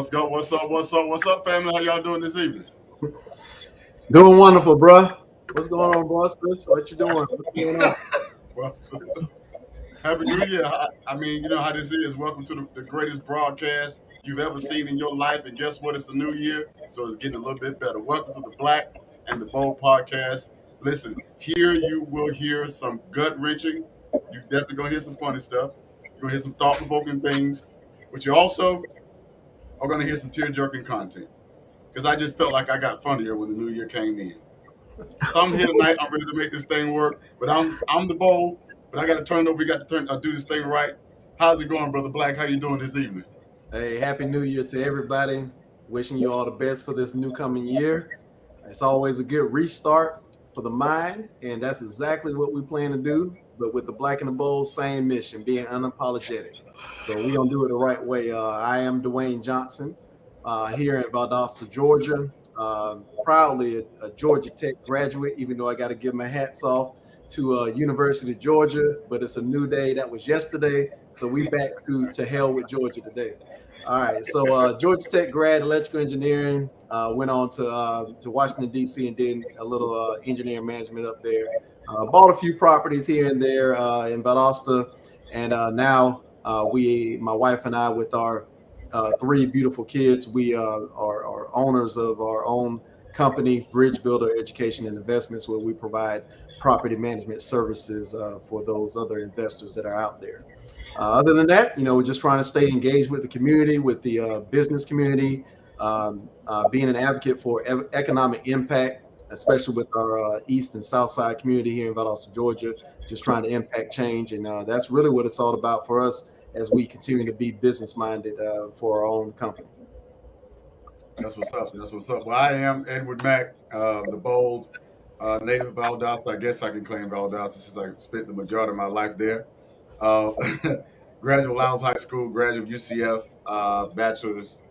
What's go? What's up? What's up? What's up, family? How y'all doing this evening? Doing wonderful, bruh. What's going on, boss? What you doing? What's going on? Buster. Happy New Year. I mean, you know how this is. Welcome to the greatest broadcast you've ever seen in your life. And guess what? It's a new year, so it's getting a little bit better. Welcome to the Black and the Bold podcast. Listen, here you will hear some gut wrenching. You definitely gonna hear some funny stuff. You're gonna hear some thought provoking things, but you also are gonna hear some tear jerking content. Because I just felt like I got funnier when the new year came in. So I'm here tonight. I'm ready to make this thing work. But I'm the bold. But I got to turn it over. We got to do this thing right. How's it going, brother Black? How you doing this evening? Hey, happy New Year to everybody. Wishing you all the best for this new coming year. It's always a good restart for the mind, and that's exactly what we plan to do. But with the Black and the Bold, same mission, being unapologetic. So we're gonna do it the right way. I am Dwayne Johnson, here in Valdosta, Georgia. Proudly a Georgia Tech graduate, even though I got to give my hats off to University of Georgia. But it's a new day. That was yesterday. So we back to hell with Georgia today. All right. So Georgia Tech grad, electrical engineering. Went on to Washington, D.C. and did a little engineering management up there. Bought a few properties here and there in Valdosta. And now my wife and I, with our three beautiful kids, we are owners of our own company, Bridge Builder Education and Investments, where we provide property management services for those other investors that are out there. Other than that, we're just trying to stay engaged with the community, with the business community, being an advocate for economic impact, especially with our East and South Side community here in Valdosta, Georgia, just trying to impact change. And that's really what it's all about for us as we continue to be business minded for our own company. That's what's up. That's what's up. Well, I am Edward Mack, the bold native of Valdosta. I guess I can claim Valdosta since I spent the majority of my life there. Uh, graduate Lowndes High School, graduate UCF, bachelor's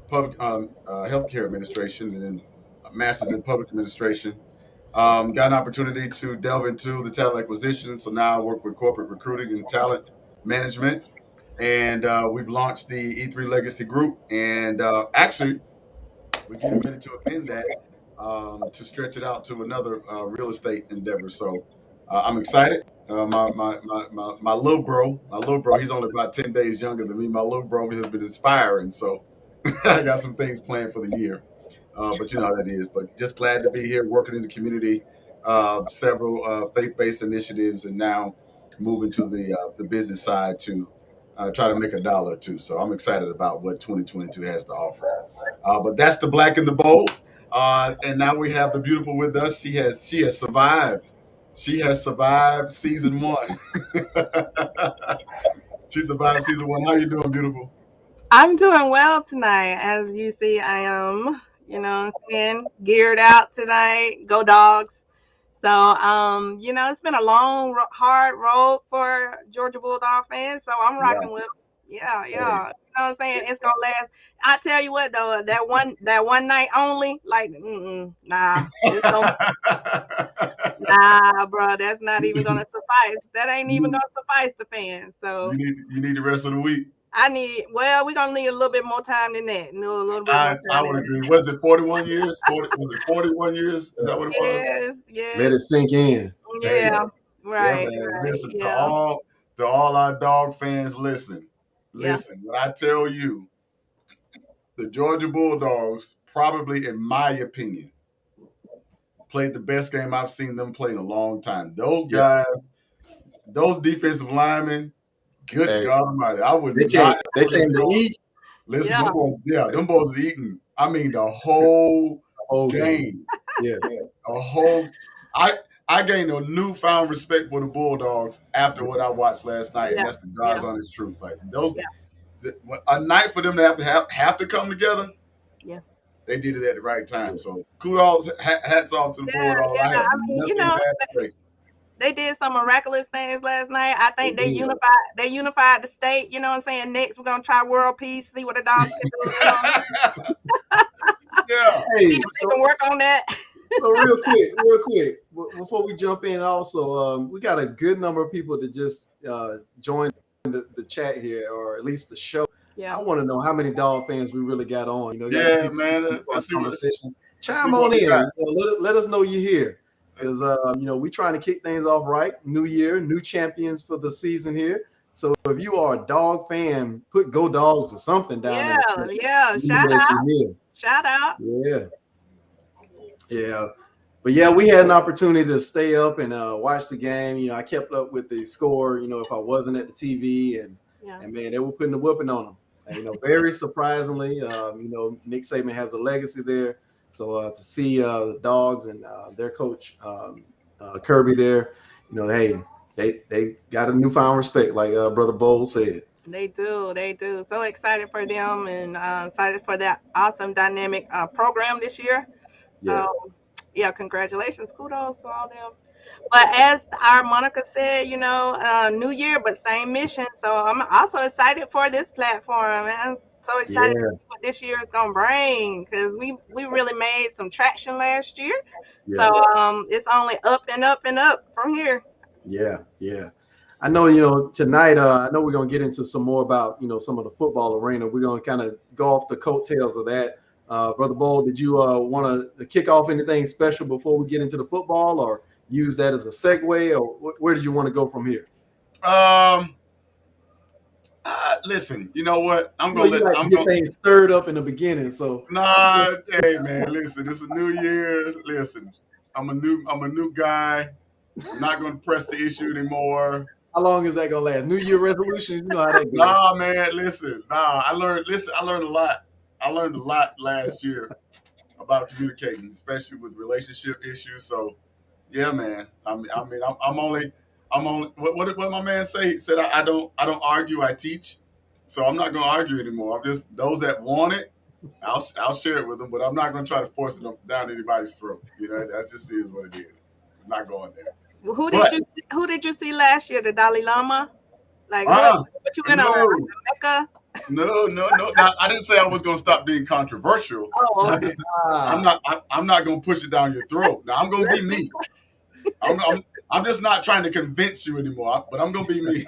public healthcare administration, and then a master's in public administration. Got an opportunity to delve into the talent acquisition, so now I work with corporate recruiting and talent management. And we've launched the E3 Legacy Group, and actually, we're getting ready to amend that to stretch it out to another real estate endeavor. So I'm excited. My little bro, he's only about 10 days younger than me. My little bro has been inspiring. So I got some things planned for the year. But you know how that is. But just glad to be here working in the community, several faith-based initiatives, and now moving to the business side to try to make a dollar or two. So I'm excited about what 2022 has to offer. But that's the Black and the Bold. And now we have the beautiful with us. She has survived. She has survived season one. She survived season one. How you doing, beautiful? I'm doing well tonight. As you see, I am, what I'm saying, geared out tonight. Go dogs. So, it's been a long, hard road for Georgia Bulldog fans. So I'm Yeah. rocking with 'em. Yeah, yeah. You know what I'm saying? It's gonna last. I tell you what though, that one night only, like, nah, nah, bro. That's not even gonna suffice. That ain't even you gonna suffice the fans. So. need the rest of the week. We're gonna need a little bit more time than that. No, a little bit more I time would than agree. What is it? 41 years? 40, was it 41 years? Is that what it was? that. Let Yes, it sink in. Hey, yeah, yeah, right, man. right, Listen yeah, to all our dog fans. Listen, yeah, listen. When I tell you, the Georgia Bulldogs, probably in my opinion, played the best game I've seen them play in a long time. Those Yeah. guys, those defensive linemen, good Hey, God Almighty, I would they not came. have They put them came to on. eat Listen, yeah, them boys is eating. I mean, the whole the whole game. game, Yeah. a whole. I gained a newfound respect for the Bulldogs after what I watched last night, and yeah, that's the yeah, God's honest truth. Like those, yeah, a night for them to have to come together. yeah, They did it at the right time. So kudos, hats off to the yeah, Bulldogs. I yeah. have I mean, nothing bad to say. they did some miraculous things last night. I They think they did. unified. They unified the state. You know what I'm saying? Next, we're gonna try world peace. See what the dogs can do. Yeah. See Hey, if they so can work on that. so real quick, before we jump in, also, we got a good number of people that just joined the chat here, or at least the show. Yeah. I want to know how many dog fans we really got on. You know, we got some Yeah, people man. listening to our Let's see conversation. let's see Chime what on we in. got. You know, let us know you're here. Because you know, we're trying to kick things off right. New year, new champions for the season here. So if you are a dog fan, put "Go Dogs" or something down in Yeah. the chat. Yeah. We know Shout that out. you're here. Shout out. Yeah, yeah. But yeah, we had an opportunity to stay up and watch the game. You know, I kept up with the score. You know, if I wasn't at the TV, Yeah. and man, they were putting the whooping on them. And, you know, very surprisingly, you know, Nick Saban has a legacy there. So to see the Dogs and their coach Kirby there, you know, hey, they got a newfound respect, like Brother Bowles said. They do. They do. So excited for them and excited for that awesome dynamic program this year. Yeah, So, yeah, congratulations. Kudos to all them. But as our Monica said, you know, new year, but same mission. So I'm also excited for this platform. And I'm so excited to yeah, see what this year is gonna bring because we really made some traction last year. So yeah. it's only up and up and up from here. Yeah, yeah. I know, you know, tonight, I know we're going to get into some more about, you know, some of the football arena. We're going to kind of go off the coattails of that. Brother Bowl, did you want to kick off anything special before we get into the football or use that as a segue or where did you want to go from here? Um, Listen, you know what? You know, you like to get things stirred up in the beginning. So, Nah, hey man, listen, it's a new year. Listen, I'm a new guy. I'm not gonna press the issue anymore. how long is that going to last? New Year resolution? You know how that goes. Nah, man, listen. I learned a lot. I learned a lot last year about communicating, especially with relationship issues. So, yeah, man. I'm only what my man say? He said I don't argue, I teach. So I'm not gonna argue anymore. I'm just those that want it, I'll share it with them, but I'm not gonna try to force it down anybody's throat. You know, that just is what it is. I'm not going there. But Who did you see last year? The Dalai Lama? Like what you went on? no, Mecca? no. Now, I didn't say I was gonna stop being controversial. Oh, I'm okay. just I'm not gonna push it down your throat. Now I'm gonna be me. I'm just not trying to convince you anymore, but I'm gonna be me.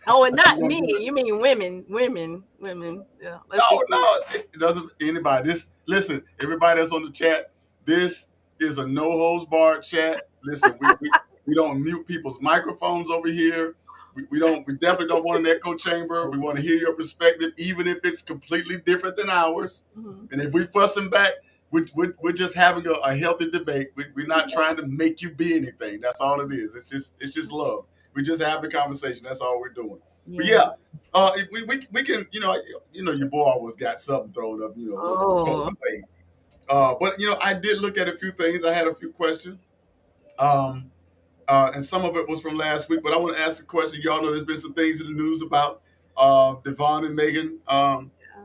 Oh, and I'm not gonna me. be, You mean women. Yeah, let's be no, it doesn't. Anybody, listen, everybody that's on the chat. This is a no holds barred chat. Listen, we don't mute people's microphones over here. We definitely don't want an echo chamber. We want to hear your perspective, even if it's completely different than ours. Mhm. And if we fussing back, we're just having a healthy debate. We're not trying to make you be anything. That's all it is. It's just love. We just have the conversation. That's all we're doing. But Yeah. we can your boy always got something thrown up. You know, Oh. but I did look at a few things. I had a few questions. And some of it was from last week. But I want to ask a question. Y'all know there's been some things in the news about Devon and Megan,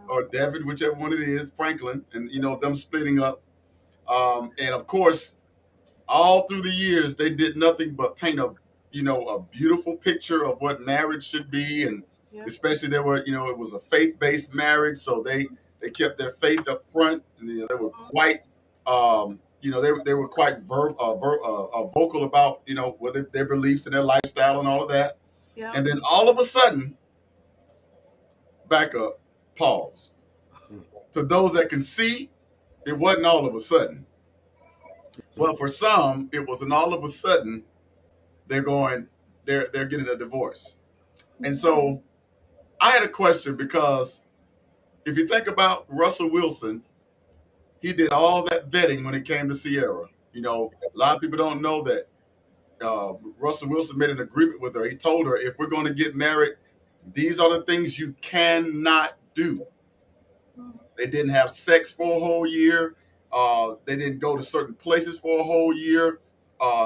or Devin, whichever one it is, Franklin, and them splitting up. And of course, all through the years, they did nothing but paint a beautiful picture of what marriage should be, and Yeah. especially it was a faith-based marriage, so they kept their faith up front, and they were quite they were quite vocal about what their beliefs and their lifestyle and all of that. Yeah. And then all of a sudden, back up, pause. To those that can see, it wasn't all of a sudden. But for some, it was an all of a sudden they're getting a divorce. And so I had a question, because if you think about Russell Wilson, he did all that vetting when it came to Sierra. A lot of people don't know that Russell Wilson made an agreement with her. He told her, if we're going to get married, these are the things you cannot do. They didn't have sex for a whole year. They didn't go to certain places for a whole year.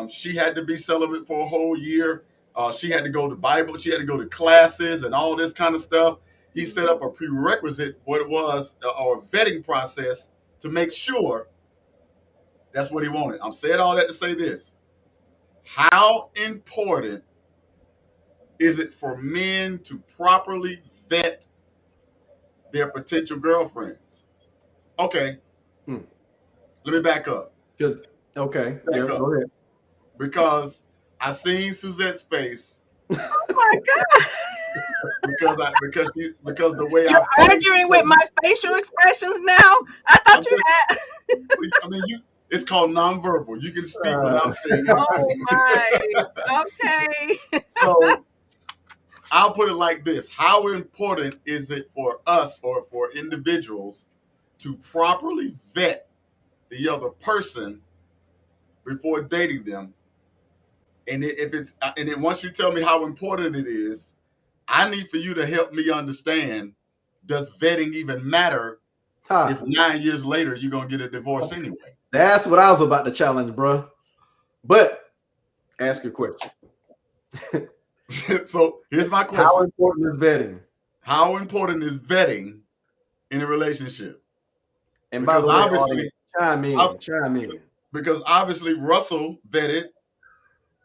She had to be celibate for a whole year. She had to go to Bible. She had to go to classes and all this kind of stuff. He set up a prerequisite for what it was, or a vetting process, to make sure that's what he wanted. I'm saying all that to say this. How important is it for men to properly vet their potential girlfriends? Okay. Let me back up. Okay. Back Yeah, up. go ahead. Because I seen Suzette's face Oh my God. because the way I You're pose the arguing with question, my facial expressions now. I thought I'm you just had. I mean you it's called nonverbal. You can speak Uh, without saying Oh anything. my. Okay. So I'll put it like this. How important is it for us or for individuals to properly vet the other person before dating them? And if it's and then once you tell me how important it is, I need for you to help me understand, does vetting even matter if ha, 9 years later you're gonna get a divorce anyway? that's what I was about to challenge, bro. But ask your question. So here's my How question. important is vetting? How important is vetting in a relationship? And by Because the way, obviously, audience, chime in, chime in. because obviously Russell vetted,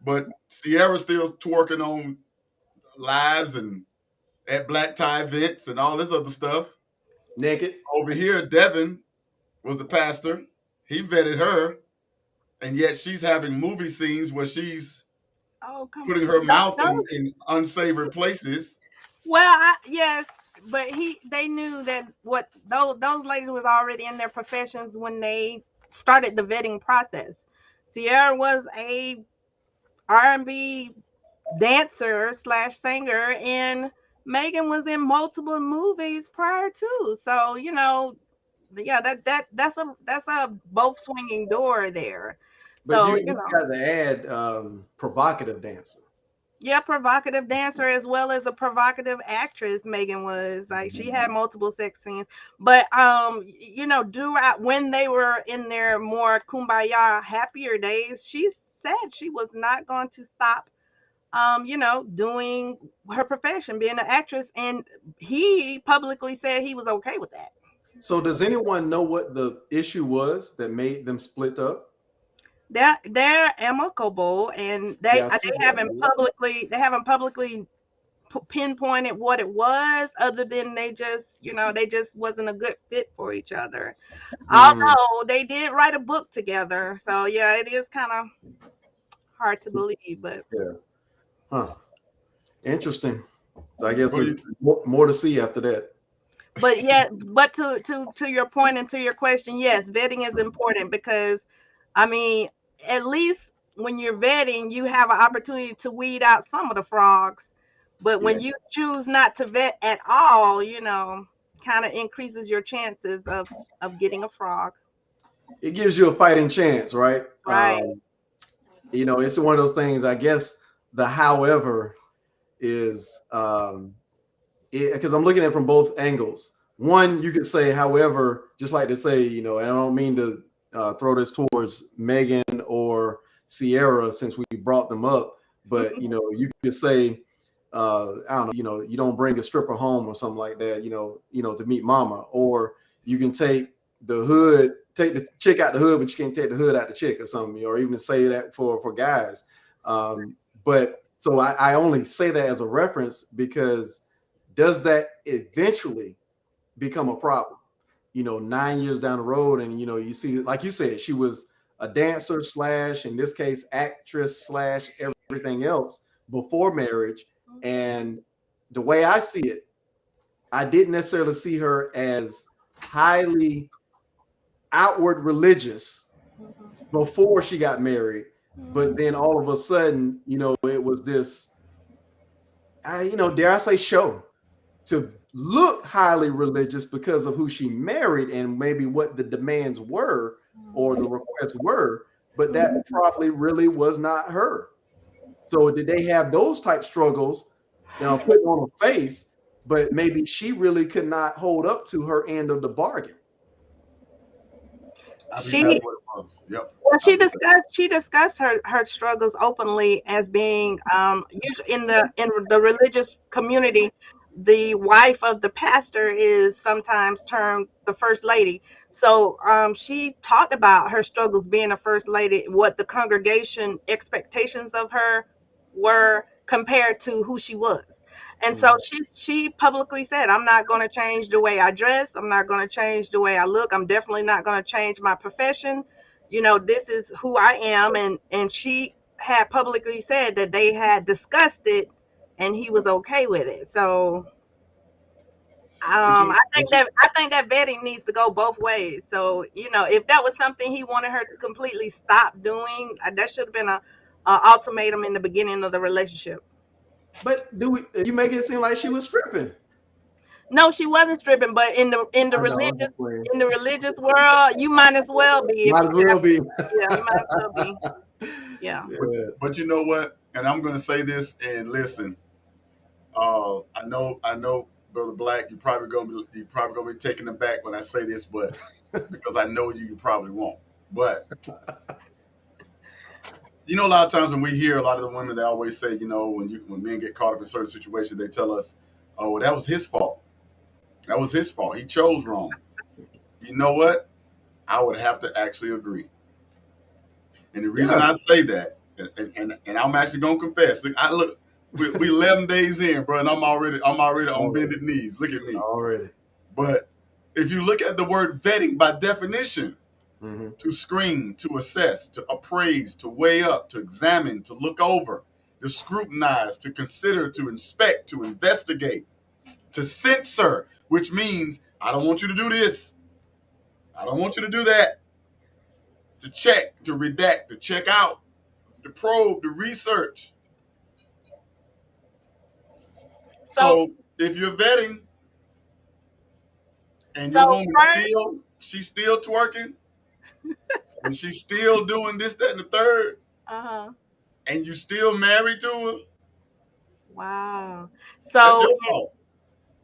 but Sierra's still twerking on lives and at black tie events and all this other stuff. Naked. Over here, Devin was the pastor. He vetted her, and yet she's having movie scenes where she's Oh, come putting on. her mouth Those, in unsavory places. well, yes, but they knew that what those ladies was already in their professions when they started the vetting process. Sierra was a R&B dancer slash singer, and Megan was in multiple movies prior to. So yeah, that's a both swinging door there. But So you got to add provocative dancer. yeah, provocative dancer as well as a provocative actress. Megan was like she had multiple sex scenes, but when they were in their more kumbaya happier days, she said she was not going to stop doing her profession, being an actress, and he publicly said he was okay with that. So does anyone know what the issue was that made them split up? They're amicable, and Yeah, I see that. they haven't publicly pinpointed what it was, other than they just wasn't a good fit for each other. Mm, Although they did write a book together, so yeah, it is kind of hard to believe, but yeah. Huh. Interesting. So I guess What do there's you, more to see after that. but to your point and to your question, yes, vetting is important because I mean, at least when you're vetting, you have an opportunity to weed out some of the frogs. But Yeah. when you choose not to vet at all, kind of increases your chances of getting a frog. It gives you a fighting chance, right? Right. It's one of those things. I guess the however is because I'm looking at it from both angles. One, you could say, however, just like to say, and I don't mean to throw this towards Megan or Sierra since we brought them up, but you could say, I don't know, you don't bring a stripper home or something like that, to meet mama, or you can take the chick out the hood, but you can't take the hood out the chick or something, or even say that for guys. But so I only say that as a reference because does that eventually become a problem? 9 years down the road, and you see, like you said, she was a dancer slash, in this case, actress slash everything else before marriage. And the way I see it, I didn't necessarily see her as highly outward religious before she got married, but then all of a sudden, it was this, dare I say, show to look highly religious because of who she married and maybe what the demands were or the requests were, but that probably really was not her. So did they have those type struggles, putting on a face, but maybe she really could not hold up to her end of the bargain? I think that's She what it was. Yep. Well, she discussed her struggles openly as being usually in the religious community. The wife of the pastor is sometimes termed the first lady. So she talked about her struggles being a first lady, what the congregation expectations of her were compared to who she was. And so she publicly said, I'm not going to change the way I dress. I'm not going to change the way I look. I'm definitely not going to change my profession. This is who I am. And she had publicly said that they had discussed it and he was okay with it. So But you, but you, I think that vetting needs to go both ways. So if that was something he wanted her to completely stop doing, that should have been a ultimatum in the beginning of the relationship. But you make it seem like she was stripping? No, she wasn't stripping, but in the I know, I'm just playing. religious world, you might as well be. Might as well be. Yeah, you might as well be. Yeah. Yeah. but you know what? And I'm gonna say this and listen. I know, Brother Black, you're probably gonna be taken aback when I say this, but because I know you probably won't. But a lot of times when we hear a lot of the women, they always say, when men get caught up in certain situations, they tell us, "Oh, well, that was his fault. That was his fault. He chose wrong." You know what? I would have to actually agree. And the reason I say that, and I'm actually gonna confess, we 11 days in, bro, and I'm already on bended knees. Look at me. Already. But if you look at the word vetting by definition, Mm-hmm. to screen, to assess, to appraise, to weigh up, to examine, to look over, to scrutinize, to consider, to inspect, to investigate, to censor, which means I don't want you to do this. I don't want you to do that. To check, to redact, to check out, to probe, to research. So if you're vetting and your woman she's still twerking, and she's still doing this, that, and the third, and you still married to her, wow. that's So your fault.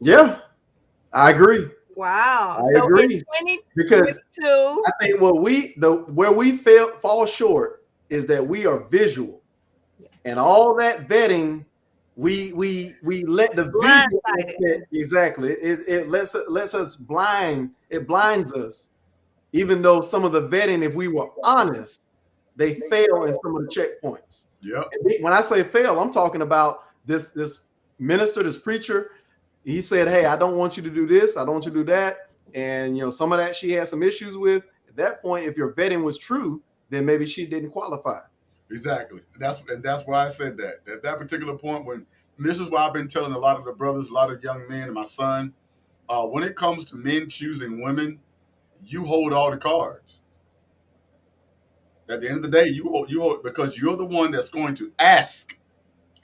Yeah, I agree. wow. I agree. Because 2022, I think where we fall short is that we are visual, and all that vetting, we let the visual aspect, exactly. It lets us blind. It blinds us. Even though some of the vetting, if we were honest, they fail in some of the checkpoints. Yep. When I say fail, I'm talking about this minister, this preacher. He said, "Hey, I don't want you to do this. I don't want you to do that." And some of that she had some issues with. At that point, if your vetting was true, then maybe she didn't qualify. Exactly. That's why I said that. At that particular point, this is why I've been telling a lot of the brothers, a lot of young men, and my son, when it comes to men choosing women, you hold all the cards. At the end of the day, you hold because you're the one that's going to ask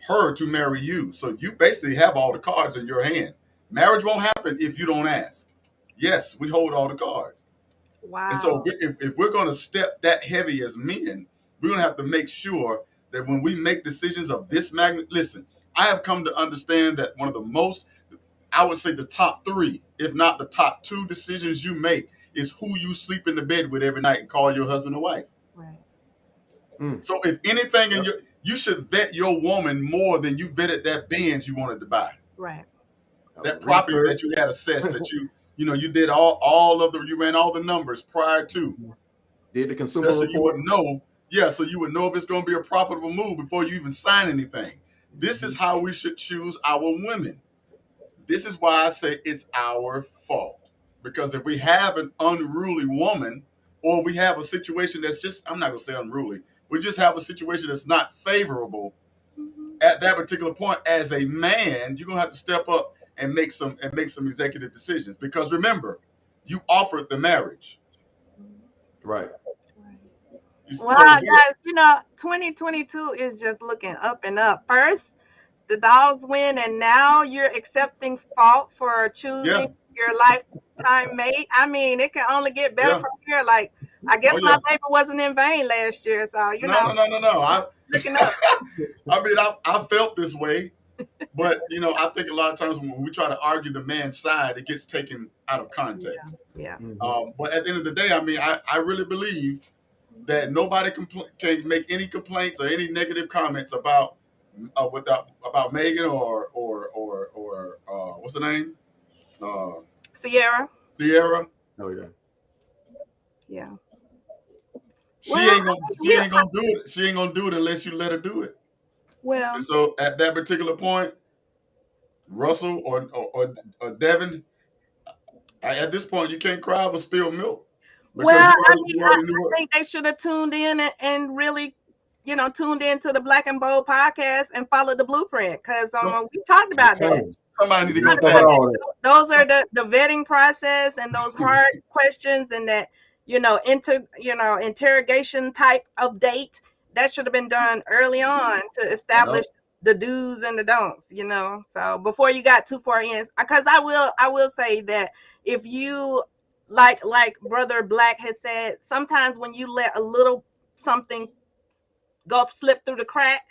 her to marry you. So you basically have all the cards in your hand. Marriage won't happen if you don't ask. Yes, we hold all the cards. wow. And so if we're going to step that heavy as men, we're going to have to make sure that when we make decisions of this magnitude, listen, I have come to understand that one of the most, I would say the top 3, if not the top 2 decisions you make is who you sleep in the bed with every night and call your husband or wife. Right. So if anything, you should vet your woman more than you vetted that Benz you wanted to buy. Right. That property that you had assessed, that you did you ran all the numbers prior to. Did the consumer report. You would know, so you would know if it's going to be a profitable move before you even sign anything. This is how we should choose our women. This is why I say it's our fault. Because if we have an unruly woman, or we have a situation that's just, I'm not going to say unruly, we just have a situation that's not favorable at that particular point, as a man, you're going to have to step up and make some executive decisions. Because remember, you offered the marriage. Right. Well, guys, 2022 is just looking up and up. First, the dogs win, and now you're accepting fault for choosing your lifetime mate. I mean, it can only get better from here. Like, I guess my labor wasn't in vain last year, so No. Looking up. I mean, I felt this way, but I think a lot of times when we try to argue the man's side, it gets taken out of context. Yeah. But at the end of the day, I mean, I really believe that nobody can make any complaints or any negative comments about Megan or what's her name? Sierra. Oh yeah. Yeah. She ain't gonna do it. She ain't gonna do it unless you let her do it. Well. And so at that particular point, Russell or Devin, at this point you can't cry over spilled milk. Well, I think they should have tuned in and really tuned into the Black and Bold podcast and followed the blueprint, because Well, we talked about that. Okay. somebody need to We go Talked covered about tag. all that. that. Those are the vetting process and those hard questions and that interrogation type of date that should have been done early on to establish the do's and the don'ts. So before you got too far in, because I will say that if you like Brother Black has said, sometimes when you let a little something go slip through the crack,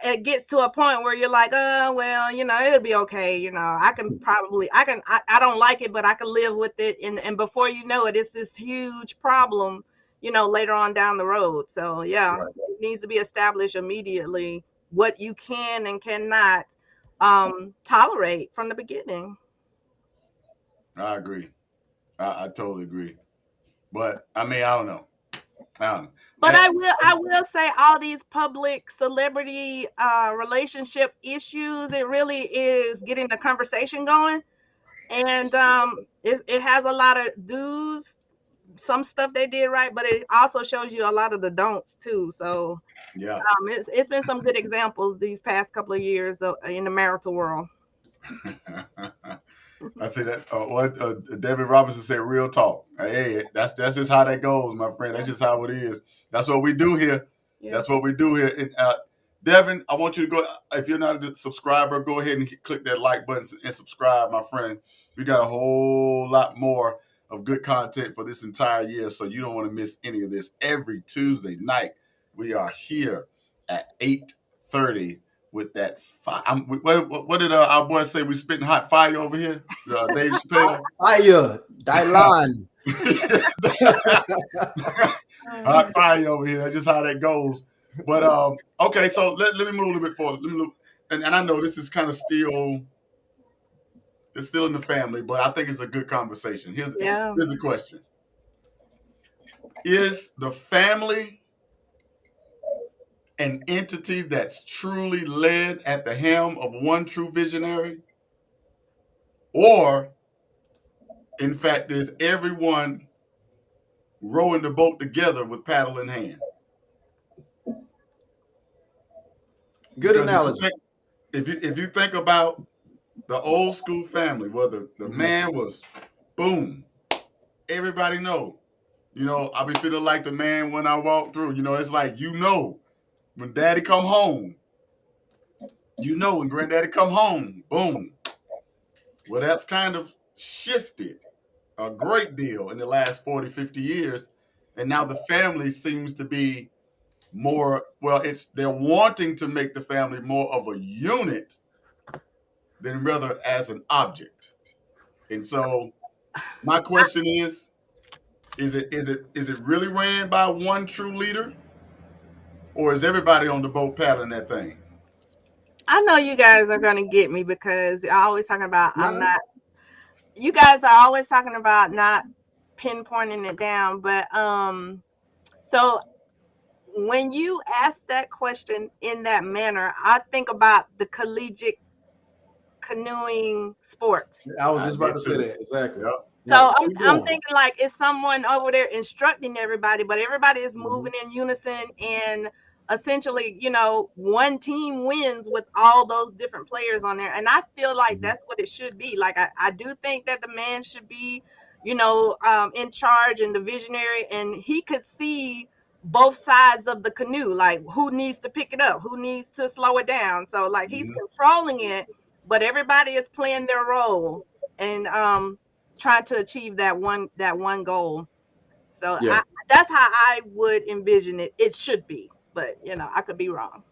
it gets to a point where you're like, well, it'll be okay. I don't like it, but I can live with it. And before you know it, it's this huge problem, later on down the road. So yeah, Right. it needs to be established immediately what you can and cannot tolerate from the beginning. I agree. I totally agree. But I mean, I don't know. But And- I will say all these public celebrity relationship issues, it really is getting the conversation going. And it has a lot of do's, some stuff they did right, but it also shows you a lot of the don'ts too. So yeah. it's been some good examples these past couple of years in the marital world. I say that. What David Robinson said, "Real talk." Hey, that's just how that goes, my friend. That's just how it is. That's what we do here. Yeah. That's what we do here. And, Devin, I want you to go. If you're not a subscriber, go ahead and click that like button and subscribe, my friend. We got a whole lot more of good content for this entire year, so you don't want to miss any of this. Every Tuesday night, we are here at 8:30 with that fire. What did our boys say? We spitting hot fire over here, Dave Chappelle. Fire, Dylan. Hot fire over here. That's just how that goes. But okay, so let me move a little bit forward. Let me move, and I know this is kind of it's still in the family, but I think it's a good conversation. Here's the question: is the family an entity that's truly led at the helm of one true visionary? Or, in fact, is everyone rowing the boat together with paddle in hand? Good Because analogy. If you think about the old school family, where the man was, boom, everybody know. I be feeling like the man when I walk through. It's like, when daddy come home, when granddaddy come home, boom. Well, that's kind of shifted a great deal in the last 40, 50 years. And now the family seems to be more, they're wanting to make the family more of a unit than rather as an object. And so my question is it really ran by one true leader? Or is everybody on the boat paddling that thing? I know you guys are gonna get me because I always talking about you guys are always talking about not pinpointing it down, but so when you ask that question in that manner, I think about the collegiate canoeing sport. I was just about to say that. Exactly. Yep. So I'm thinking like it's someone over there instructing everybody, but everybody is moving in unison, and essentially, one team wins with all those different players on there. And I feel like that's what it should be. Like I do think that the man should be, in charge and the visionary, and he could see both sides of the canoe, like who needs to pick it up, who needs to slow it down. So like he's controlling it, but everybody is playing their role and trying to achieve that one goal. So that's how I would envision it. It should be, but I could be wrong.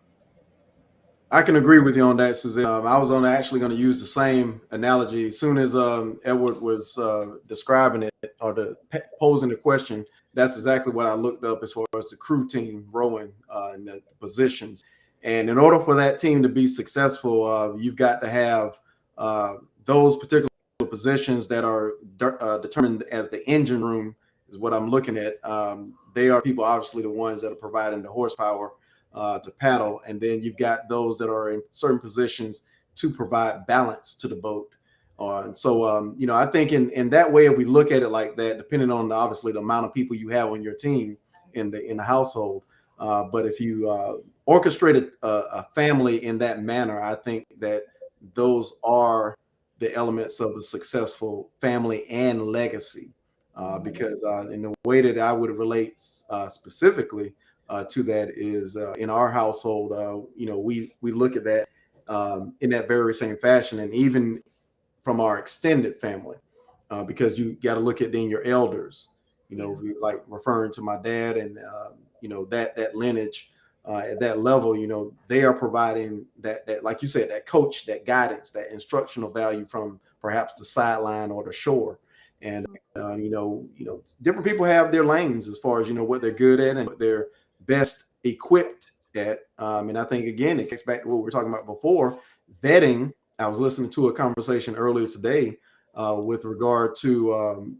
I can agree with you on that, Suzanne. I was actually going to use the same analogy. As soon as Edward was describing it or posing the question, that's exactly what I looked up as far as the crew team rowing in the positions. And in order for that team to be successful, you've got to have those particular positions that are determined as the engine room is what I'm looking at. They are people, obviously, the ones that are providing the horsepower to paddle, and then you've got those that are in certain positions to provide balance to the boat. And so, I think in that way, if we look at it like that, depending on obviously the amount of people you have on your team in the household, But if you orchestrate a family in that manner, I think that those are the elements of a successful family and legacy. Because in the way that I would relate specifically to that is in our household, we look at that in that very same fashion, and even from our extended family, because you got to look at then your elders. Like referring to my dad and that lineage at that level. They are providing that like you said, that coach, that guidance, that instructional value from perhaps the sideline or the shore. And different people have their lanes as far as what they're good at and what they're best equipped at. And I think again it gets back to what we were talking about before, vetting. I was listening to a conversation earlier today with regard to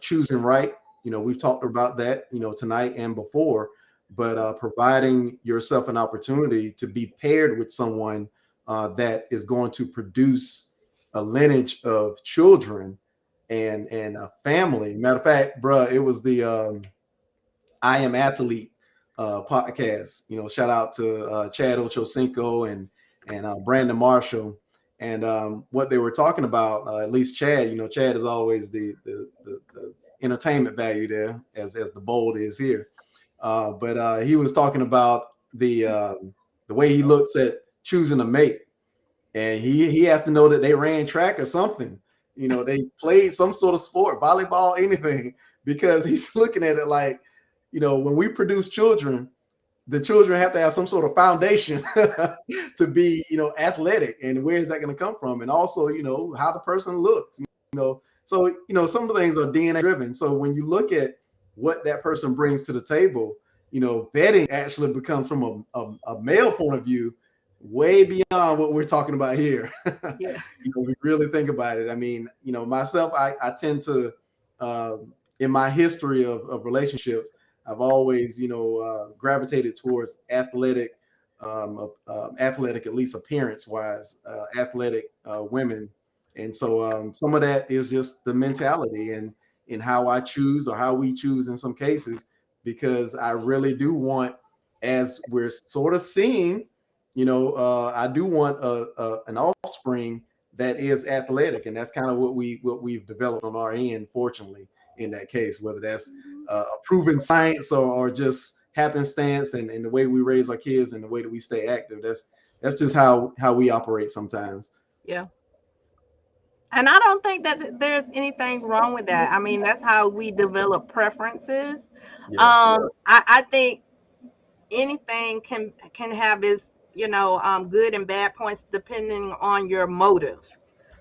choosing right. We've talked about that tonight and before, but providing yourself an opportunity to be paired with someone that is going to produce a lineage of children and a family. Matter of fact, bruh, it was the I Am Athlete podcast. Shout out to Chad Ochocinco and Brandon Marshall. And what they were talking about, at least Chad, Chad is always the entertainment value there, as the bold is here. But he was talking about the way he looks at choosing a mate, and he has to know that they ran track or something. They played some sort of sport, volleyball, anything, because he's looking at it like, when we produce children, the children have to have some sort of foundation to be, athletic. And where is that going to come from? And also, how the person looks, so, some of the things are DNA driven. So when you look at what that person brings to the table, vetting actually becomes from a male point of view, way beyond what we're talking about here. Yeah. We really think about it. I mean, myself, I tend to, in my history of relationships, I've always, gravitated towards athletic, at least appearance wise, athletic women. And so some of that is just the mentality and in how I choose or how we choose in some cases, because I really do want, as we're sort of seeing, I do want an offspring that is athletic, and that's kind of what we've developed on our end, fortunately, in that case, whether that's a proven science or just happenstance and the way we raise our kids and the way that we stay active. That's just how we operate sometimes. Yeah. And I don't think that there's anything wrong with that. I mean, that's how we develop preferences. Yeah. I think anything can have its good and bad points depending on your motive.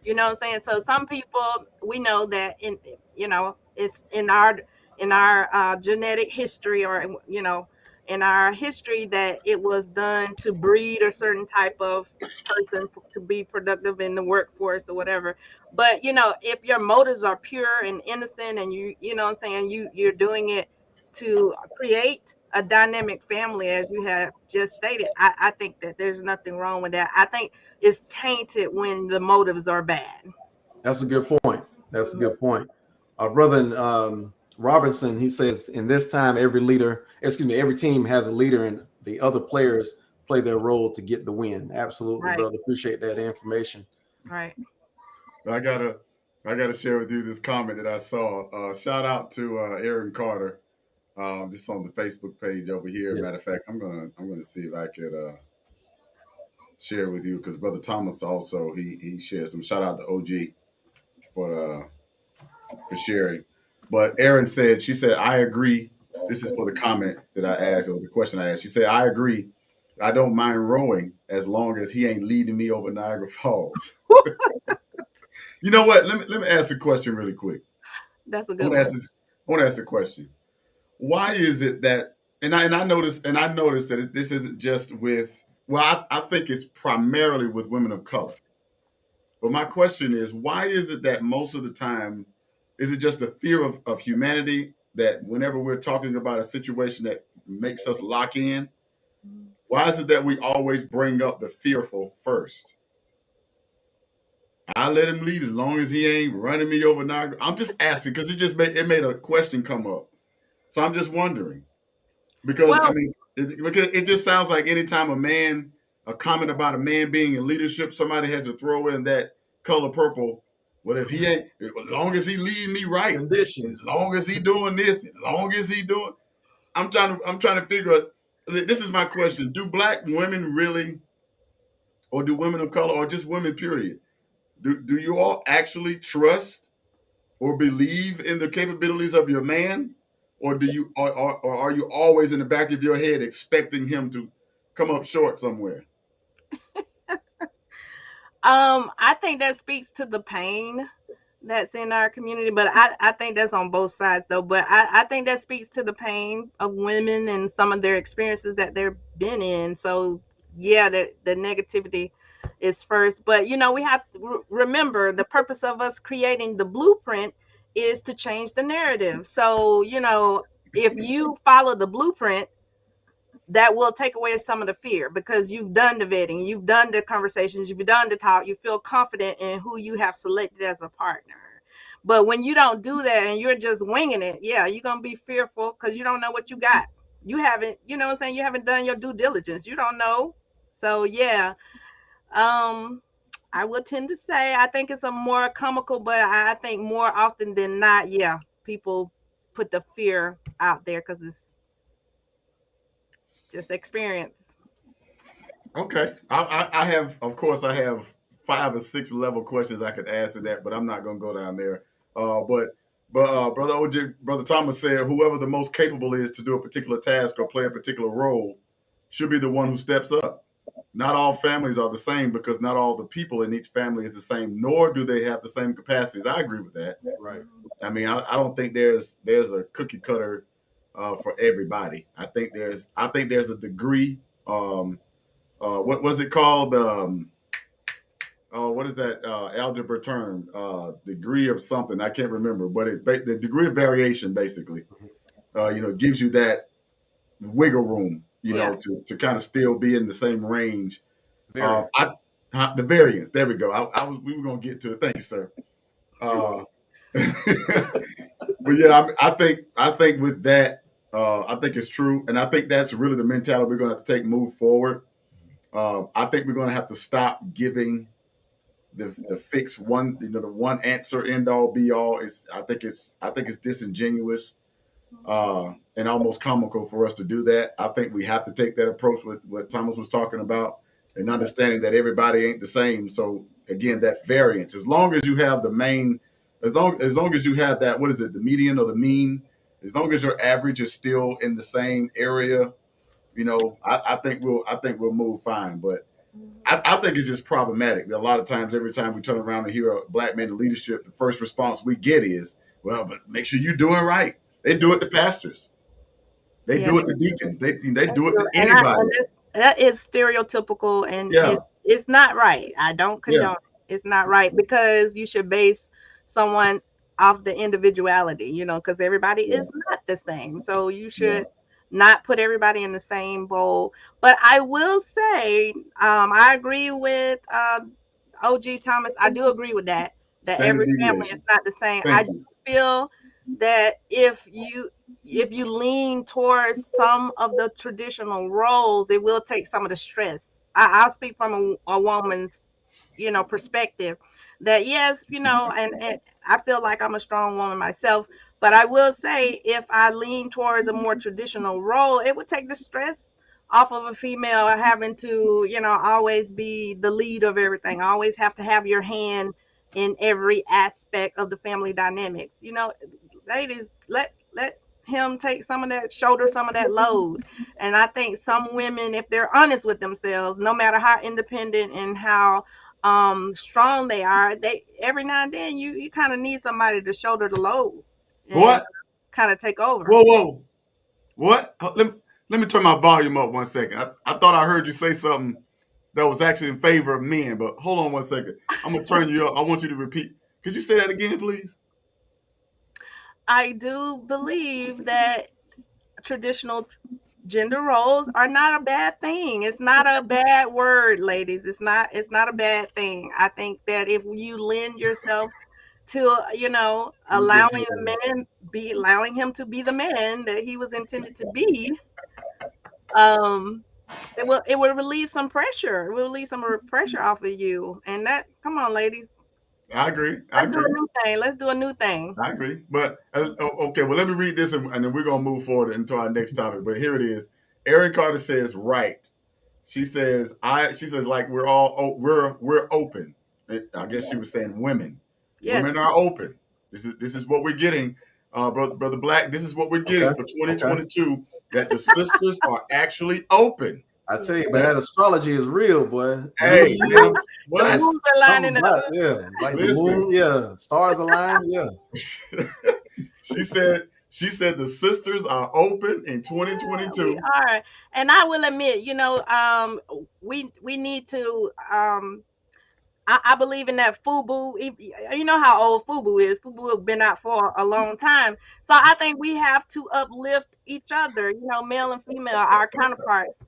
You know what I'm saying? So some people, we know that it's in our genetic history, or in our history, that it was done to breed a certain type of person to be productive in the workforce or whatever. But if your motives are pure and innocent, and you know what I'm saying, you're doing it to create a dynamic family, as you have just stated, I think that there's nothing wrong with that. I think it's tainted when the motives are bad. That's a good point. That's a good point. Our brother Robertson, he says, in this time, every team has a leader, and the other players play their role to get the win. Absolutely, Right. brother. Appreciate that information. Right. I gotta share with you this comment that I saw. Shout out to Aaron Carter, just on the Facebook page over here. Yes. Matter of fact, I'm gonna see if I could share with you, because Brother Thomas also he shared some. Shout out to OG for sharing. But Aaron said, she said, I agree. This is for the comment that I asked, or the question I asked. She said, I agree. I don't mind rowing as long as he ain't leading me over Niagara Falls. You know what? Let me ask a question really quick. That's a I good want one. to ask the question. Why is it that, and I noticed that this isn't just with, well, I think it's primarily with women of color. But my question is, why is it that most of the time, is it just a fear of humanity that whenever we're talking about a situation that makes us lock in, why is it that we always bring up the fearful first? I let him lead as long as he ain't running me over Niagara. I'm just asking because it made a question come up. So I'm just wondering. Because Well, I mean, Because it just sounds like anytime a comment about a man being in leadership, somebody has to throw in that color purple. What if he ain't? As long as he leading me right, Conditions. as long as he doing this, as long as he doing. I'm trying to figure out. This is my question: do black women really, or do women of color, or just women, period? Do you all actually trust or believe in the capabilities of your man, or do you or are you always in the back of your head expecting him to come up short somewhere? I think that speaks to the pain that's in our community, but I think that's on both sides though. But I think that speaks to the pain of women and some of their experiences that they've been in. So yeah, the negativity is first. But you know, we have to remember the purpose of us creating the blueprint is to change the narrative. So, you know, if you follow the blueprint, that will take away some of the fear because you've done the vetting, you've done the conversations, you've done the talk, you feel confident in who you have selected as a partner. But when you don't do that and you're just winging it, yeah, you're going to be fearful because you don't know what you got. You haven't, you know what I'm saying? You haven't done your due diligence. You don't know. So, yeah, um, I would tend to say I think it's a more comical, but I think more often than not, yeah, people put the fear out there because it's just experience. Okay, I have, of course, I have 5 or 6 level questions I could ask to that, but I'm not gonna go down there. But brother OJ, brother Thomas said whoever the most capable is to do a particular task or play a particular role should be the one who steps up. Not all families are the same because not all the people in each family is the same, nor do they have the same capacities. I agree with that. Right. I mean, I don't think there's a cookie cutter for everybody. I think there's a degree. What was it called? What is that algebra term? Degree of something. I can't remember, but the degree of variation basically, gives you that wiggle room, Yeah. to kind of still be in the same range. Very. The variance. There we go. We were gonna get to it. Thank you, sir. But yeah, I think with that, I think it's true, and I think that's really the mentality we're gonna have to take move forward. I think we're gonna have to stop giving the fixed one, the one answer end all be all. I think it's disingenuous and almost comical for us to do that. I think we have to take that approach with what Thomas was talking about and understanding that everybody ain't the same. So again, that variance, as long as you have the main, as long as you have that, what is it, the median or the mean, as long as your average is still in the same area, I think we'll move fine. But I think it's just problematic that a lot of times, every time we turn around and hear a black man in leadership, the first response we get is, "Well, but make sure you're doing right." They do it to pastors. They Yeah, do it to deacons. They that's do it true. to And anybody. that is stereotypical and Yeah, it's not right. I don't yeah, condone it. It's not right because you should base someone off the individuality, you know, because everybody yeah, is not the same. So you yeah. should not put everybody in the same bowl. But I will say, I agree with OG Thomas. I do agree with that, that Standard every family is deviation. not the same. I Thank do you. feel that if you lean towards some of the traditional roles, it will take some of the stress. I'll speak from a woman's, perspective. That yes, and I feel like I'm a strong woman myself, but I will say if I lean towards a more traditional role, it would take the stress off of a female having to, always be the lead of everything. Always have to have your hand in every aspect of the family dynamics. Ladies, let him take some of that, shoulder some of that load. And I think some women, if they're honest with themselves, no matter how independent and how strong they are, they every now and then you kind of need somebody to shoulder the load and What? kind of take over. Whoa, whoa. What? Let me turn my volume up 1 second. I thought I heard you say something that was actually in favor of men, but hold on 1 second. I'm gonna turn you up. I want you to repeat. Could you say that again, please? I do believe that traditional gender roles are not a bad thing. It's not a bad word, ladies. It's not a bad thing. I think that if you lend yourself to, Use your hand. allowing him to be the man that he was intended to be, um, it will relieve some pressure. It will relieve some pressure off of you. And that, come on, ladies, I agree. I let's do a agree. new thing. Let's do a new thing. I agree. But okay, well, let me read this, and then we're gonna move forward into our next topic. But here it is. Erin Carter says, "Right." She says, She says, like we're open. I guess she was saying women. Yes. Women are open. This is what we're getting, brother Black. This is what we're getting for 2022. That the sisters are actually open. I tell you, man, that astrology is real, boy. Hey, The what? moons are lining up. Yeah, like the Listen. moon, yeah, stars align, yeah. She said the sisters are open in 2022. We are, and I will admit, we need to. I believe in that FUBU. You know how old FUBU is. FUBU has been out for a long time, so I think we have to uplift each other. Male and female, our counterparts.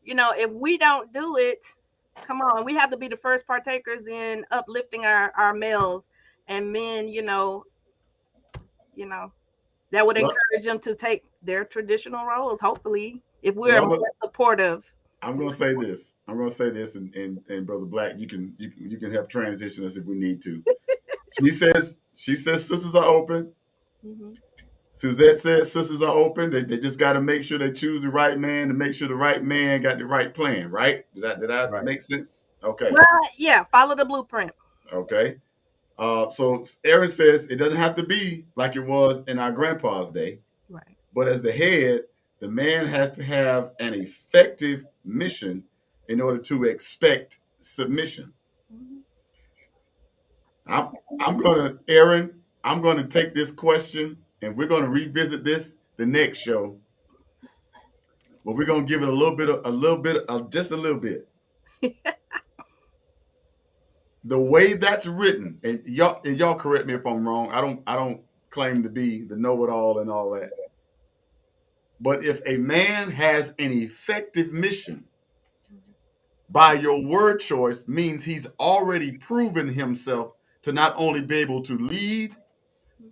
If we don't do it, come on, we have to be the first partakers in uplifting our males and men. That would encourage them to take their traditional roles. Hopefully, if we're more supportive. I'm gonna say this. And Brother Black, you can help transition us if we need to. She says sisters are open. Mm-hmm. Suzette says sisters are open. They just got to make sure they choose the right man to make sure the right man got the right plan. Right? Did that make sense? Okay. Well, yeah. Follow the blueprint. Okay. So Erin says it doesn't have to be like it was in our grandpa's day. Right. But as the head, the man has to have an effective mission in order to expect submission. Mm-hmm. I'm going to take this question and we're going to revisit this the next show. But we're going to give it just a little bit. The way that's written, and y'all correct me if I'm wrong. I don't claim to be the know-it-all and all that. But if a man has an effective mission, by your word choice means he's already proven himself to not only be able to lead,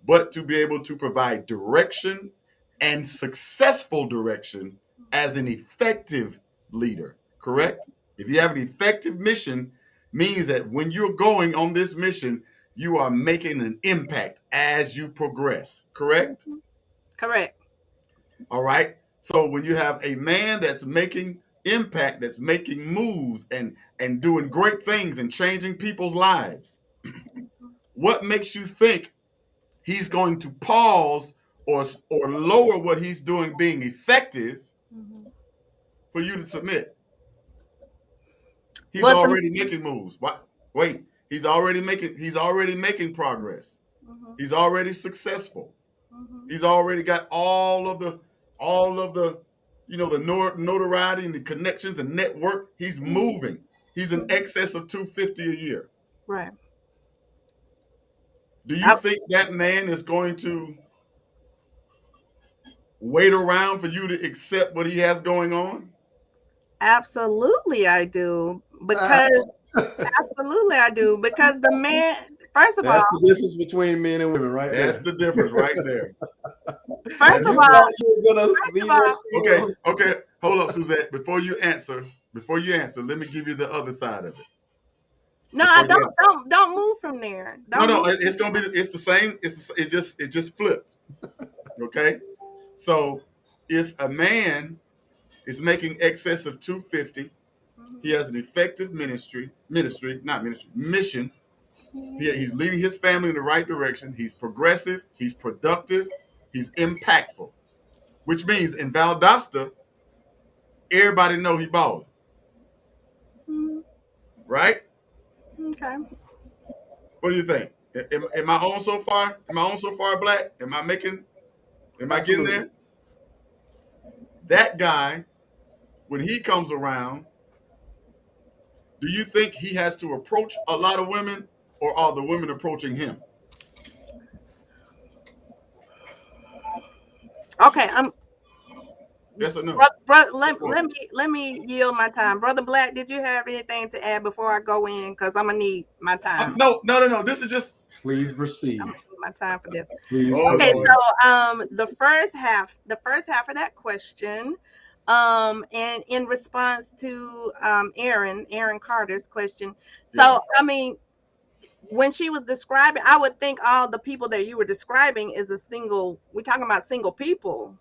but to be able to provide direction and successful direction as an effective leader, correct? If you have an effective mission, means that when you're going on this mission, you are making an impact as you progress, correct? Correct. All right. So when you have a man that's making impact, that's making moves and doing great things and changing people's lives, what makes you think he's going to pause or lower what he's doing being effective for you to submit? He's already making moves. Wait, he's already making progress. Mm-hmm. He's already successful. Mm-hmm. He's already got all of the the notoriety and the connections and network. He's moving. He's in excess of $250 a year. Right. Do you think that man is going to wait around for you to accept what he has going on? Absolutely, I do. Absolutely, I do. Because the man, first of all, that's the difference between men and women, right? That's the difference right there. First of all, okay. Hold up, Suzette. Before you answer, let me give you the other side of it. No, don't move from there. It's gonna be. It's the same. It just flipped. Okay, so if a man is making excess of $250, he has an effective mission. He's leading his family in the right direction. He's progressive. He's productive. He's impactful, which means in Valdosta, everybody know he balling. Right? Okay. What do you think? Am I on so far? Black? Am I getting there? That guy, when he comes around, do you think he has to approach a lot of women, or are the women approaching him? Okay. Yes or no? Let me yield my time. Brother Black, did you have anything to add before I go in? Because I'm gonna need my time. No. This is just. Please proceed. I'm gonna need my time for this. Please. Okay, so the first half of that question, And in response to Aaron Carter's question. Yeah. So I mean, when she was describing, I would think all the people that you were describing is a single. We're talking about single people.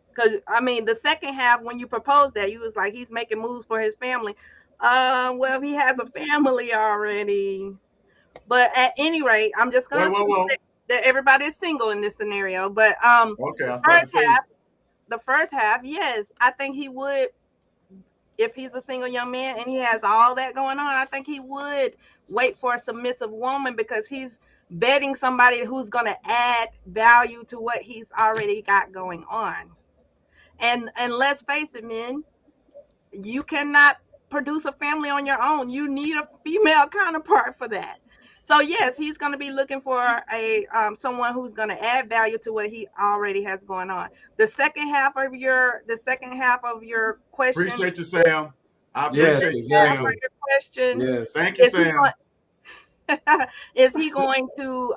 Because I mean, the second half when you proposed that, you was like he's making moves for his family. Well, he has a family already. But at any rate, I'm just gonna assume Whoa. that everybody is single in this scenario. But Okay, I was about to first say. half, the first half, yes, I think he would. If he's a single young man and he has all that going on, I think he would wait for a submissive woman because he's vetting somebody who's going to add value to what he's already got going on. And let's face it, men, you cannot produce a family on your own. You need a female counterpart for that. So yes, he's going to be looking for a someone who's going to add value to what he already has going on. The second half of your question. Appreciate you, Sam. I Yes, appreciate you, exactly. Sam. Your question Yes. Thank you, is he Sam. is he going to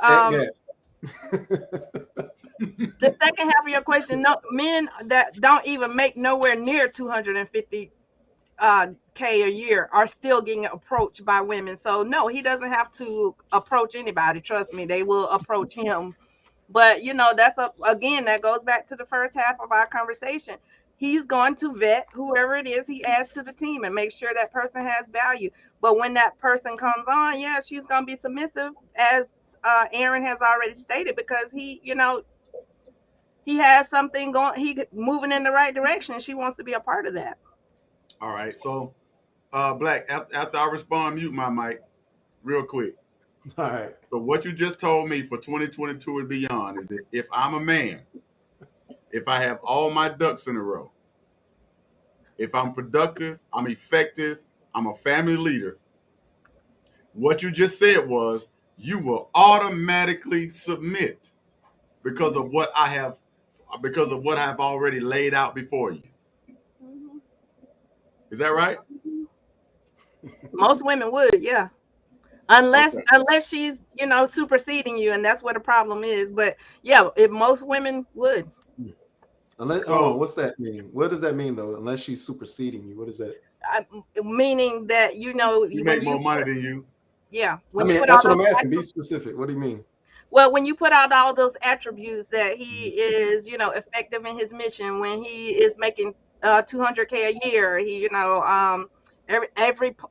the second half of your question? No, men that don't even make nowhere near 250 K a year are still getting approached by women. So no, he doesn't have to approach anybody. Trust me, they will approach him. But you know, again, that goes back to the first half of our conversation. He's going to vet whoever it is he adds to the team and make sure that person has value. But when that person comes on, yeah, she's going to be submissive, as Aaron has already stated, because he has something going, he moving in the right direction. She wants to be a part of that. All right. So, Black, after I respond, mute my mic real quick. All right. So what you just told me for 2022 and beyond is if I'm a man, if I have all my ducks in a row, if I'm productive, I'm effective, I'm a family leader, what you just said was you will automatically submit because of what I've already laid out before you. Is that right? Most women would, yeah. Unless she's, superseding you, and that's where the problem is. But yeah, if most women would. Unless, what's that mean? What does that mean though? Unless she's superseding you, what is that? Meaning that you make more money than you. Yeah. That's what I'm asking. Be specific. What do you mean? Well, when you put out all those attributes that he is, effective in his mission, when he is making 200K a year, he,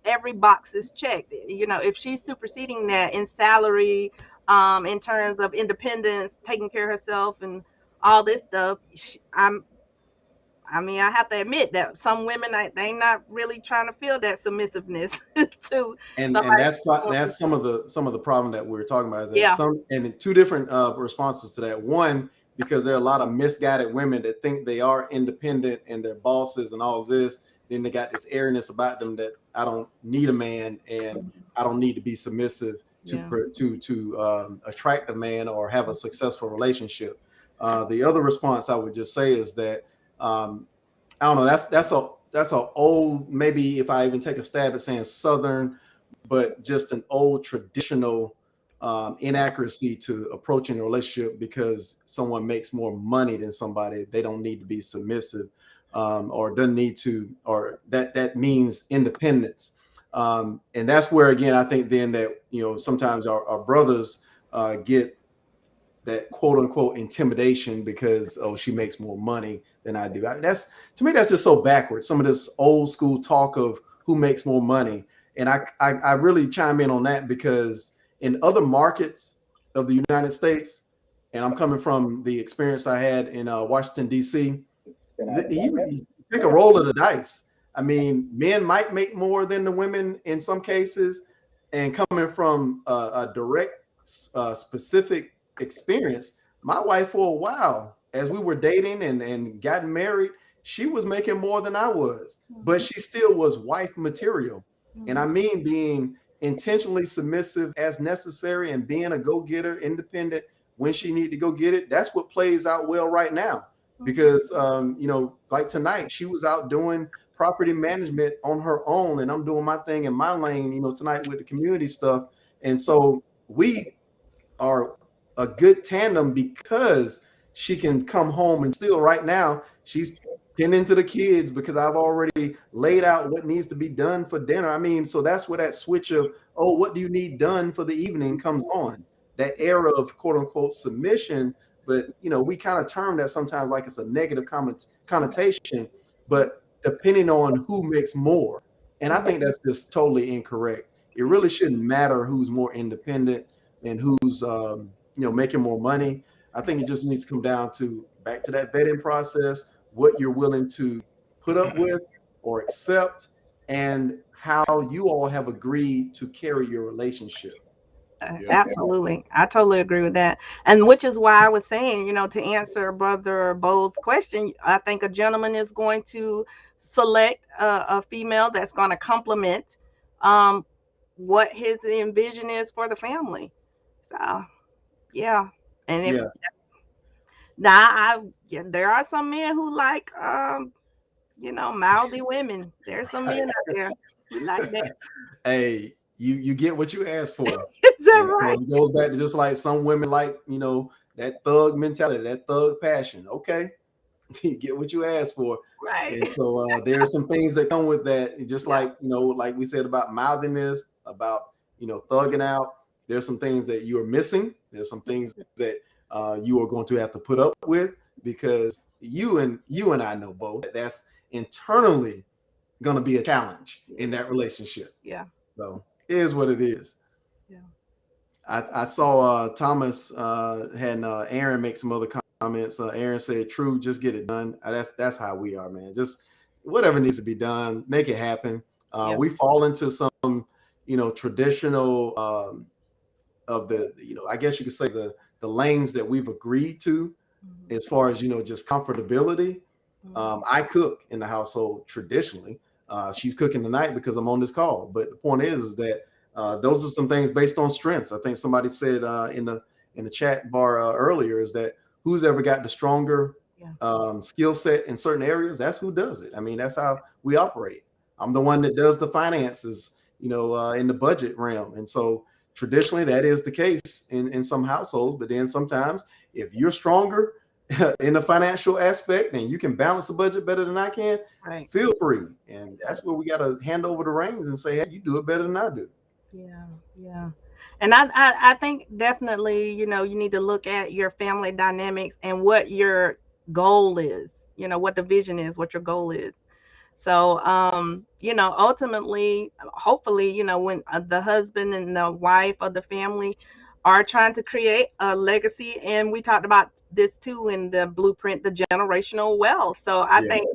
every box is checked. If she's superseding that in salary, in terms of independence, taking care of herself, and all this stuff, I have to admit that some women they not really trying to feel that submissiveness to. And that's some of the problem that we're talking about. Is that and two different responses to that. One, because there are a lot of misguided women that think they are independent and they're bosses and all of this. Then they got this airiness about them that I don't need a man and I don't need to be submissive to attract a man or have a successful relationship. The other response I would just say is that I don't know. That's a old, maybe if I even take a stab at saying Southern, but just an old traditional inaccuracy to approaching a relationship because someone makes more money than somebody. They don't need to be submissive or doesn't need to, or that means independence. And that's where, again, I think then that, sometimes our brothers get that quote unquote intimidation because she makes more money than I do. To me, that's just so backwards. Some of this old school talk of who makes more money. And I really chime in on that because in other markets of the United States, and I'm coming from the experience I had in Washington, D.C., you take a roll of the dice. I mean, men might make more than the women in some cases, and coming from a direct, specific experience, my wife for a while, as we were dating and gotten married, she was making more than I was, but she still was wife material. And I mean being intentionally submissive as necessary and being a go-getter, independent when she need to go get it. That's what plays out well right now. Because like tonight, she was out doing property management on her own, and I'm doing my thing in my lane, tonight with the community stuff. And so we are a good tandem because she can come home and still right now she's tending to the kids because I've already laid out what needs to be done for dinner. I mean, so that's where that switch of, oh, what do you need done for the evening comes on. That era of quote unquote submission, but we kind of term that sometimes like it's a negative connotation, but depending on who makes more. And I think that's just totally incorrect. It really shouldn't matter who's more independent and who's making more money. I think it just needs to come down to back to that vetting process, what you're willing to put up with or accept, and how you all have agreed to carry your relationship. Absolutely. I totally agree with that. And which is why I was saying, to answer Brother Bowles' question, I think a gentleman is going to select a female that's going to complement what his envision is for the family. So, yeah. And if now there are some men who like mouthy women. There's some men out there who like that. Hey, you get what you ask for. Is that right? So it goes back to just like some women like, that thug mentality, that thug passion. Okay. You get what you ask for. Right. And so there are some things that come with that. Just like, like we said about mouthiness, about, thugging out. There's some things that you are missing. There's some things that you are going to have to put up with, because you and I know both that's internally going to be a challenge in that relationship. Yeah. So it is what it is. Yeah. I saw Thomas had Aaron make some other comments. Aaron said, "True, just get it done." That's how we are, man. Just whatever needs to be done, make it happen. We fall into some, traditional of the, I guess you could say the lanes that we've agreed to, as far as just comfortability. I cook in the household traditionally. She's cooking tonight because I'm on this call. But the point is that those are some things based on strengths. I think somebody said in the chat bar earlier is that who's ever got the stronger skill set in certain areas, that's who does it. I mean, that's how we operate. I'm the one that does the finances, in the budget realm. And so traditionally that is the case in some households. But then sometimes if you're stronger in the financial aspect and you can balance the budget better than I can, right, feel free. And that's where we got to hand over the reins and say, hey, you do it better than I do. Yeah. And I think definitely, you need to look at your family dynamics and what your goal is, what the vision is, what your goal is. So, ultimately, hopefully, when the husband and the wife of the family are trying to create a legacy, and we talked about this too in the blueprint, the generational wealth. So I think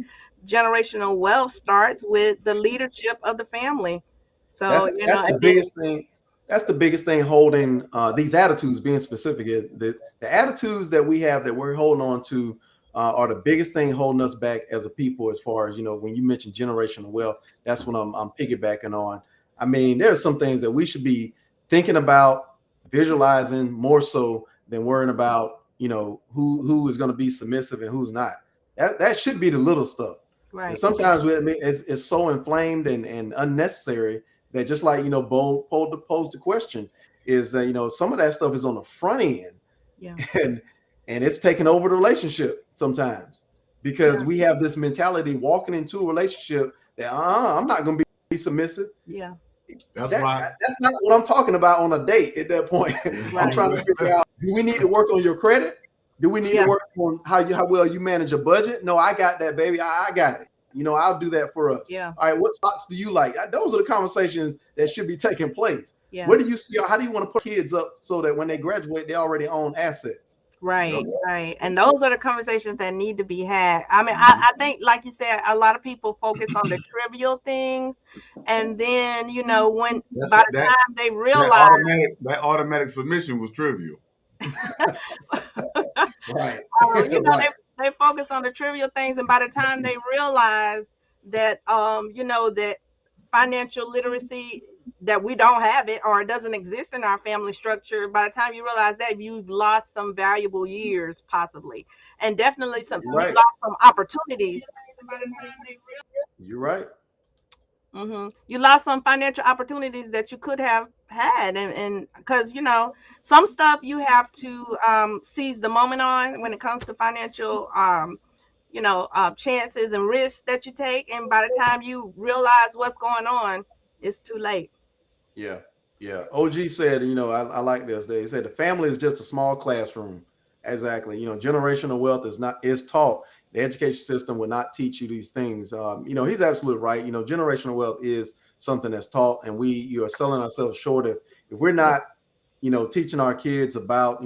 generational wealth starts with the leadership of the family. So that's the biggest thing. That's the biggest thing holding these attitudes, being specific, is the attitudes that we have that we're holding on to are the biggest thing holding us back as a people. As far as, when you mentioned generational wealth, that's what I'm piggybacking on. I mean, there are some things that we should be thinking about, visualizing more so than worrying about, who is going to be submissive and who's not. That should be the little stuff. Right. And sometimes it's so inflamed and unnecessary that, just like, posed the question, is that, some of that stuff is on the front end, and it's taking over the relationship sometimes, because we have this mentality walking into a relationship that I'm not going to be submissive. Yeah. That's why that's not what I'm talking about on a date at that point. I'm trying to figure out, do we need to work on your credit? Do we need to work on how well you manage a budget? No, I got that, baby. I got it. I'll do that for us. Yeah. All right. What stocks do you like? Those are the conversations that should be taking place. Yeah. Where do you see, how do you want to put kids up so that when they graduate, they already own assets? Right. And those are the conversations that need to be had. I mean, I think, like you said, a lot of people focus on the trivial things, and then when by the time they realize that automatic submission was trivial. Right. They focus on the trivial things, and by the time they realize that that financial literacy, that we don't have it or it doesn't exist in our family structure, by the time you realize that, you've lost some valuable years possibly, and definitely you lost some opportunities. You're right. You lost some financial opportunities that you could have had, and because some stuff you have to seize the moment on when it comes to financial chances and risks that you take, and by the time you realize what's going on, it's too late. Yeah, yeah. OG said, I like this. They said the family is just a small classroom. Exactly. Generational wealth is taught. The education system will not teach you these things. He's absolutely right. Generational wealth is something that's taught, and you are selling ourselves short if we're not, teaching our kids about,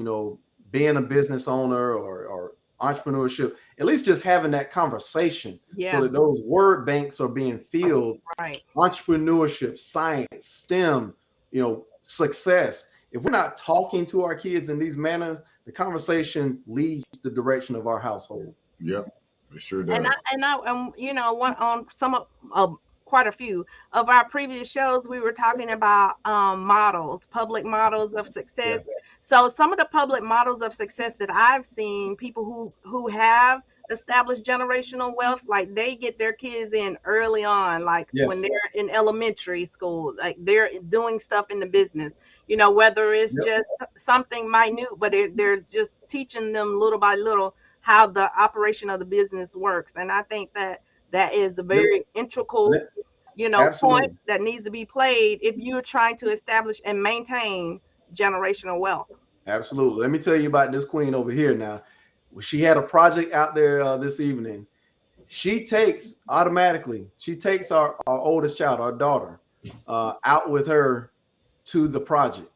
being a business owner or entrepreneurship, at least just having that conversation so that those word banks are being filled. Right. Entrepreneurship, science, STEM, success. If we're not talking to our kids in these manners, the conversation leads the direction of our household. Yep, it sure does. One on some of quite a few of our previous shows, we were talking about public models of success. Yeah. So some of the public models of success that I've seen, people who have established generational wealth, like they get their kids in early on, like when they're in elementary school, like they're doing stuff in the business, whether it's just something minute, but they're just teaching them little by little how the operation of the business works. And I think that is a very integral, point that needs to be played if you're trying to establish and maintain generational wealth. Absolutely. Let me tell you about this queen over here now. She had a project out there this evening. She takes our oldest child, our daughter, out with her to the project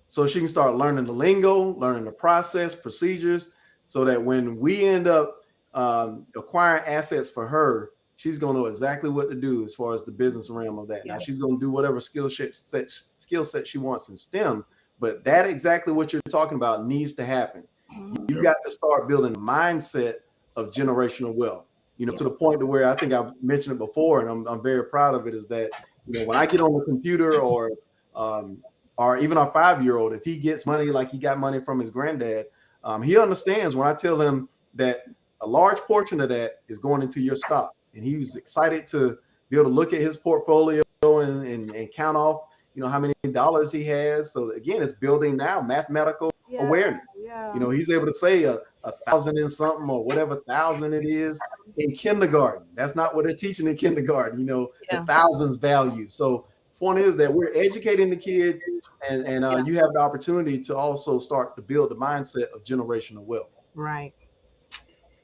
so she can start learning the lingo, learning the process, procedures, so that when we end up acquiring assets for her, she's going to know exactly what to do as far as the business realm of that. Yeah. Now she's going to do whatever skill set she wants in STEM, but that exactly what you're talking about needs to happen. You've got to start building a mindset of generational wealth, to the point to where I think I've mentioned it before, and I'm very proud of it, is that, when I get on the computer or even our 5-year-old, if he gets money, like he got money from his granddad, he understands when I tell him that a large portion of that is going into your stock. And he was excited to be able to look at his portfolio and count off, how many dollars he has. So again, it's building now mathematical awareness. Yeah. He's able to say a 1,000 and something or whatever 1,000 it is in kindergarten. That's not what they're teaching in kindergarten, the thousands value. So point is that we're educating the kids, and you have the opportunity to also start to build the mindset of generational wealth. Right.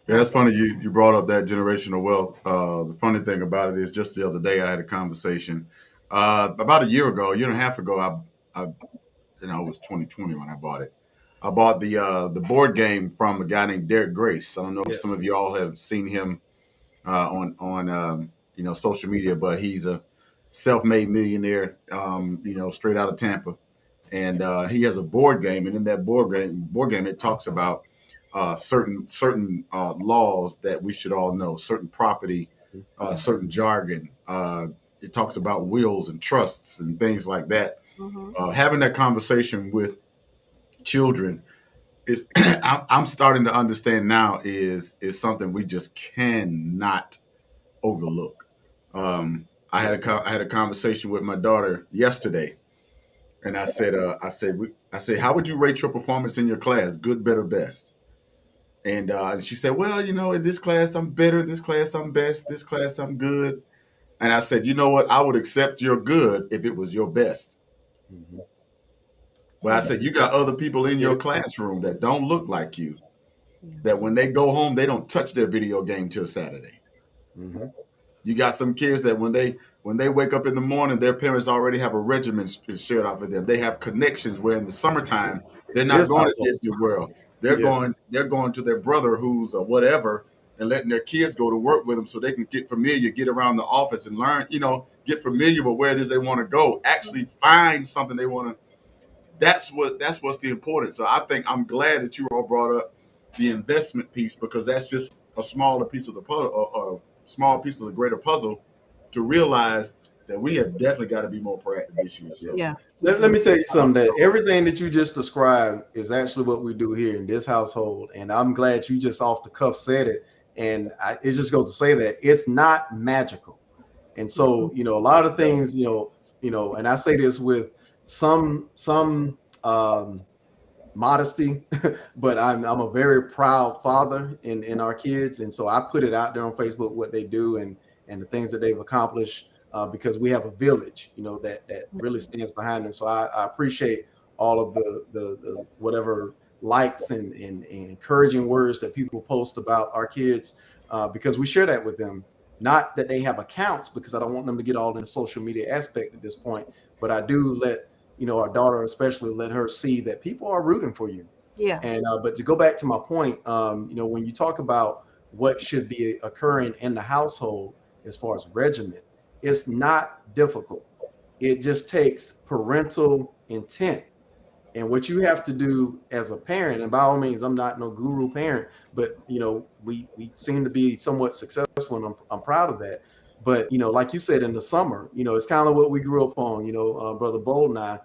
Yeah, that's funny. You brought up that generational wealth. The funny thing about it is, just the other day I had a conversation about a year and a half ago. It was 2020 when I bought it. I bought the board game from a guy named Derek Grace. I don't know if some of y'all have seen him on social media, but he's a self-made millionaire, straight out of Tampa, and he has a board game, and in that board game it talks about certain laws that we should all know, certain property, certain jargon. It talks about wills and trusts and things like that. Mm-hmm. Having that conversation with children is I'm starting to understand now is something we just cannot overlook. I had a conversation with my daughter yesterday, and I said, how would you rate your performance in your class? Good, better, best? And she said, well, in this class I'm better, this class I'm best, this class I'm good. And I said, you know what? I would accept your good if it was your best. Mm-hmm. But I said, you got other people in your classroom that don't look like you, that when they go home, they don't touch their video game till Saturday. Mm-hmm. You got some kids that when they wake up in the morning, their parents already have a regimen shared out for them. They have connections where in the summertime, they're not going to Disney World. They're going to their brother who's a whatever, and letting their kids go to work with them so they can get familiar, get around the office and learn, get familiar with where it is they want to go, actually find something they want to. That's what's the importance. So I think I'm glad that you all brought up the investment piece, because that's just a smaller piece of the puzzle, a small piece of the greater puzzle, to realize that we have definitely got to be more proactive this year. So. Yeah. Let me tell you something, that everything that you just described is actually what we do here in this household. And I'm glad you just off the cuff said it. And it just goes to say that it's not magical. And so, a lot of things, and I say this with some modesty, but I'm a very proud father in our kids, and so I put it out there on Facebook what they do and the things that they've accomplished, because we have a village, that really stands behind them. So I appreciate all of the whatever likes and encouraging words that people post about our kids, because we share that with them. Not that they have accounts, because I don't want them to get all in the social media aspect at this point, but I do let our daughter especially, let her see that people are rooting for you. Yeah. And but to go back to my point, when you talk about what should be occurring in the household as far as regiment, it's not difficult. It just takes parental intent. And what you have to do as a parent, and by all means, I'm not no guru parent, but we seem to be somewhat successful, and I'm proud of that. But like you said, in the summer, it's kind of what we grew up on. Brother Bold and I,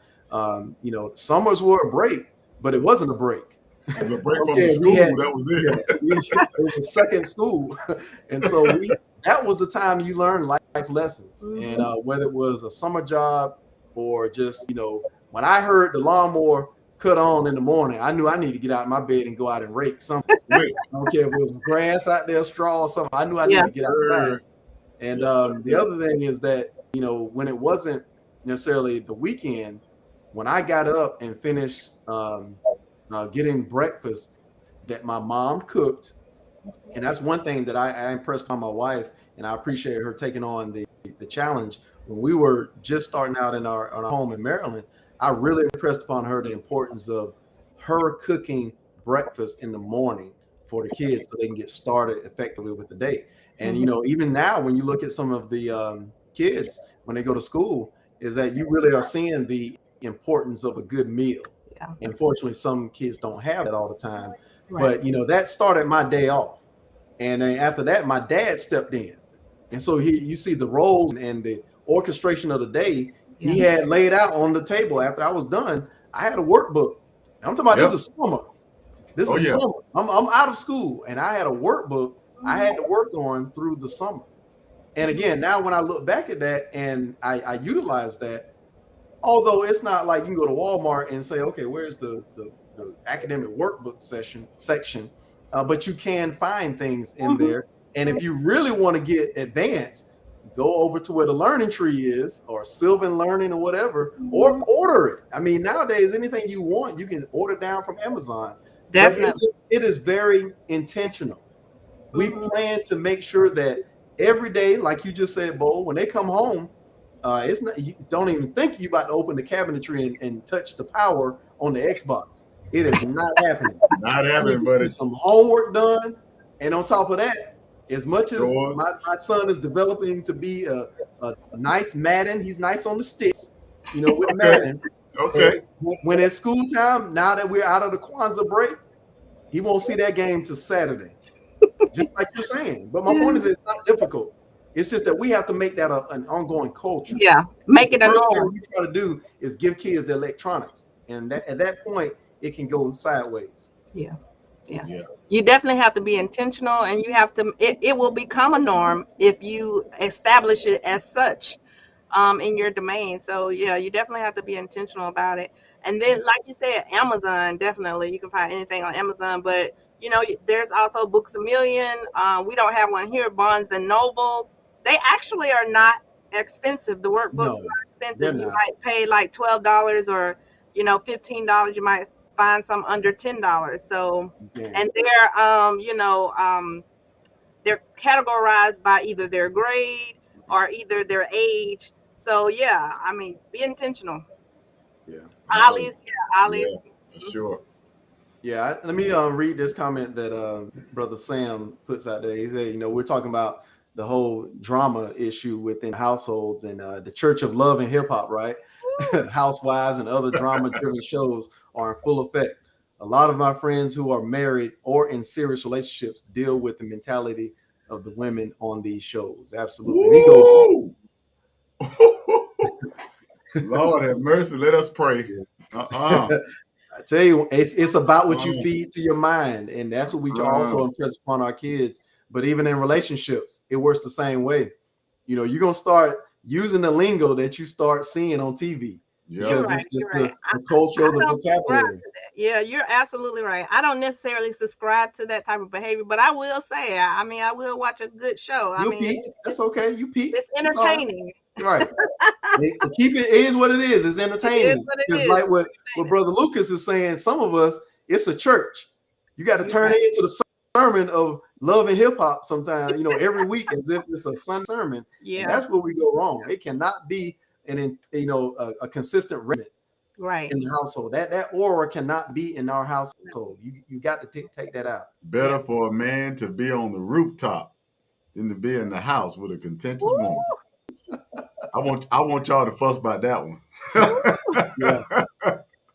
summers were a break, but it wasn't a break. It was a break from the school. That was it. It was a second school, and so that was the time you learned life lessons. Mm-hmm. And whether it was a summer job or just when I heard the lawnmower cut on in the morning, I knew I needed to get out of my bed and go out and rake something. I don't care if it was grass out there, straw or something. I knew I needed to get outside. And the other thing is that, when it wasn't necessarily the weekend, when I got up and finished getting breakfast that my mom cooked, and that's one thing that I impressed on my wife, and I appreciate her taking on the challenge. When we were just starting out in our home in Maryland, I really impressed upon her the importance of her cooking breakfast in the morning for the kids so they can get started effectively with the day. And, even now, when you look at some of the kids, when they go to school, is that you really are seeing the importance of a good meal. Yeah. Unfortunately, some kids don't have that all the time. Right. But, that started my day off. And then after that, my dad stepped in. And so you see the roles and the orchestration of the day. Yeah. He had laid out on the table after I was done. I had a workbook. I'm talking about this is summer. This is summer. I'm out of school, and I had a workbook I had to work on through the summer. And again, now when I look back at that and I utilize that, although it's not like you can go to Walmart and say, okay, where's the academic workbook section, but you can find things in there. And if you really want to get advanced, go over to where the learning tree is, or Sylvan Learning or whatever, or order it. I mean, nowadays, anything you want, you can order down from Amazon. Definitely. It is very intentional. We plan to make sure that every day, like you just said, Bo, when they come home, it's not, you don't even think you about to open the cabinetry and touch the power on the Xbox. It is not happening. Not happening, but it's some homework done. And on top of that, as much as my son is developing to be a nice Madden, he's nice on the sticks, with Madden. Okay. When it's school time, now that we're out of the Kwanzaa break, he won't see that game till Saturday. Just like you're saying. But my point is, it's not difficult. It's just that we have to make that an ongoing culture. Yeah, make it a norm. What we try to do is give kids the electronics, and at that point, it can go sideways. Yeah. You definitely have to be intentional, and you have to. It will become a norm if you establish it as such in your domain. So yeah, you definitely have to be intentional about it. And then, like you said, Amazon, definitely you can find anything on Amazon, but there's also Books A Million. We don't have one here. Barnes and Noble. They actually are not expensive. The workbooks are expensive. You might pay like $12 or $15. You might find some under $10. So, and they're categorized by either their grade or either their age. So yeah, I mean, be intentional. Yeah. Ollie's. Yeah, for sure. Yeah, let me read this comment that Brother Sam puts out there. He said, we're talking about the whole drama issue within households and the Church of Love and Hip Hop, right? Housewives and other drama-driven shows are in full effect. A lot of my friends who are married or in serious relationships deal with the mentality of the women on these shows. Absolutely. Lord have mercy. Let us pray. I tell you, it's about what you feed to your mind, and that's what we also impress upon our kids. But even in relationships, it works the same way. You're gonna start using the lingo that you start seeing on TV. Yep. You're because right. it's just You're right. the culture I of the don't subscribe vocabulary. to that. Yeah, you're absolutely right. I don't necessarily subscribe to that type of behavior, but I will say, I mean, I will watch a good show. I You'll mean, peak. That's okay. You peak. it's It's all right. entertaining. Right. Keep it is what it is. It's It is entertaining. what it Because is. like what Entertaining. Brother Lucas is saying, some of us, it's a church. You got to You're turn right. it into the sermon of love and hip hop sometimes, every week as if it's a Sunday sermon. And Yeah, that's where we go wrong. It cannot be a consistent remnant right. in the household. That aura cannot be in our household. You got to take that out. Better for a man to be on the rooftop than to be in the house with a contentious Woo, woman. I want y'all to fuss about that one. Yeah.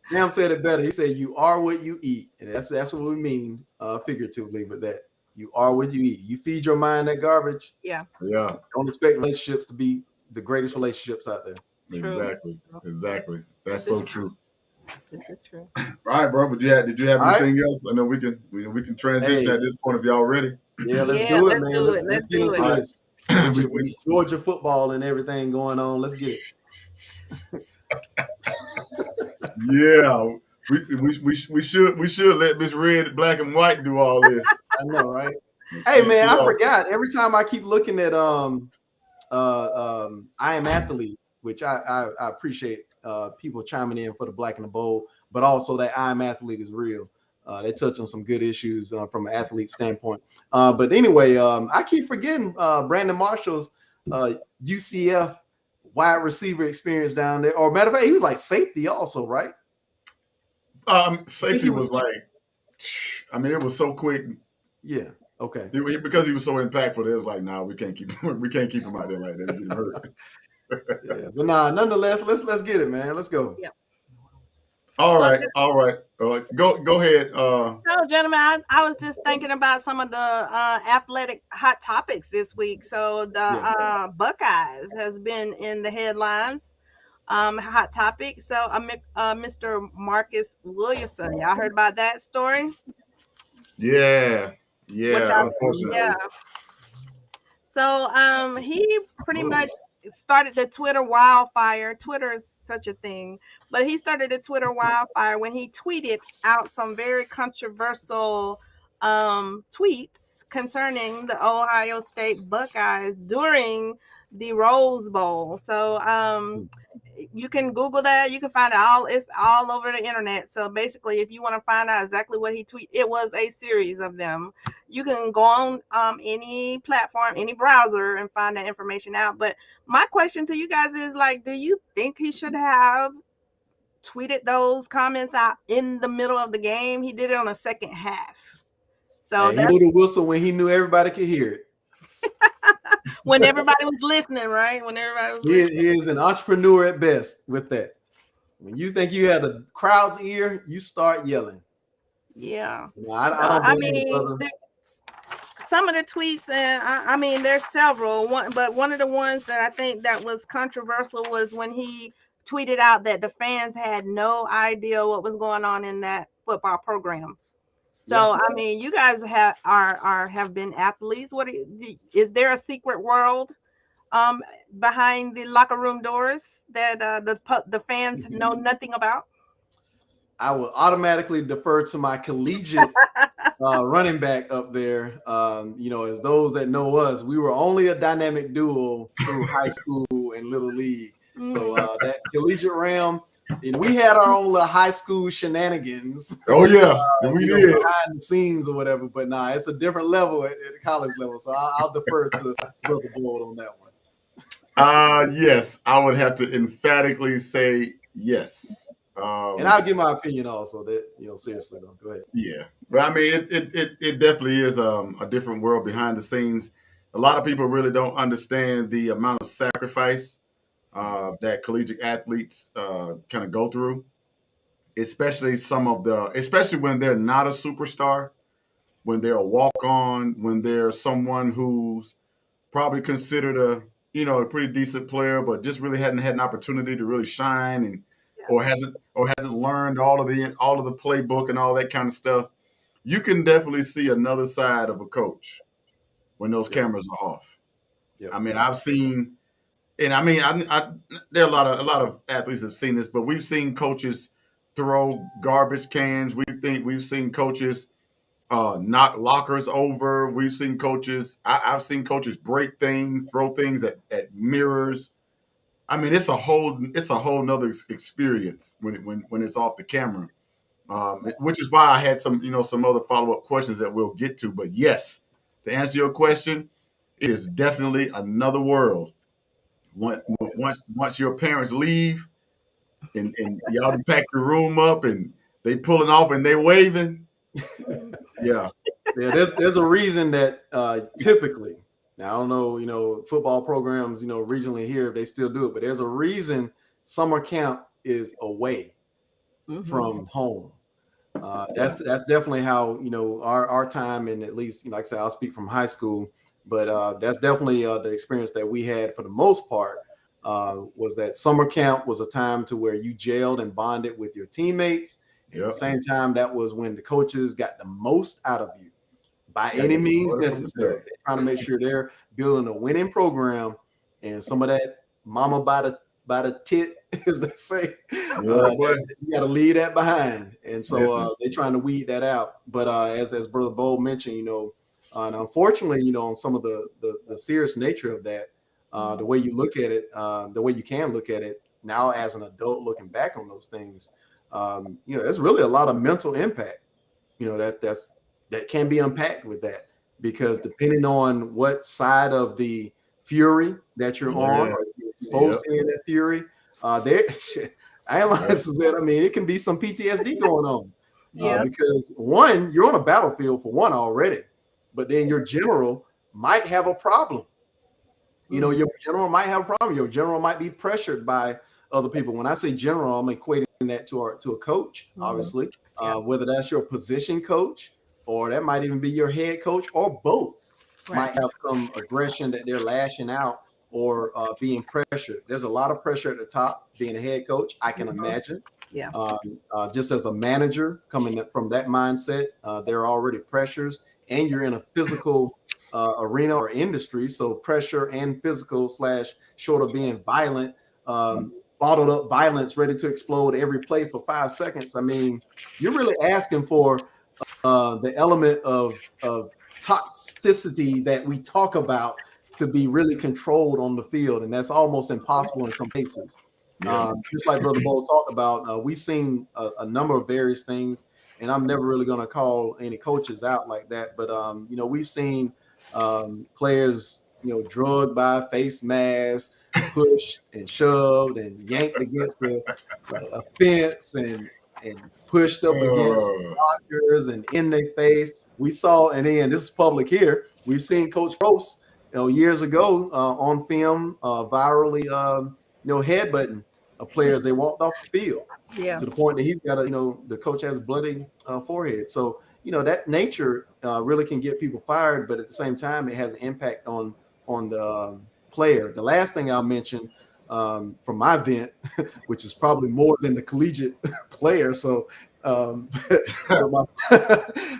Sam said it better. He said, "You are what you eat," and that's what we mean figuratively. But that you are what you eat. You feed your mind that garbage. Yeah. Yeah. Don't expect relationships to be the greatest relationships out there. True. Exactly. That's so true. This is true. All right, bro. But did you have All anything else? I know we can transition Hey. at this point if y'all ready. Yeah, let's Yeah, do it, let's man. do it. Let's get do into it. this. With Georgia football and everything going on. Let's get it. Yeah. We should let Miss Red, Black, and White do all this. I know, right? Hey, man, I forgot. Every time I keep looking at I Am Athlete, which I appreciate people chiming in for the Black and the Bold, but also that I Am Athlete is real. They touch on some good issues from an athlete standpoint. But anyway, I keep forgetting Brandon Marshall's UCF wide receiver experience down there. Or matter of fact, he was like safety also, right? Safety was like, I mean, it was so quick. Yeah. Okay. Because he was so impactful, it was like, nah, we can't keep him out there like that. Get him hurt. Yeah, but nonetheless, let's get it, man. Let's go. Yeah. All right. Go ahead. So, gentlemen, I was just thinking about some of the athletic hot topics this week. So the Buckeyes has been in the headlines. Hot topic. So Mr. Marcus Williamson, y'all heard about that story? Yeah. Unfortunately. Yeah. So he pretty much started the Twitter wildfire. Twitter is such a thing, but he started the Twitter wildfire when he tweeted out some very controversial tweets concerning the Ohio State Buckeyes during the Rose Bowl. So you can Google that. You can find it's all over the internet. So basically, if you want to find out exactly what he tweeted, it was a series of them. You can go on any platform, any browser, and find that information out. But my question to you guys is like, do you think he should have tweeted those comments out in the middle of the game? He did it on the second half. So he blew the whistle when he knew everybody could hear it. When everybody was listening, right? When everybody was listening. He is an entrepreneur at best with that. When you think you have the crowd's ear, you start yelling. Yeah. No, I mean, some of the tweets, and I mean, there's several. But one of the ones that I think that was controversial was when he tweeted out that the fans had no idea what was going on in that football program. So I mean, you guys have been athletes. Is there a secret world behind the locker room doors that the fans know nothing about? I will automatically defer to my collegiate running back up there. As those that know us, we were only a dynamic duo through high school and little league. So that collegiate realm. And we had our own little high school shenanigans. Oh yeah, we did behind the scenes or whatever. But it's a different level at the college level. So I'll defer to Brother Boyd on that one. Yes, I would have to emphatically say yes. And I'll give my opinion also. That seriously though, go ahead. Yeah, but I mean, it definitely is a different world behind the scenes. A lot of people really don't understand the amount of sacrifice that collegiate athletes kind of go through, especially when they're not a superstar, when they're a walk-on, when they're someone who's probably considered a pretty decent player, but just really hadn't had an opportunity to really shine or hasn't learned all of the playbook and all that kind of stuff. You can definitely see another side of a coach when those cameras are off. I mean, I've seen and I mean, there are a lot of athletes have seen this, but we've seen coaches throw garbage cans. We've seen coaches knock lockers over. We've seen coaches. I've seen coaches break things, throw things at mirrors. I mean, it's a whole nother experience when it's off the camera. Which is why I had some other follow up questions that we'll get to. But yes, to answer your question, it is definitely another world. Once your parents leave and y'all done pack your room up and they pulling off and they waving, yeah, Yeah, there's a reason that typically, now I don't know, football programs, regionally here, if they still do it, but there's a reason summer camp is away from home. That's definitely how our time, and at least like I said, I'll speak from high school, but that's definitely the experience that we had for the most part. Was that summer camp was a time to where you gelled and bonded with your teammates. At the same time, that was when the coaches got the most out of you by any means necessary. They're trying to make sure they're building a winning program, and some of that mama by the tit, as they say, you got to leave that behind. And so they're trying to weed that out. But as Brother Bo mentioned, and unfortunately, on some of the serious nature of that, the way you look at it, the way you can look at it now as an adult looking back on those things, there's really a lot of mental impact, that can be unpacked with that, because depending on what side of the fury that you're on, or you're exposed to that fury, there, analyzers said, I mean, it can be some PTSD going on, because one, you're on a battlefield for one already, but then your general might have a problem. Your general might have a problem. Your general might be pressured by other people. When I say general, I'm equating that to a coach, obviously, whether that's your position coach, or that might even be your head coach, or both might have some aggression that they're lashing out, or being pressured. There's a lot of pressure at the top being a head coach, I can imagine. Just as a manager coming from that mindset, there are already pressures, and you're in a physical arena or industry, so pressure and physical / short of being violent, bottled up violence ready to explode every play for 5 seconds. I mean, you're really asking for the element of toxicity that we talk about to be really controlled on the field, and that's almost impossible in some cases. Just like Brother Bo talked about, we've seen a number of various things, and I'm never really going to call any coaches out like that, but we've seen players drugged by face masks, pushed and shoved and yanked against a fence, and pushed up against blockers and in their face. We saw, and then this is public here, we've seen Coach Gross years ago on film virally headbutting a player as they walked off the field, to the point that he's got the coach has bloody forehead. So that nature really can get people fired, but at the same time it has an impact on the player. The last thing I'll mention from my vent, which is probably more than the collegiate player. So I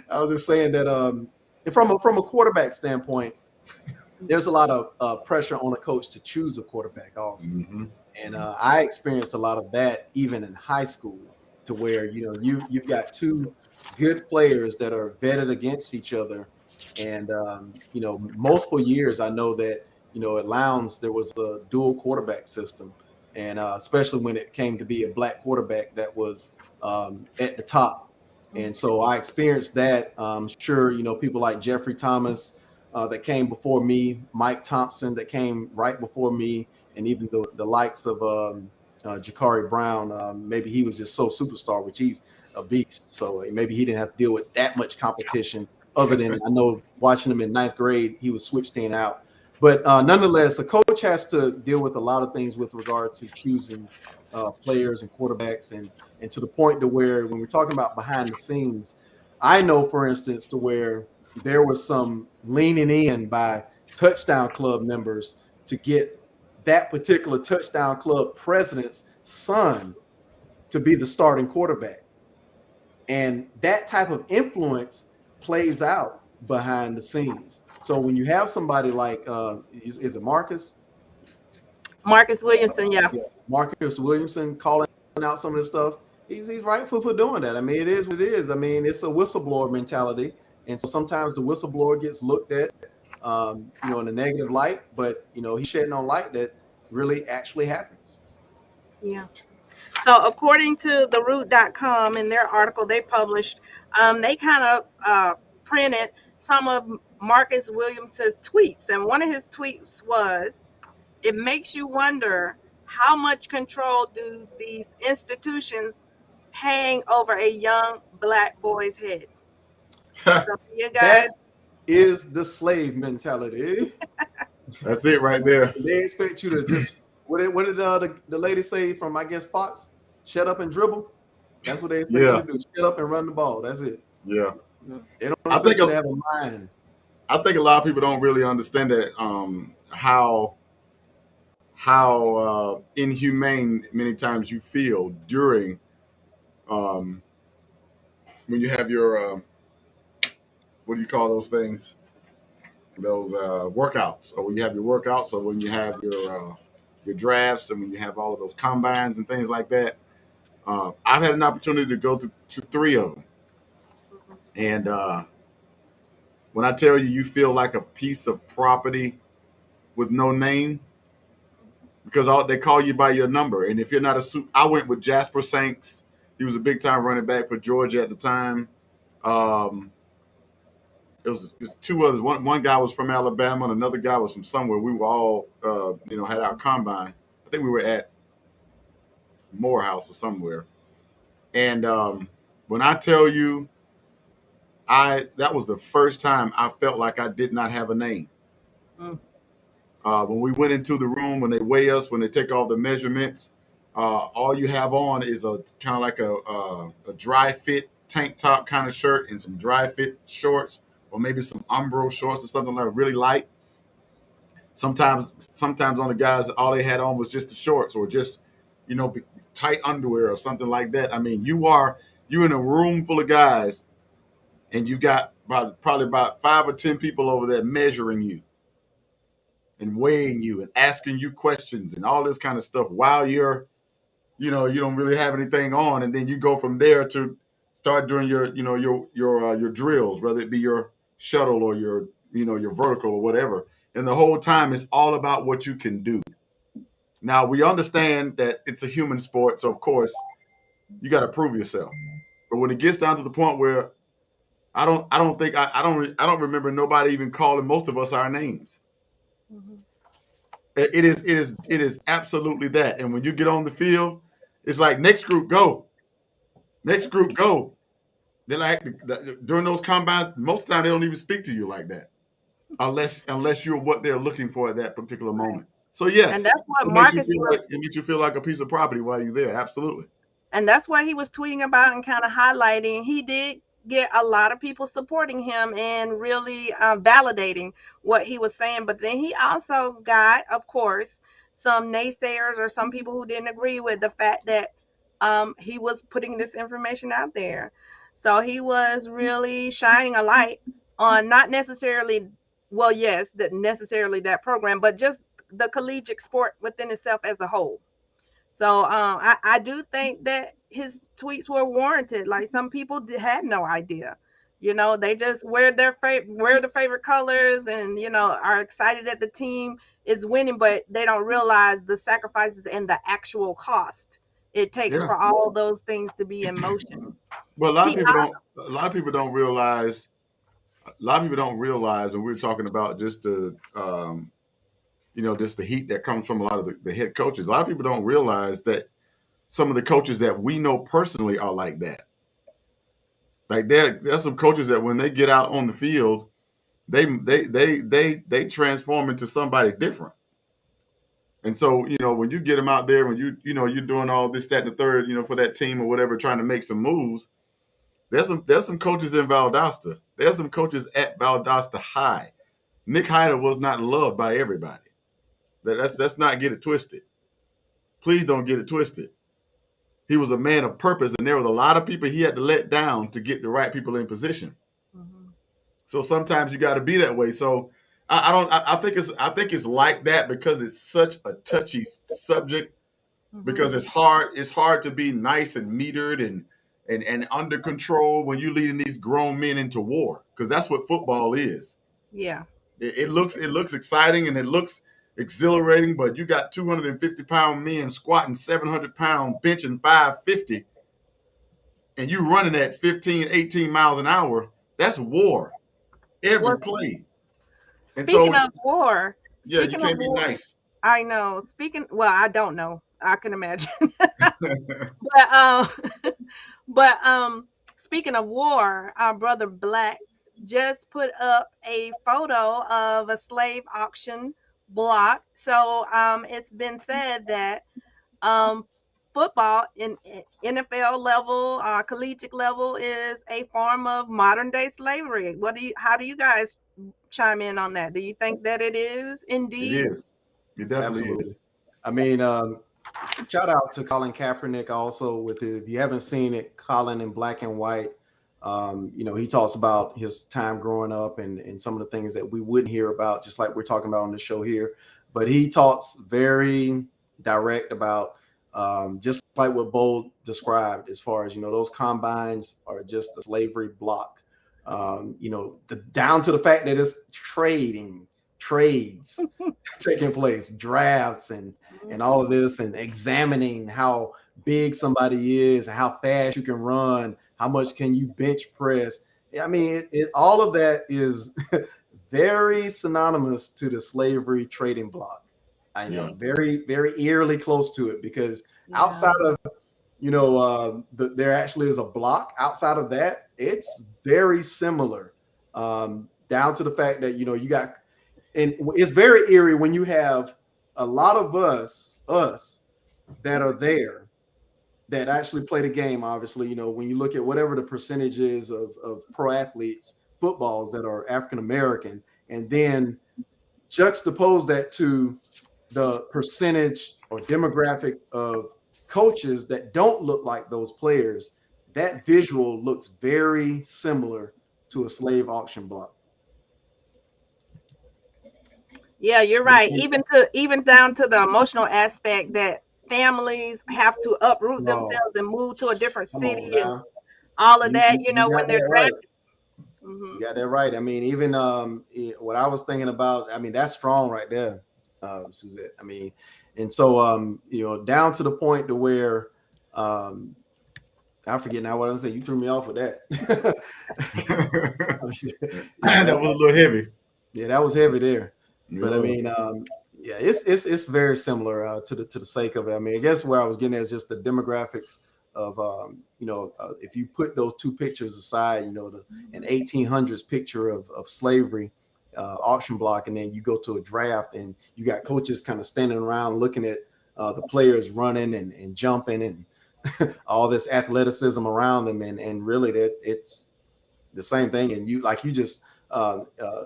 was just saying that from a quarterback standpoint, there's a lot of pressure on a coach to choose a quarterback also. And I experienced a lot of that even in high school, to where you've got two good players that are vetted against each other, and multiple years. I know that at Lowndes there was a dual quarterback system, and especially when it came to be a black quarterback that was at the top. And so I experienced that. I'm sure people like Jeffrey Thomas that came before me, Mike Thompson that came right before me, and even the likes of Jakari Brown. Maybe he was just so superstar, which he's a beast. So maybe he didn't have to deal with that much competition, other than I know watching him in 9th grade, he was switched in out. But nonetheless, a coach has to deal with a lot of things with regard to choosing players and quarterbacks, and to the point to where when we're talking about behind the scenes, I know, for instance, to where there was some leaning in by Touchdown Club members to get that particular Touchdown Club president's son to be the starting quarterback. And that type of influence plays out behind the scenes. So when you have somebody like, is it Marcus? Marcus Williamson, yeah. Yeah, Marcus Williamson calling out some of this stuff. He's rightful for doing that. I mean, it is what it is. I mean, it's a whistleblower mentality, and so sometimes the whistleblower gets looked at, in a negative light. But he's shedding on light that really actually happens. Yeah. So according to theroot.com in their article they published, they kind of printed some of Marcus Williamson's tweets, and one of his tweets was, "It makes you wonder how much control do these institutions hang over a young black boy's head." So you guys, That is the slave mentality. That's it right there. They expect you to just what did the lady say from, I guess, Fox? Shut up and dribble. That's what they expect you to do. Shut up and run the ball. That's it. Yeah. They don't I expect think you to have a mind. I think a lot of people don't really understand that how inhumane many times you feel during when you have your what do you call those things? Those workouts, or when you have your workouts, or when you have your drafts, and when you have all of those combines and things like that. I've had an opportunity to go to 3 of them, and when I tell you, you feel like a piece of property with no name, because they call you by your number. And if you're not I went with Jasper Sanks. He was a big time running back for Georgia at the time. It was 2 others. One guy was from Alabama, and another guy was from somewhere. We were all, had our combine. I think we were at Morehouse or somewhere. And when I tell you, that was the first time I felt like I did not have a name. Mm. When we went into the room, when they weigh us, when they take all the measurements, all you have on is a kind of like a dry fit tank top kind of shirt and some dry fit shorts, or maybe some Umbro shorts or something like really light. Sometimes on the guys, all they had on was just the shorts, or just tight underwear or something like that. I mean, you're in a room full of guys, and you've got probably about 5 or 10 people over there measuring you and weighing you and asking you questions and all this kind of stuff while you don't really have anything on, and then you go from there to start doing your drills, whether it be your shuttle or your vertical or whatever. And the whole time it's all about what you can do. Now we understand that it's a human sport, so of course you got to prove yourself. But when it gets down to the point where I don't remember nobody even calling most of us our names. Mm-hmm. It is absolutely that. And when you get on the field, it's like, next group go. Next group go. They're like, during those combines, most of the time they don't even speak to you like that, unless you're what they're looking for at that particular moment. So yes, And that's what it makes you feel like a piece of property while you're there. Absolutely. And that's what he was tweeting about and kind of highlighting. He did get a lot of people supporting him and really validating what he was saying. But then he also got, of course, some naysayers or some people who didn't agree with the fact that he was putting this information out there. So he was really shining a light on not necessarily, well, yes, necessarily that program, but just the collegiate sport within itself as a whole. So I do think that his tweets were warranted. Like, some people had no idea. They just wear the favorite colors, and are excited that the team is winning, but they don't realize the sacrifices and the actual cost it takes for all those things to be in motion. Well, a lot of people don't realize. A lot of people don't realize, and we're talking about just the just the heat that comes from a lot of the head coaches. A lot of people don't realize that some of the coaches that we know personally are like that. Like, there's some coaches that when they get out on the field, they transform into somebody different. And so, when you get them out there, when you're doing all this, that, and the third, for that team or whatever, trying to make some moves, there's some coaches in Valdosta. There's some coaches at Valdosta High. Nick Hyder was not loved by everybody. Let's not get it twisted. Please don't get it twisted. He was a man of purpose, and there was a lot of people he had to let down to get the right people in position. Mm-hmm. So sometimes you got to be that way. So I think it's like that because it's such a touchy subject. Because it's hard to be nice and metered and under control when you're leading these grown men into war, because that's what football is. Yeah. It looks exciting and it looks exhilarating, but you got 250-pound men squatting 700-pound, benching 550, and you running at 15, 18 miles an hour. That's war every Well, play. And speaking so, of war, yeah, you speaking of can't be war, nice. I know. Well, I don't know. I can imagine. But but speaking of war, our brother Black just put up a photo of a slave auction block. So it's been said that um football in NFL level, collegiate level is a form of modern day slavery. How do you guys chime in on that? Do you think that it is It indeed? is. It definitely is. Absolutely. I mean, shout out to Colin Kaepernick also with it. If you haven't seen it, Colin in Black and White, he talks about his time growing up and some of the things that we wouldn't hear about, just like we're talking about on the show here. But he talks very direct about just like what Bold described, as far as, those combines are just a slavery block. Down to the fact that it's trades taking place, drafts and all of this, and examining how big somebody is, and how fast you can run, how much can you bench press. I mean, all of that is very synonymous to the slavery trading block. I know, very, very eerily close to it, because outside of, there actually is a block. Outside of that, it's very similar, down to the fact that, you got, and it's very eerie when you have a lot of us that are there that actually play the game. Obviously, when you look at whatever the percentage is of pro athletes, footballs that are African American, and then juxtapose that to the percentage or demographic of coaches that don't look like those players, that visual looks very similar to a slave auction block. Yeah, you're right. Even down to the emotional aspect that families have to uproot themselves and move to a different city and all of that, when they're drafted. You got that right. I mean, even what I was thinking about, I mean, that's strong right there, Suzette. I mean, and so down to the point to where I forget now what I'm saying. You threw me off with that. That was a little heavy. Yeah, that was heavy there. But I mean, it's very similar to the sake of it. I mean, I guess where I was getting at is just the demographics of if you put those two pictures aside, an 1800s picture of slavery auction block, and then you go to a draft and you got coaches kind of standing around looking at the players running and jumping and all this athleticism around them, and really that it's the same thing. And you just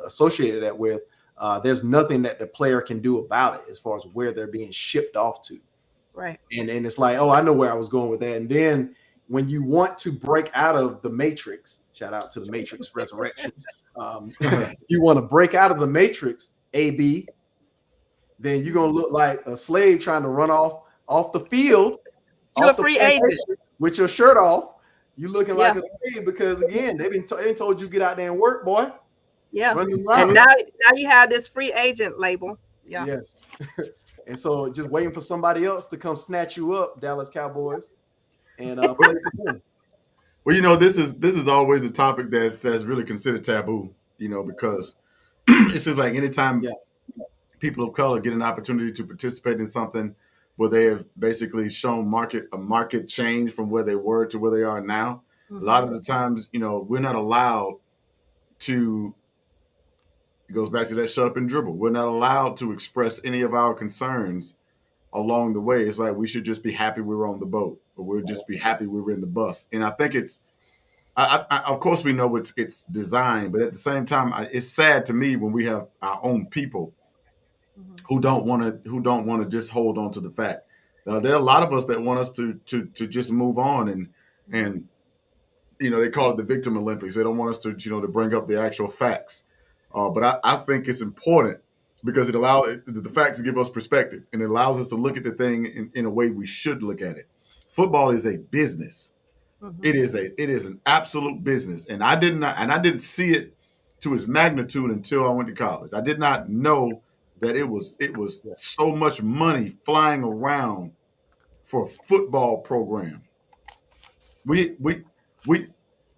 associated that with. There's nothing that the player can do about it as far as where they're being shipped off to. Right. And it's like, oh, I know where I was going with that. And then when you want to break out of the Matrix, shout out to the Matrix Resurrections. You want to break out of the Matrix, AB, then you're going to look like a slave trying to run off the field. You're a free agent. With your shirt off. You looking like a slave because, again, they didn't told you get out there and work, boy. Yeah, and now you have this free agent label. Yeah. Yes. And so just waiting for somebody else to come snatch you up, Dallas Cowboys, and play for them. Well, this is always a topic that's really considered taboo, because it seems like anytime people of color get an opportunity to participate in something where they have basically shown a market change from where they were to where they are now, a lot of the times, we're not allowed to. It goes back to that shut up and dribble. We're not allowed to express any of our concerns along the way. It's like we should just be happy we were on the boat, or we'll just be happy we were in the bus. And I think of course we know it's designed, but at the same time, it's sad to me when we have our own people who don't want to just hold on to the fact. There are a lot of us that want us to just move on and they call it the victim Olympics. They don't want us to to bring up the actual facts. But I think it's important because it allows the facts to give us perspective, and it allows us to look at the thing in a way we should look at it. Football is a business. Mhm. It is an absolute business, and I didn't see it to its magnitude until I went to college. I did not know that it was so much money flying around for a football program. We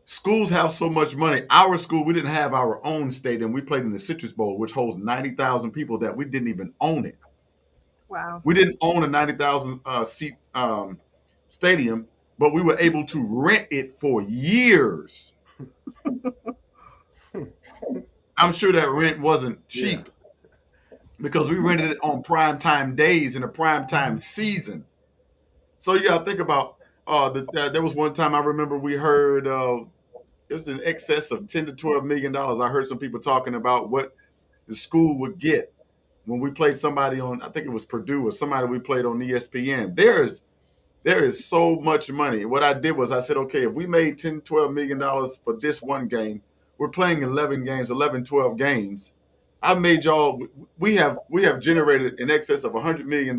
schools have so much money. Our school, we didn't have our own stadium. We played in the Citrus Bowl, which holds 90,000 people. That we didn't even own it. Wow. We didn't own a 90,000 seat stadium, but we were able to rent it for years. I'm sure that rent wasn't cheap because we rented it on prime time days in a prime time season. So you got to think about there was one time I remember we heard it was in excess of $10 to $12 million. I heard some people talking about what the school would get when we played somebody on, I think it was Purdue or somebody we played on ESPN. There is so much money. What I did was I said, okay, if we made $10, $12 million for this one game, we're playing 11 games, 11, 12 games. I made y'all, we have generated in excess of $100 million.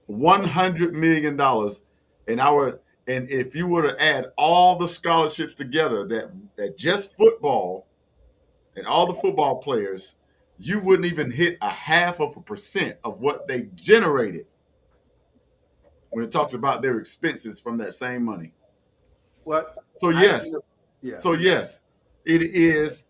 $100 million and if you were to add all the scholarships together that just football and all the football players, you wouldn't even hit 0.5% of what they generated when it talks about their expenses from that same money. What? So yes, Yeah. so yes, it is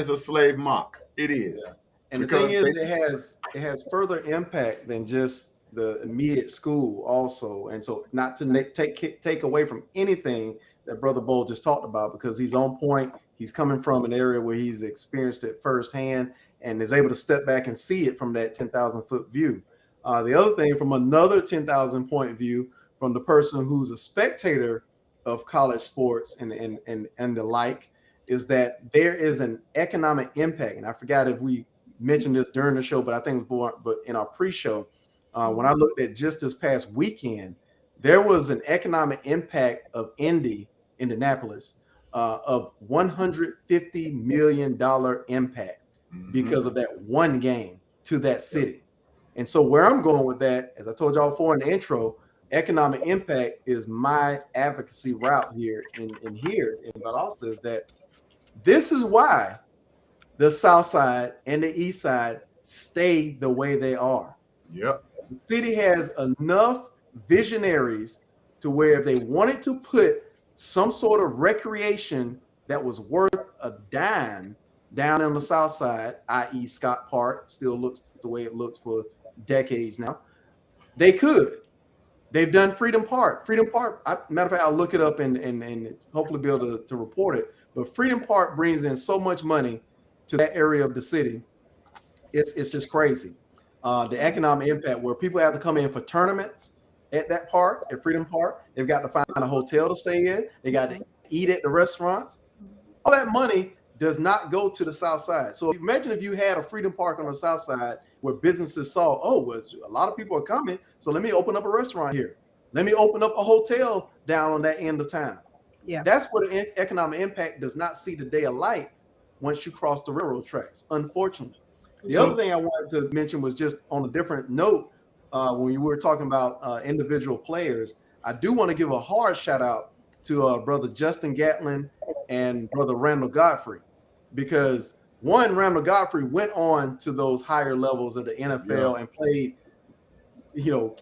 a slave mock. It is. Yeah. And the Because thing is, it has further impact than just the immediate school also. And so not to take away from anything that Brother Bull just talked about, because he's on point. He's coming from an area where he's experienced it firsthand and is able to step back and see it from that 10,000 foot view. The other thing, from another 10,000 point view, from the person who's a spectator of college sports and the like, is that there is an economic impact. And I forgot if we mentioned this during the show, but I think it was but in our pre-show, when I looked at just this past weekend, there was an economic impact of Indianapolis of $150 million impact because of that one game to that city. And so where I'm going with that, as I told y'all before in the intro, economic impact is my advocacy route here in Valdosta, is that this is why the South Side and the East Side stay the way they are. Yep. The city has enough visionaries to where if they wanted to put some sort of recreation that was worth a dime down on the South Side, i.e. Scott Park, still looks the way it looks for decades now, they could. They've done Freedom Park. Freedom Park, matter of fact, I'll look it up and hopefully be able to report it. But Freedom Park brings in so much money to that area of the city. It's just crazy. The economic impact where people have to come in for tournaments at that park, at Freedom Park. They've got to find a hotel to stay in. They got to eat at the restaurants. All that money does not go to the South Side. So imagine if you had a Freedom Park on the South Side where businesses saw, oh, well, a lot of people are coming, so let me open up a restaurant here. Let me open up a hotel down on that end of town. Yeah. That's where the economic impact does not see the day of light once you cross the railroad tracks, unfortunately. The other thing I wanted to mention was just on a different note, when you were talking about individual players, I do want to give a hard shout out to Brother Justin Gatlin and Brother Randall Godfrey, because one, Randall Godfrey went on to those higher levels of the NFL and played,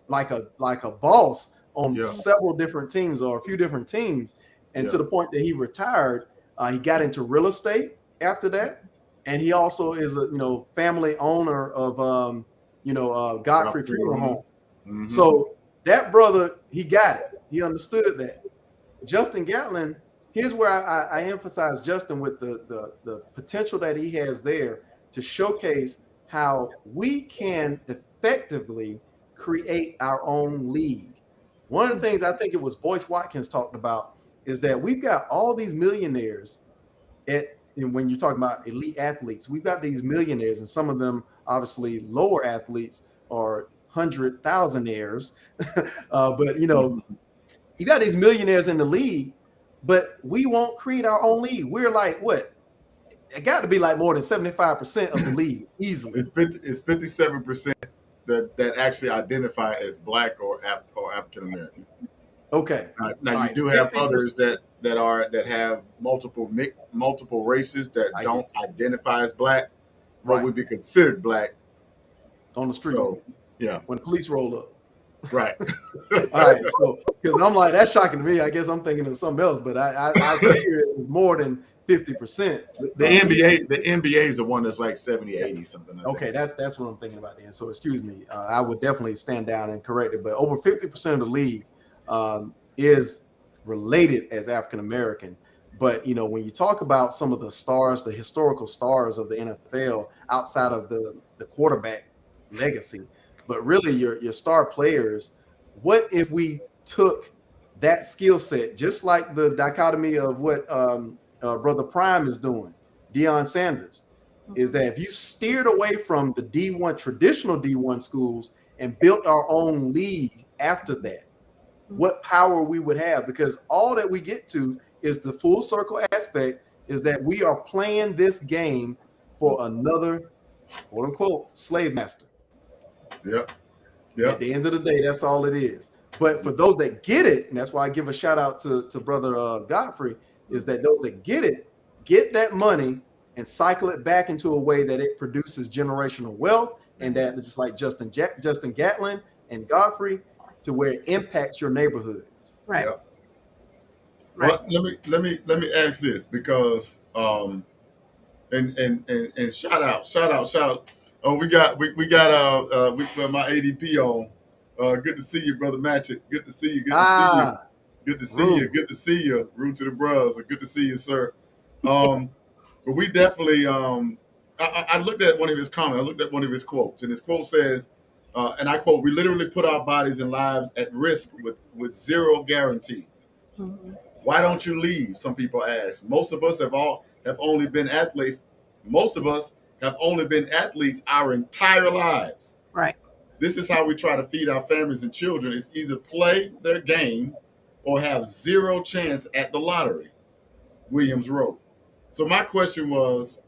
like a boss on several different teams or a few different teams. And to the point that he retired, he got into real estate after that. And he also is a family owner of Godfrey Funeral Home. Mm-hmm. So that brother, he got it. He understood that. Justin Gatlin, here's where I emphasize Justin with the potential that he has there to showcase how we can effectively create our own league. One of the things I think it was Boyce Watkins talked about is that we've got all these millionaires and when you're talking about elite athletes, we've got these millionaires, and some of them obviously lower athletes are 100,000aires. But you got these millionaires in the league, but we won't create our own league. We're like, what, it got to be like more than 75% of the league easily. It's 57% that actually identify as Black or African American. Okay. Now All you right, do have 50%. others that have multiple races that don't identify as Black, but Right. would be considered Black On the street. So yeah, When the police roll up. right. All right, so because I'm like, that's shocking to me. I guess I'm thinking of something else, but I figure it was more than 50%. The NBA is the one that's like 70, 80, something like Okay, that. that's what I'm thinking about then. So excuse me, I would definitely stand down and correct it. But over 50% of the league is related as African American. But you know, when you talk about some of the stars, the historical stars of the NFL outside of the quarterback legacy, but really your star players, what if we took that skill set, just like the dichotomy of what Brother Prime is doing, Deion Sanders, is that if you steered away from the D1 traditional D1 schools and built our own league after that, what power we would have? Because all that we get to is the full circle aspect, is that we are playing this game for another quote unquote slave master. Yep. At the end of the day, that's all it is. But for those that get it, and that's why I give a shout out to Brother Godfrey, is that those that get it, get that money and cycle it back into a way that it produces generational wealth, and that just like Justin Gatlin and Godfrey, to where it impacts your neighborhoods. Right. Yep. Right. Well, let me ask this, because and shout out. Oh, we got my ADP on. Good to see you, Brother Matchett. Good to see you. Good to see you. Root to the bros. Good to see you, sir. But we definitely I looked at one of his comments. I looked at one of his quotes, and his quote says, and I quote, "We literally put our bodies and lives at risk with zero guarantee." Mm-hmm. Why don't you leave? Some people ask. Most of us have only been athletes. Most of us have only been athletes our entire lives. Right. This is how we try to feed our families and children. It's either play their game or have zero chance at the lottery. Williams wrote. So my question was,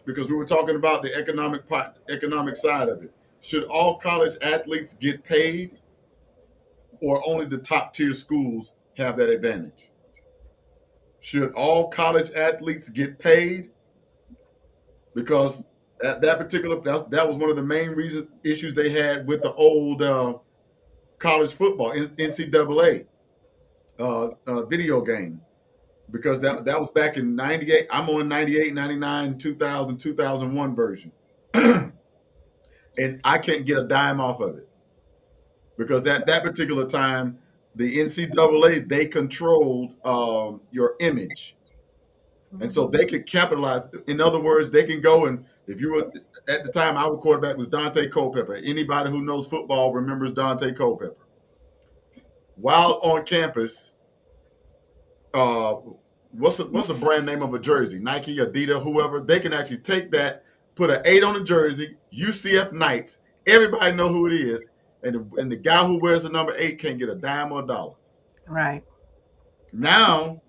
because we were talking about the economic side of it, should all college athletes get paid, or only the top tier schools have that advantage? Should all college athletes get paid? Because that was one of the main issues they had with the old college football, NCAA video game. Because that was back in 98. I'm on 98, 99, 2000, 2001 version. And I can't get a dime off of it. Because at that particular time, the NCAA, they controlled your image. And so they could capitalize. In other words, they can go, and if you were, at the time, our quarterback was Dante Culpepper. Anybody who knows football remembers Dante Culpepper. While on campus, what's a brand name of a jersey? Nike, Adidas, whoever. They can actually take that, put an 8 on the jersey, UCF Knights. Everybody know who it is. And the guy who wears the number 8 can't get a dime or a dollar. Right. Now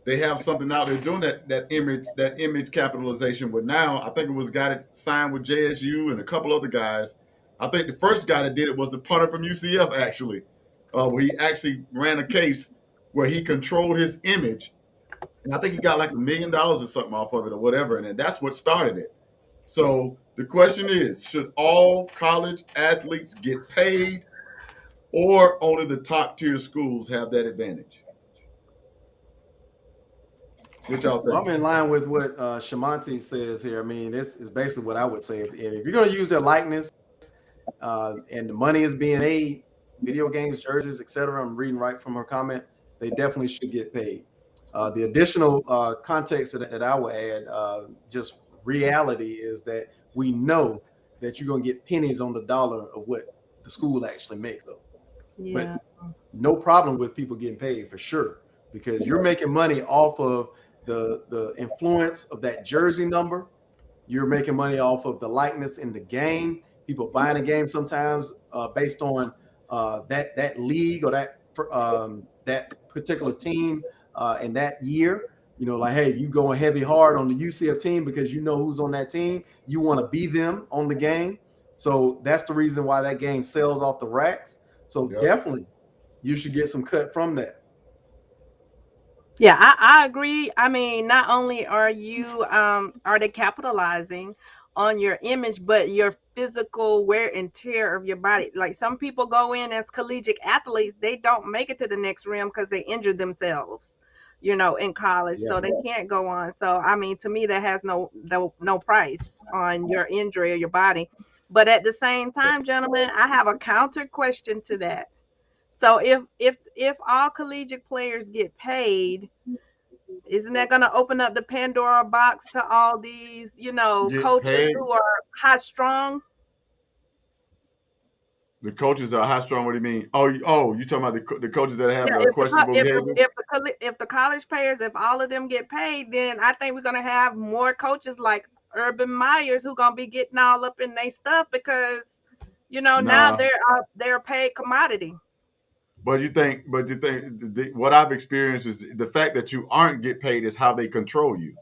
they have something out there doing that image capitalization. With now, I think it was a guy that signed with JSU and a couple other guys. I think the first guy that did it was the punter from UCF, actually, where he actually ran a case where he controlled his image, and I think he got like $1 million or something off of it or whatever, and then that's what started it. So the question is, should all college athletes get paid, or only the top tier schools have that advantage? What y'all think? Well, I'm in line with what Shamanti says here. I mean, this is basically what I would say. If you're going to use their likeness and the money is being made, video games, jerseys, etc., I'm reading right from her comment, they definitely should get paid. The additional context that I would add, just reality, is that we know that you're going to get pennies on the dollar of what the school actually makes, though. Yeah. But no problem with people getting paid, for sure, because you're making money off of the influence of that jersey number. You're making money off of the likeness in the game. People buying a game sometimes based on that league or that particular team in that year. Like, hey, you going heavy hard on the UCF team because you know who's on that team. You want to be them on the game. So that's the reason why that game sells off the racks. So definitely you should get some cut from that. Yeah, I agree. I mean, not only are they capitalizing on your image, but your physical wear and tear of your body. Like some people go in as collegiate athletes, they don't make it to the next rim because they injured themselves, in college. So they can't go on. So I mean, to me, that has no price on your injury or your body. But at the same time, gentlemen, I have a counter question to that. So if all collegiate players get paid, isn't that going to open up the Pandora box to all these, Get coaches paid. who are high strung? The coaches are high strung. What do you mean? Oh, you talking about the coaches that have Yeah, questionable behavior? if the college players, if all of them get paid, then I think we're going to have more coaches like Urban Myers who going to be getting all up in their stuff because, now Nah. they're a paid commodity. But you think what I've experienced is the fact that you aren't get paid is how they control you.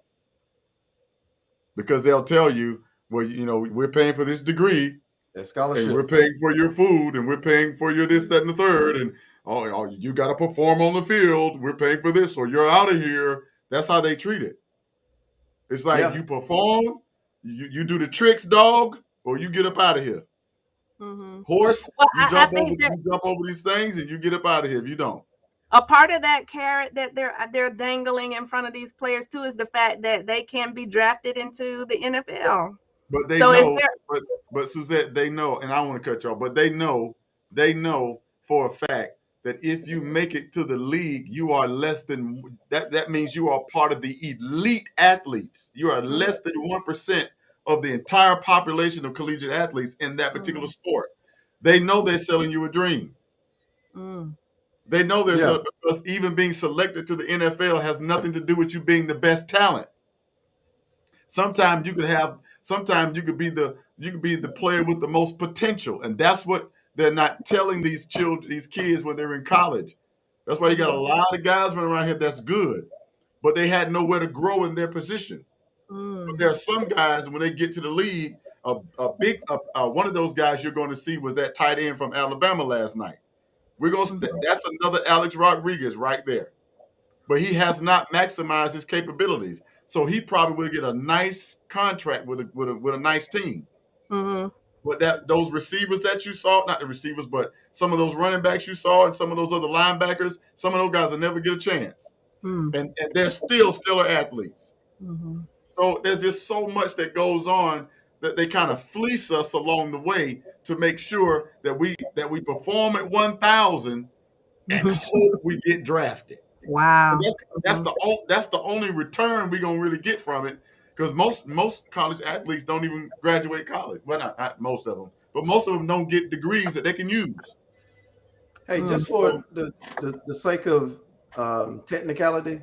Because they'll tell you, well, we're paying for this degree, that scholarship, and we're paying for your food, and we're paying for your this, that, and the third, and you got to perform on the field. We're paying for this, or you're out of here. That's how they treat it. It's like you perform, you do the tricks, dog, or you get up out of here. Mm-hmm. Horse, well, you jump over these things, and you get up out of here if you don't. A part of that carrot that they're dangling in front of these players too is the fact that they can be drafted into the NFL. But they know, but Suzette, they know, and I don't want to cut y'all, but they know for a fact that if you make it to the league, you are less than that. That means you are part of the elite athletes. You are less than 1% of the entire population of collegiate athletes in that particular sport. They know they're selling you a dream. They know they're because even being selected to the NFL has nothing to do with you being the best talent. Sometimes you could be the player with the most potential, and that's what they're not telling these kids when they're in college. That's why you got a lot of guys running around here that's good, but they had nowhere to grow in their position. But there are some guys when they get to the league, one of those guys you're going to see was that tight end from Alabama last night. That's another Alex Rodriguez right there. But he has not maximized his capabilities. So he probably would get a nice contract with a nice team. Mm-hmm. But those receivers that you saw, not the receivers, but some of those running backs you saw and some of those other linebackers, some of those guys will never get a chance. And they're still stellar athletes. So there's just so much that goes on that they kind of fleece us along the way to make sure that we perform at 1,000 and hope we get drafted. Wow, that's the only return we're gonna really get from it. Because most college athletes don't even graduate college. Well, not most of them, but most of them don't get degrees that they can use. Hey, just for the sake of technicality,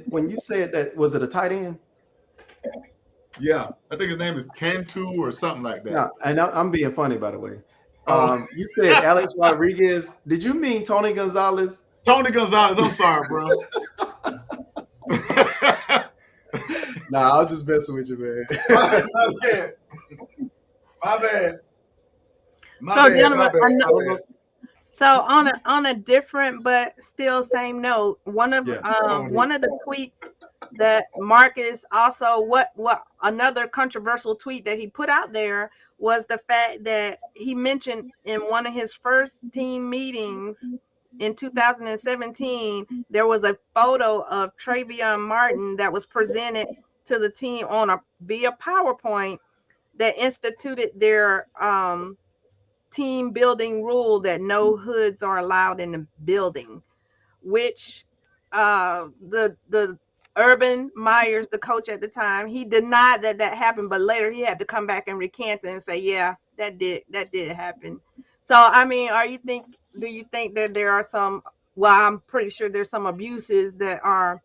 when you said that, was it a tight end? Yeah, I think his name is Cantu or something like that. Yeah, and I'm being funny, by the way. You said Alex Rodriguez. Did you mean Tony Gonzalez? Tony Gonzalez. I'm sorry, bro. Nah, I was just messing with you, man. My bad. So on a different but still same note, one of the tweets that Marcus also what another controversial tweet that he put out there was the fact that he mentioned in one of his first team meetings in 2017 there was a photo of Travion Martin that was presented to the team via PowerPoint that instituted their team building rule that no hoods are allowed in the building, which the Urban Myers, the coach at the time, he denied that happened, but later he had to come back and recant it and say, yeah, that did happen. So I mean, do you think that there are some, well, I'm pretty sure there's some abuses that are,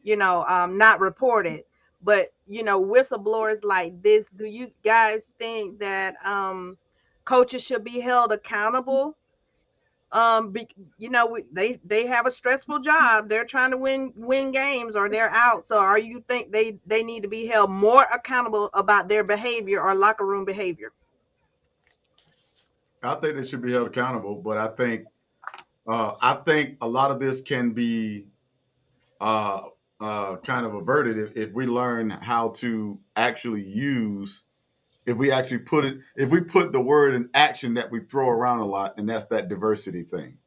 not reported, but whistleblowers like this, do you guys think that coaches should be held accountable Be, you know, they have a stressful job. They're trying to win games, or they're out. So, are you think they need to be held more accountable about their behavior or locker room behavior? I think they should be held accountable, but I think a lot of this can be uh, kind of averted if we learn how to actually use. If we actually if we put the word in action that we throw around a lot, and that's that diversity thing.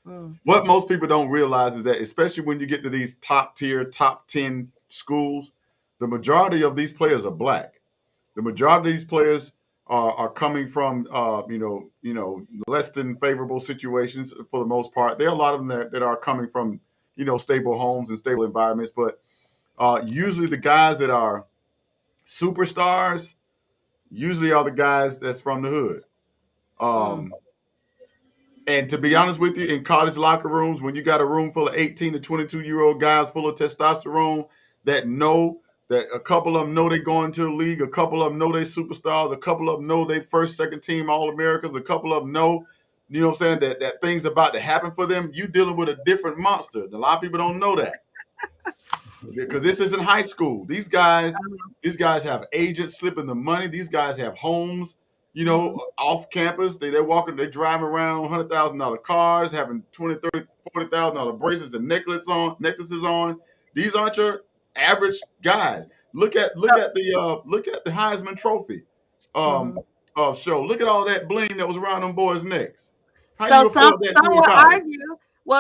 Mm. What most people don't realize is that, especially when you get to these top tier, top 10 schools, the majority of these players are black. The majority of these players are coming from, less than favorable situations for the most part. There are a lot of them that are coming from, stable homes and stable environments. But usually the guys that are superstars usually are the guys that's from the hood. Mm. And to be honest with you, in college locker rooms, when you got a room full of 18 to 22-year-old guys full of testosterone that know that a couple of them know they're going to the league, a couple of them know they're superstars, a couple of them know they first, second team All-Americans, a couple of them know, what I'm saying, that things about to happen for them, you dealing with a different monster. A lot of people don't know that. Because this isn't high school. These guys have agents slipping the money. These guys have homes, off campus. They're walking, they're driving around $100,000 cars, having $20, $30, $40,000 bracelets and necklaces on. These aren't your average guys. Look at the Heisman Trophy show. Look at all that bling that was around them boys' necks. How So you afford that some during would college? argue,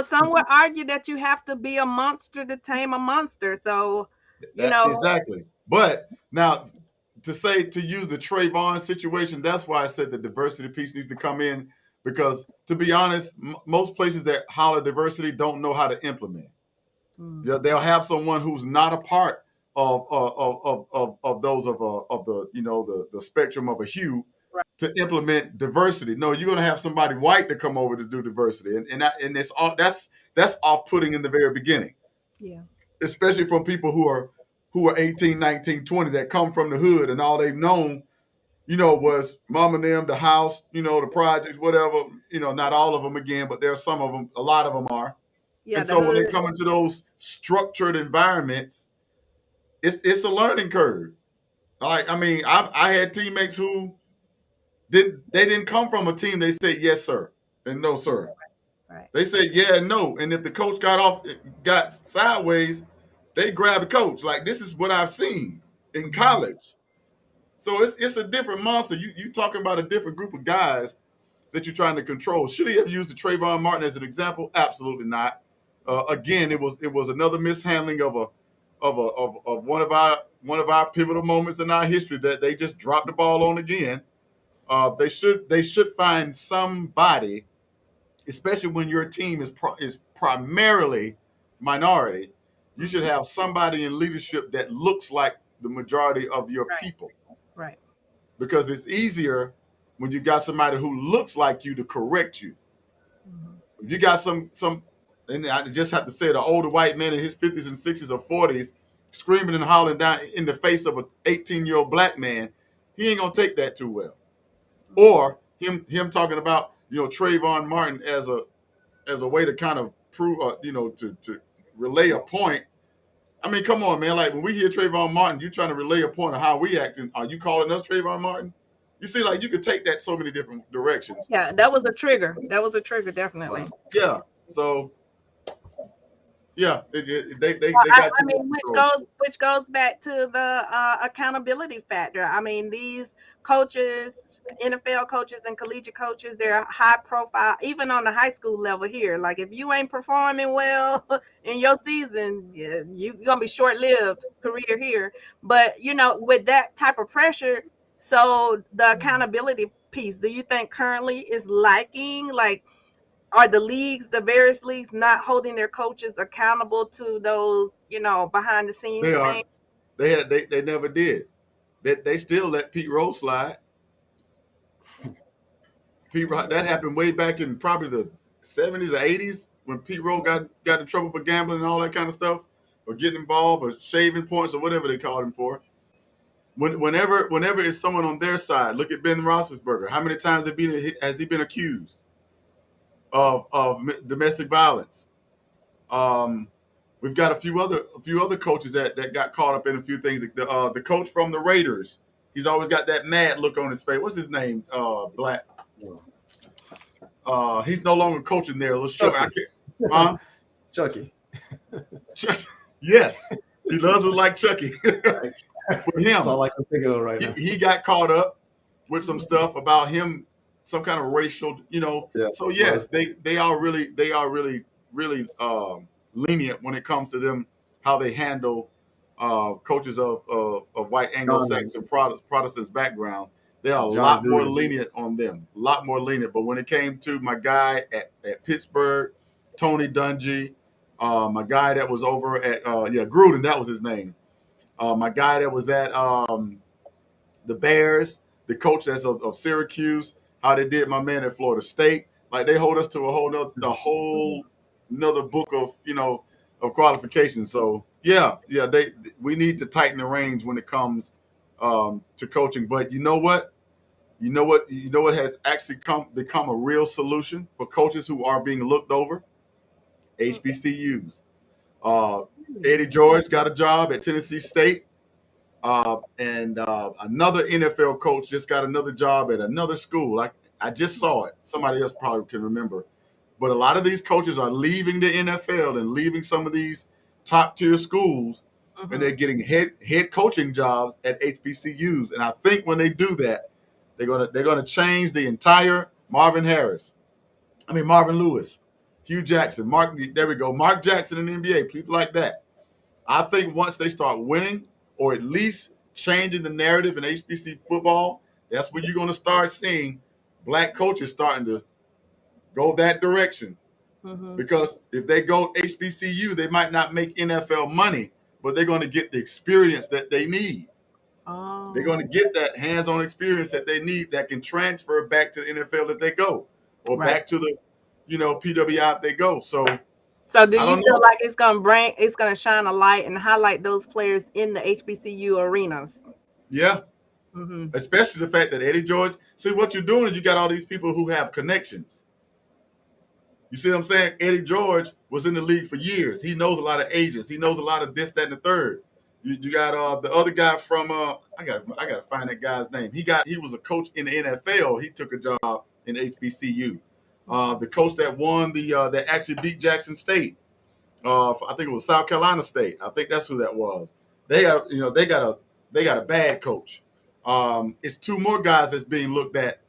some would argue that you have to be a monster to tame a monster. So, Exactly. But now to use the Trayvon situation, that's why I said the diversity piece needs to come in, because to be honest, most places that holler diversity don't know how to implement it. They'll have someone who's not a part of those of the spectrum of a hue to implement diversity. No, you're going to have somebody white to come over to do diversity, and it's all that's off putting in the very beginning. Yeah. Especially from people who are 18, 19, 20 that come from the hood, and all they've known, was mom and them, the house, the projects, whatever. Not all of them again, but there are some of them. A lot of them are. Yeah. And so when they come into those structured environments, it's a learning curve. Like, I mean, I had teammates who didn't come from a team. They said yes sir and no sir. Right. They said yeah and no, and if the coach got sideways, they grab the coach. Like, this is what I've seen in college. So it's a different monster. You talking about a different group of guys that you're trying to control. Should he have used the Trayvon Martin as an example? Absolutely not. Again, it was another mishandling of one of our pivotal moments in our history that they just dropped the ball on again. They should find somebody, especially when your team is primarily minority. You should have somebody in leadership that looks like the majority of your people. Right. Because it's easier when you got somebody who looks like you to correct you. If you got some, and I just have to say, the older white man in his 50s and 60s or 40s screaming and hollering down in the face of an 18-year-old black man, he ain't gonna take that too well. Or him talking about Trayvon Martin as a way to kind of prove to relay a point. I mean, come on, man. Like, when we hear Trayvon Martin, you trying to relay a point of how we acting. Are you calling us Trayvon Martin? You see, like, you could take that so many different directions. Yeah, that was a trigger. Definitely. Yeah. So, yeah, they I got too mean, much which goes back to the accountability factor. I mean, these coaches, NFL coaches and collegiate coaches, they're high profile, even on the high school level here. Like, if you ain't performing well in your season, you're gonna be short-lived career here. But with that type of pressure, so the accountability piece, do you think currently is lacking? Like, are the various leagues not holding their coaches accountable to those, behind the scenes They things? are. They never did. They still let Pete Rose slide. That happened way back in probably the 70s or 80s when Pete Rose got in trouble for gambling and all that kind of stuff, or getting involved, or shaving points, or whatever they called him for. Whenever it's someone on their side, look at Ben Roethlisberger. How many times has he been accused of domestic violence. We've got a few other coaches that got caught up in a few things. The coach from the Raiders, he's always got that mad look on his face. What's his name? Black. He's no longer coaching there. Let's show. I can't. Chucky. Yes, he does look like Chucky. With him, That's all I can think of right now. he got caught up with some stuff about him, some kind of racial, Yeah. So yes, they are really lenient when it comes to them, how they handle coaches of white Anglo-Saxon Protestants background. They are a lot more lenient on them, a lot more lenient. But when it came to my guy at Pittsburgh, Tony Dungy, my guy that was over at Gruden, that was his name. My guy that was at the Bears, the coach that's of Syracuse, how they did my man at Florida State. Like they hold us to a whole another book of of qualifications. So we need to tighten the reins when it comes to coaching. But you know what has actually become a real solution for coaches who are being looked over? HBCUs. Eddie George got a job at Tennessee State, and another NFL coach just got another job at another school. I just saw it. Somebody else probably can remember. But a lot of these coaches are leaving the NFL and leaving some of these top tier schools, and they're getting head coaching jobs at HBCUs. And I think when they do that, they're gonna change the entire Marvin Lewis, Hugh Jackson, Mark Jackson in the NBA, people like that. I think once they start winning, or at least changing the narrative in HBC football, that's when you're going to start seeing black coaches starting to go that direction. Because if they go HBCU, they might not make NFL money, but they're going to get the experience that they need. They're going to get that hands-on experience that they need that can transfer back to the NFL if they go, or back to the PWI if they go. So do you feel like it's gonna shine a light and highlight those players in the HBCU arenas? Yeah. Especially the fact that Eddie George, see what you're doing is you got all these people who have connections. You see what I'm saying? Eddie George was in the league for years. He knows a lot of agents. He knows a lot of this, that, and the third. You got the other guy from I gotta find that guy's name. He was a coach in the NFL. He took a job in HBCU. The coach that won that actually beat Jackson State. I think it was South Carolina State. I think that's who that was. They got a bad coach. It's two more guys that's being looked at.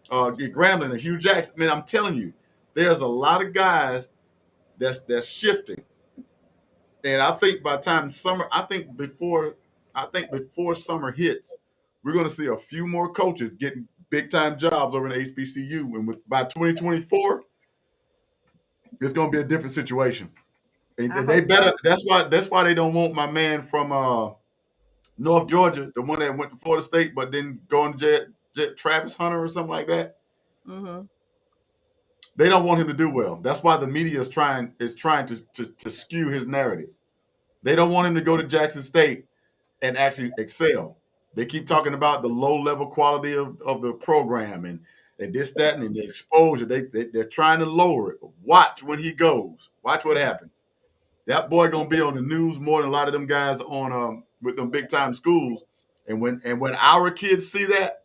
Grambling and Hugh Jackson. Man, I'm telling you, there's a lot of guys that's shifting. And I think by the time summer, before summer hits, we're going to see a few more coaches getting big time jobs over in the HBCU. And by 2024, it's going to be a different situation. And they better. That's why they don't want my man from North Georgia, the one that went to Florida State, but then going to Travis Hunter or something like that. They don't want him to do well. That's why the media is trying to skew his narrative. They don't want him to go to Jackson State and actually excel. They keep talking about the low level quality of the program and this, that, and the exposure. They're trying to lower it. Watch when he goes. Watch what happens. That boy gonna be on the news more than a lot of them guys on with them big time schools. And when our kids see that,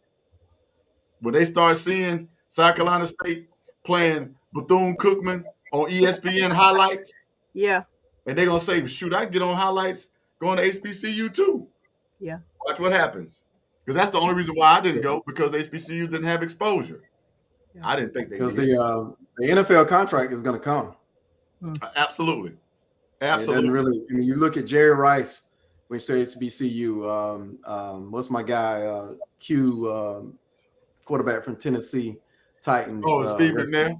when they start seeing South Carolina State playing Bethune-Cookman on ESPN highlights, and they're gonna say, "Shoot, I get on highlights going to HBCU too." Yeah. Watch what happens. Because that's the only reason why I didn't go, because HBCU didn't have exposure. I didn't think they did. Because the NFL contract is going to come. Absolutely. It doesn't really. I mean, you look at Jerry Rice when he started HBCU. What's my guy? Quarterback from Tennessee Titans. Oh, Steve McNair.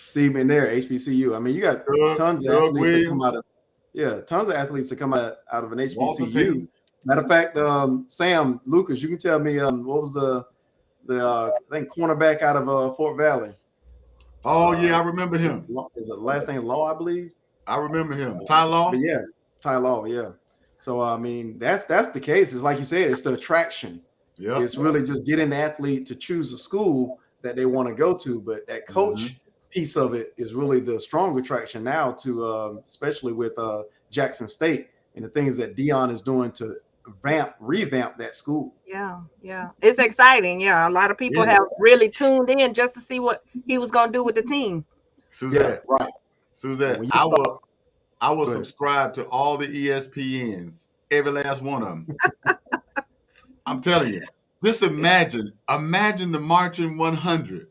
Steve McNair, HBCU. I mean, you got tons of athletes that come out of. Yeah, tons of athletes that come out of an HBCU. Matter of fact, Sam Lucas, you can tell me what was the I think cornerback out of Fort Valley. Oh yeah, I remember him. Is it last name Law, I believe? I remember him. Ty Law. Yeah, Ty Law. Yeah. So I mean, that's the case. It's like you said, it's the attraction. Yeah. It's really just getting the athlete to choose a school that they want to go to, but that coach piece of it is really the strong attraction now to, especially with Jackson State and the things that Dion is doing to revamp that school. Yeah, yeah. It's exciting. Yeah. A lot of people Yeah. have really tuned in just to see what he was going to do with the team. Suzette, Right. Suzette, When you I start- will Go ahead. subscribe to all the ESPNs, every last one of them. I'm telling you, just imagine the Marching 100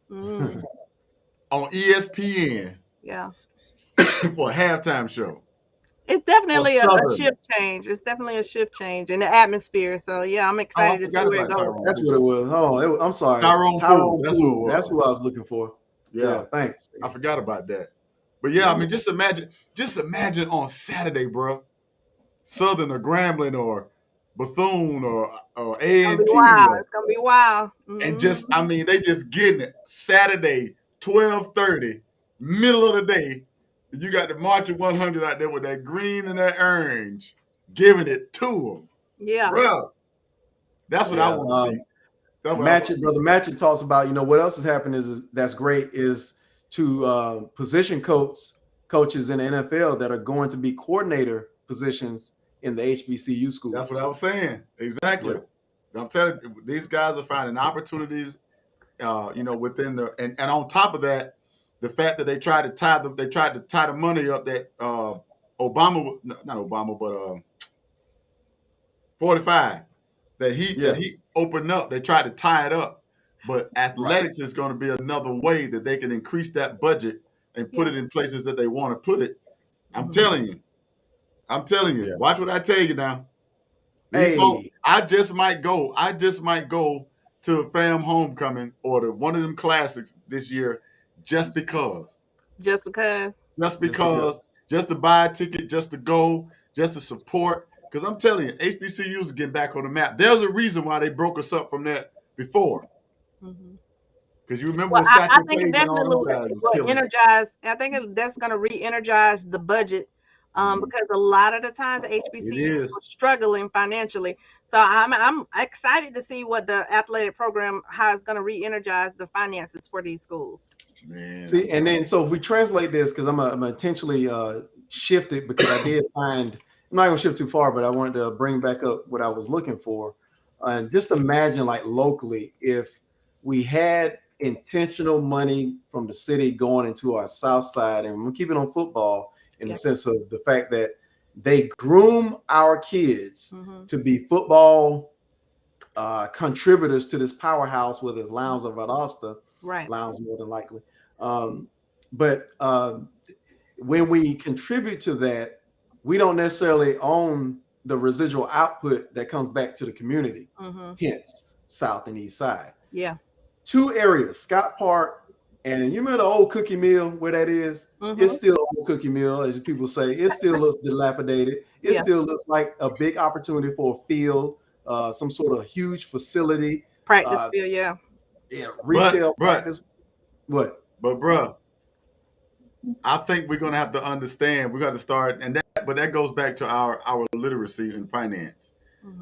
Mm, on ESPN yeah. for a halftime show. It's definitely a Southern. shift change. It's definitely a shift change in the atmosphere. So yeah, I'm Oh, I excited to see forgot where it about goes. Tyrone. That's what it was. Hold on, I'm sorry. Tyrone Poole. That's who it Poole. was. That's who I was looking for. Yeah, thanks. I forgot about that. But yeah, I mean, just imagine on Saturday, bro, Southern or Grambling or Bethune or It's gonna be A&T, wild. It's gonna be wild. and just, I mean, they just getting it. Saturday, 12:30, middle of the day, you got the Marching 100 out there with that green and that orange, giving it to them. Yeah. Bro, that's what I Yeah, want to see. That's what I Matchett, Brother Matchett talks about, what else has happened is that's great is to position coaches in the NFL that are going to be coordinator positions in the HBCU schools. That's what I was saying. Exactly. Yeah. I'm telling you, these guys are finding opportunities, within the and on top of that, the fact that they tried to tie the money up that Obama, not Obama, but 45 that he opened up. They tried to tie it up, but athletics is going to be another way that they can increase that budget and put it in places that they want to put it. I'm telling you. Yeah. Watch what I tell you now. Hey. I just might go to a fam homecoming or to one of them classics this year just because. Just because. Just to buy a ticket, just to go, just to support. Because I'm telling you, HBCUs are getting back on the map. There's a reason why they broke us up from that before. Because you remember when I think Sacramento it and all definitely them guys was will killing it. energize. I think that's going to re-energize the budget. Because a lot of the times the HBCUs are struggling financially. So I'm excited to see what the athletic program, how it's going to re-energize the finances for these schools. Man. See, and then so if we translate this, because I'm gonna intentionally shift it because I did find, I'm not gonna shift too far, but I wanted to bring back up what I was looking for. And just imagine, like locally, if we had intentional money from the city going into our south side, and we'll keep it on football in the sense of the fact that they groom our kids to be football contributors to this powerhouse, whether it's Lions or Valdosta. Right. Lions more than likely. But when we contribute to that, we don't necessarily own the residual output that comes back to the community, hence South and East Side. Yeah. Two areas, Scott Park, and you remember the old cookie mill where that is? It's still an old cookie mill, as people say. It still looks dilapidated. It still looks like a big opportunity for a field, some sort of huge facility. Practice field, yeah. Yeah, retail practice. What? But bruh, I think we're gonna have to understand. We got to start, but that goes back to our literacy in finance.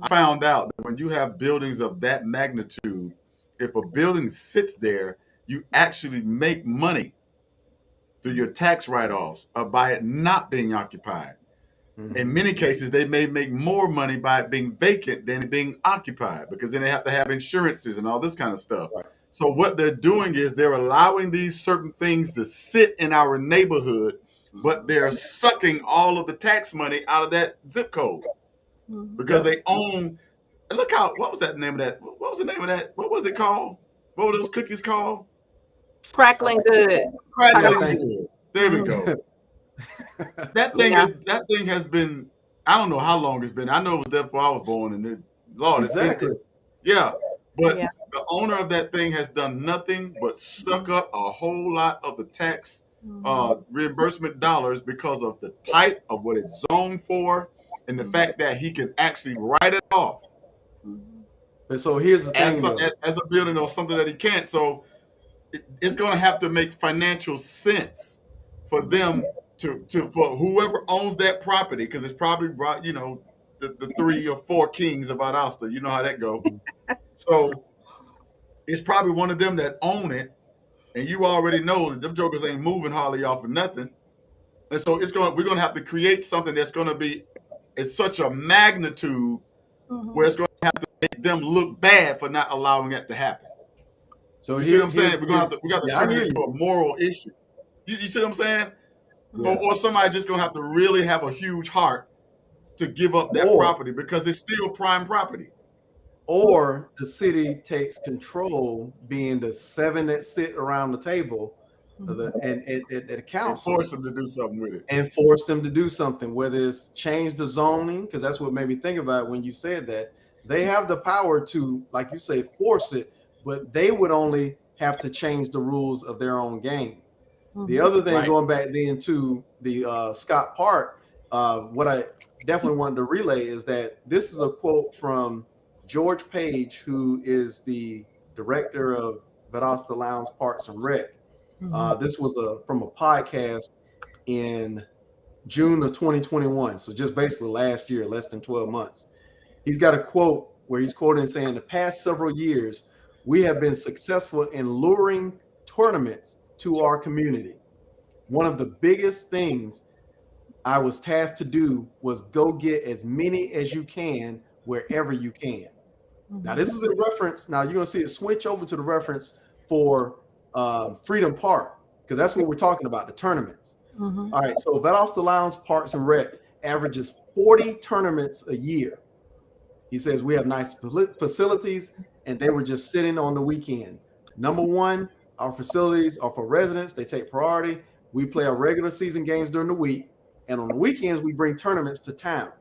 I found out that when you have buildings of that magnitude, if a building sits there, you actually make money through your tax write-offs by it not being occupied. In many cases, they may make more money by it being vacant than it being occupied, because then they have to have insurances and all this kind of stuff. Right. So what they're doing is they're allowing these certain things to sit in our neighborhood, but they're sucking all of the tax money out of that zip code because they own. Look how, what was the name of that? What was it called? What were those cookies called? Crackling Good. Crackling Good. There we go. That thing has been, I don't know how long it's been. I know it was there before I was born, and Lord, Exactly. But the owner of that thing has done nothing but suck up a whole lot of the tax reimbursement dollars because of the type of what it's zoned for and the fact that he can actually write it off. And so here's the thing, as a building or something that he can't. So it's going to have to make financial sense for them for whoever owns that property, because it's probably brought, the 3 or 4 kings of Valdosta. You know how that go. So it's probably one of them that own it, and you already know that them jokers ain't moving hardly off of nothing. And so we're gonna have to create something that's gonna be at such a magnitude where it's gonna have to make them look bad for not allowing that to happen. So You see what I'm saying? We got to yeah, I turn hear it into a you. moral issue. You see what I'm saying? Yeah. Or somebody just gonna have to really have a huge heart to give up that Or- property because it's still prime property. Or the city takes control, being the 7 that sit around the table, and the And council, force them to do something with it. and force them to do something, whether it's change the zoning, because that's what made me think about it when you said that. They have the power to, like you say, force it, but they would only have to change the rules of their own game. The other thing, Right. going back then to the Scott Park, what I definitely wanted to relay is that this is a quote from George Page, who is the director of Valdosta Lounge Parks and Rec. This was from a podcast in June of 2021. So just basically last year, less than 12 months. He's got a quote where he's quoting saying, "The past several years, we have been successful in luring tournaments to our community. One of the biggest things I was tasked to do was go get as many as you can wherever you can." Now, this is a reference. Now, you're going to see it switch over to the reference for Freedom Park, because that's what we're talking about, the tournaments. All right, so Valdosta Lounge Parks and Rec averages 40 tournaments a year. He says we have nice facilities, and they were just sitting on the weekend. Number one, our facilities are for residents. They take priority. We play our regular season games during the week, and on the weekends, we bring tournaments to town.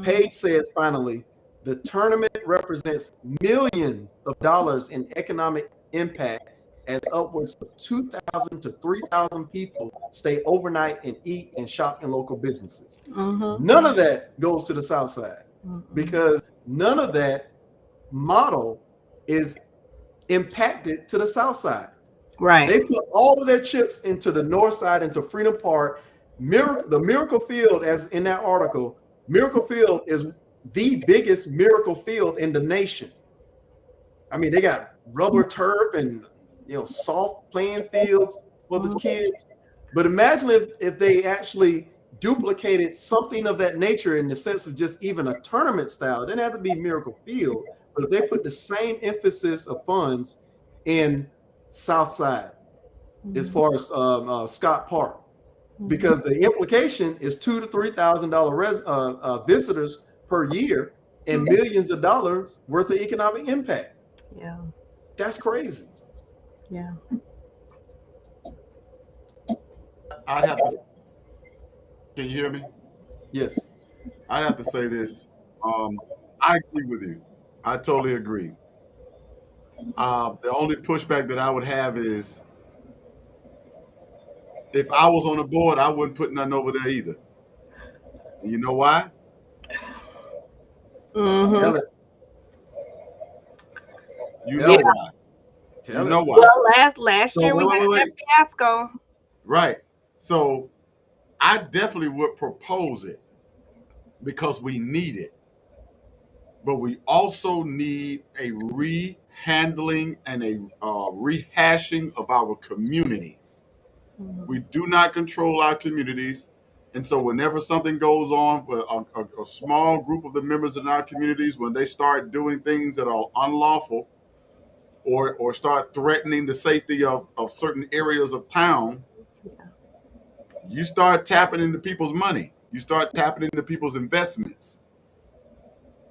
Page says, finally, the tournament represents millions of dollars in economic impact, as upwards of 2,000 to 3,000 people stay overnight and eat and shop in local businesses. None of that goes to the South Side, because none of that model is impacted to the South Side. Right. They put all of their chips into the North Side, into Freedom Park. The Miracle Field, as in that article, Miracle Field is the biggest miracle field in the nation. I mean, they got rubber turf and soft playing fields for the kids. But imagine if they actually duplicated something of that nature, in the sense of just even a tournament style. It didn't have to be Miracle Field, but if they put the same emphasis of funds in South Side, as far as Scott Park, because the implication is $2,000 to $3,000 visitors per year and millions of dollars worth of economic impact. Yeah, that's crazy. Yeah. I'd have to. Can you hear me? Yes. I'd have to say this. I agree with you. I totally agree. The only pushback that I would have is, if I was on the board, I wouldn't put nothing over there either. And you know why? Tell it. You know why. Tell You know it. why. Well, last year we had that fiasco. Right. So I definitely would propose it because we need it. But we also need a rehandling and a rehashing of our communities. We do not control our communities. And so whenever something goes on with a small group of the members in our communities, when they start doing things that are unlawful or start threatening the safety of certain areas of town, you start tapping into people's money. You start tapping into people's investments.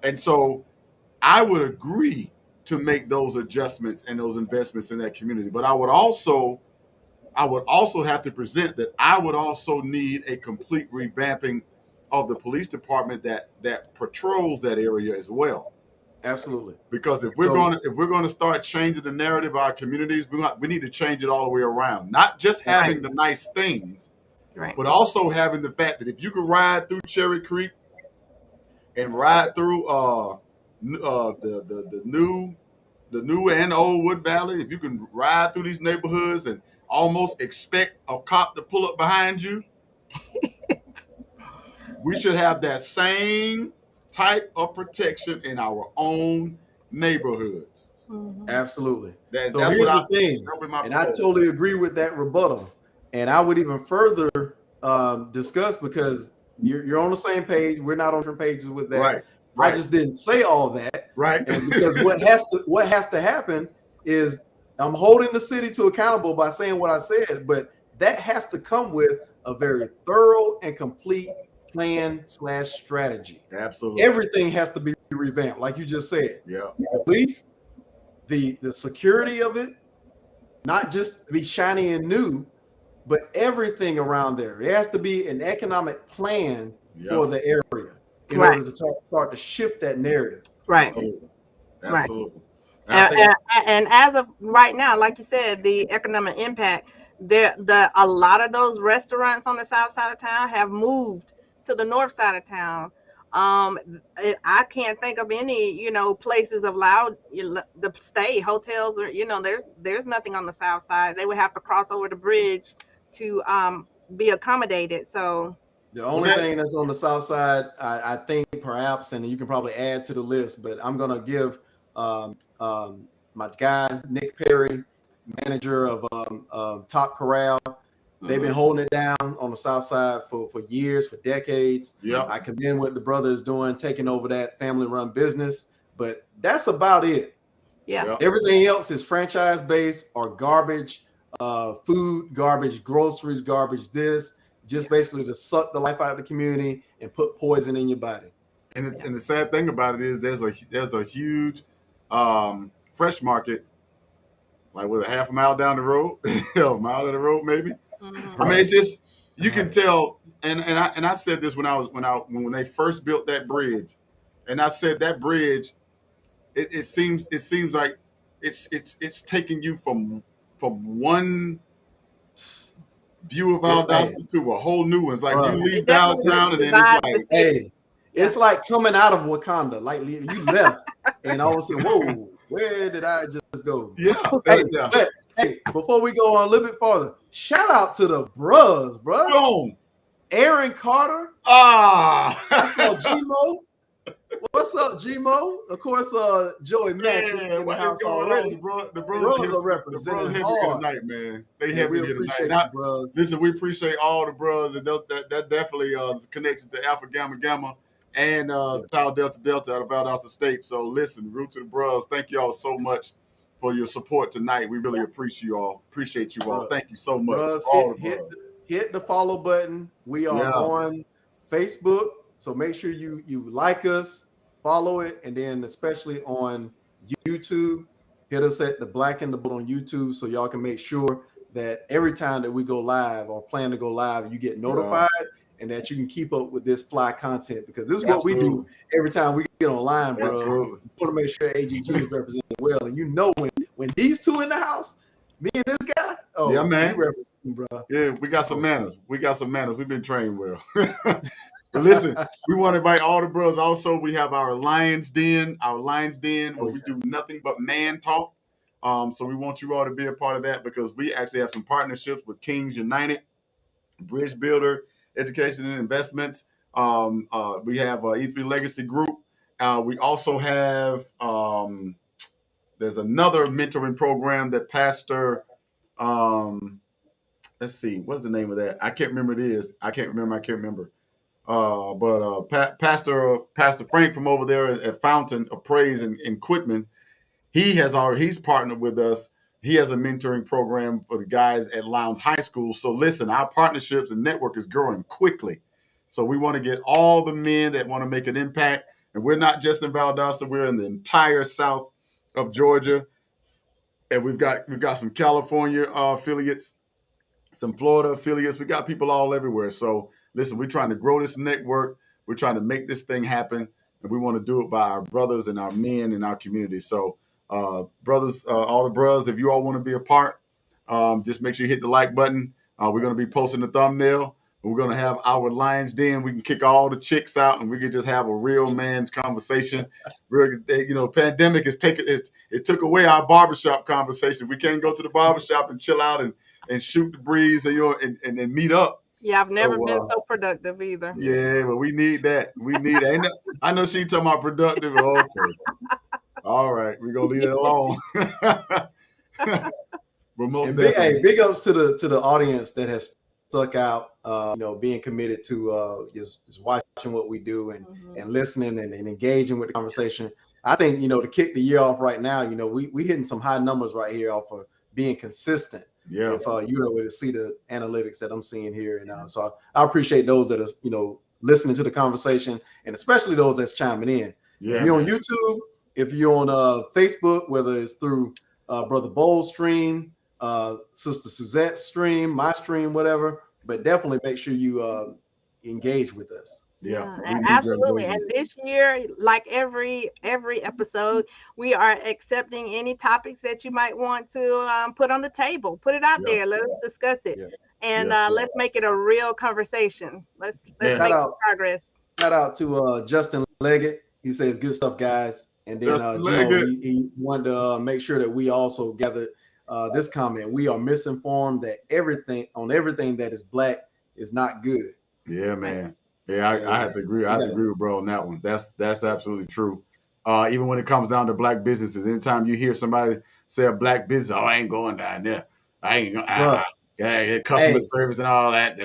And so I would agree to make those adjustments and those investments in that community. But I would also have to present that I would also need a complete revamping of the police department that patrols that area as well. Absolutely. Because if we're going to start changing the narrative of our communities, we need to change it all the way around. Not just having the nice things, but also having the fact that if you can ride through Cherry Creek and ride through the new and old Wood Valley, if you can ride through these neighborhoods and almost expect a cop to pull up behind you, we should have that same type of protection in our own neighborhoods. Mhm. Absolutely. So That's here's what the thing, that'll be my and I proposal. totally agree with that rebuttal. And I would even further discuss, because you're on the same page. We're not on different pages with that. Right, I right, just didn't say all that. right. And because what has to happen is I'm holding the city to accountable by saying what I said, but that has to come with a very thorough and complete plan/strategy. Absolutely. Everything has to be revamped, like you just said. Yeah. The police, the security of it, not just be shiny and new, but everything around there. It has to be an economic plan for the area in Right. order to start to shift that narrative. Right. Absolutely. Right. Absolutely. And I think And as of right now, like you said, the economic impact, a lot of those restaurants on the south side of town have moved to the north side of town. I can't think of any, places allowed the stay hotels, or there's nothing on the south side. They would have to cross over the bridge to be accommodated. So The only thing that's on the south side, I think perhaps, and you can probably add to the list, but I'm going to give my guy, Nick Perry, manager of Top Corral. They've been holding it down on the south side for years, for decades. Yep. I commend what the brother is doing, taking over that family-run business, but that's about it. yeah. Yep. Everything else is franchise-based or garbage, food, garbage, groceries, garbage this, just basically to suck the life out of the community and put poison in your body. And the sad thing about it is there's a huge fresh market, like with a half a mile down the road, a mile down the road maybe. Mhm. I mean, it's just you can tell, and I said this when they first built that bridge, and I said that bridge, it seems like it's taking you from one view of Valdosta to a whole new one. It's like you leave downtown and then it's like, hey, it's like coming out of Wakanda. Like you left, and all of a sudden, whoa, where did I just go? yeah. But hey, before we go on a little bit farther, shout out to the bros, bro. Boom. Aaron Carter. Ah. I saw G-Mo. What's up, G-Mo? Of course, Joey Mack is in the house already. The Bros are The representing bros heavy hard. tonight, man. They Yeah, heavy we here appreciate tonight. you, bros. Listen, we appreciate all the bros, and that definitely is connected to Alpha Gamma Gamma and Tau Delta Delta out of Valdosta State. So listen, root to the bros. Thank you all so much for your support tonight. We really appreciate you all. Thank you so much. Bros, All the bros. hit the follow button. We are on Facebook, so make sure you like us, follow it, and then especially on YouTube, hit us at the Black and the Bold on YouTube, so y'all can make sure that every time that we go live or plan to go live, you get notified, and that you can keep up with this fly content, because this is what we do every time we get online, bro. We want to make sure AGG is represented well, and when these two in the house, me and this guy, yeah, man, bro. Yeah, we got some manners. We've been trained well. But listen, we want to invite all the bros. Also, we have our Lions Den, where we do nothing but man talk. So we want you all to be a part of that, because we actually have some partnerships with Kings United, Bridge Builder, Education and Investments. We have E3 Legacy Group. We also have there's another mentoring program that Pastor let's see, what is the name of that? I can't remember. I can't remember. But Pastor Frank from over there at Fountain of Praise in Quitman, he's partnered with us. He has a mentoring program for the guys at Lowndes High School. So listen, our partnerships and network is growing quickly. So we want to get all the men that want to make an impact. And we're not just in Valdosta, we're in the entire south of Georgia. And we've got some California affiliates, some Florida affiliates. We got people all everywhere. So listen, we're trying to grow this network. We're trying to make this thing happen. And we want to do it by our brothers and our men in our community. So brothers, all the brothers, if you all want to be a part, just make sure you hit the like button. We're going to be posting the thumbnail. We're going to have our Lions Den. We can kick all the chicks out, and we can just have a real man's conversation. Pandemic it took away our barbershop conversation. We can't go to the barbershop and chill out and shoot the breeze and meet up. Yeah, I've never been so productive either. Yeah, but we need that. I know she talking about productive. Okay. All right, we're gonna leave it alone. But most And definitely, big ups to the audience that has stuck out, being committed to just watching what we do and listening and engaging with the conversation. I think, to kick the year off right now, we hitting some high numbers right here off of being consistent. yeah, If you're able to see the analytics that I'm seeing here, and so I appreciate those that are listening to the conversation, and especially those that's chiming in. yeah. If you're on man. YouTube, if you're on Facebook, whether it's through Brother Bold's stream, Sister Suzette's stream, my stream, whatever, but definitely make sure you engage with us. Yeah, we Yeah, need your absolutely. And engagement. this year, like every episode, we are accepting any topics that you might want to put on the table. Put it out Yeah, there. Let us discuss it, Yeah. and yeah, let's make it a real conversation. Let's man. Shout make out, progress. shout out to Justin Leggett. He says good stuff, guys. And then Justin Gino, Leggett. he wanted to make sure that we also gathered this comment. We are misinformed that everything that is black is not good. Yeah, man. Yeah, I have to agree. I have to agree with bro on that one. That's absolutely true. Even when it comes down to black businesses, anytime you hear somebody say a black business, oh, I ain't going down there. I ain't going. Bruh. Customer Hey. service and all that.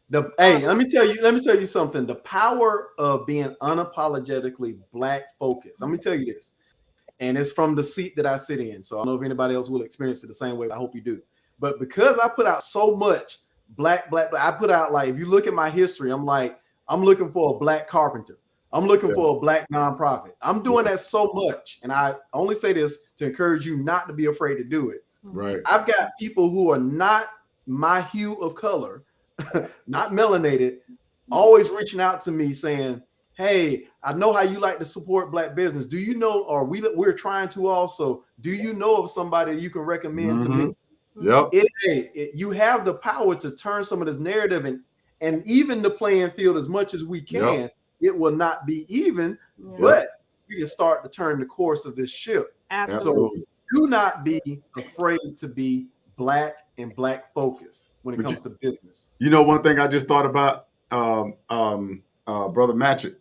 Let me tell you something. The power of being unapologetically black focused. Let me tell you this. And it's from the seat that I sit in. So I don't know if anybody else will experience it the same way. I hope you do. But because I put out so much black, I put out, like, if you look at my history, I'm looking for a black carpenter. I'm looking for a black nonprofit. I'm doing that so much. And I only say this to encourage you not to be afraid to do it. Right. I've got people who are not my hue of color, not melanated, always reaching out to me saying, hey, I know how you like to support black business. Do you know, or we're trying to also, do you know of somebody you can recommend to me? Yep. You have the power to turn some of this narrative and even the playing field as much as we can. Yep. It will not be even, but we can start to turn the course of this ship. Absolutely. So do not be afraid to be black and black focused when it comes to business. You know, one thing I just thought about, Brother Matchett.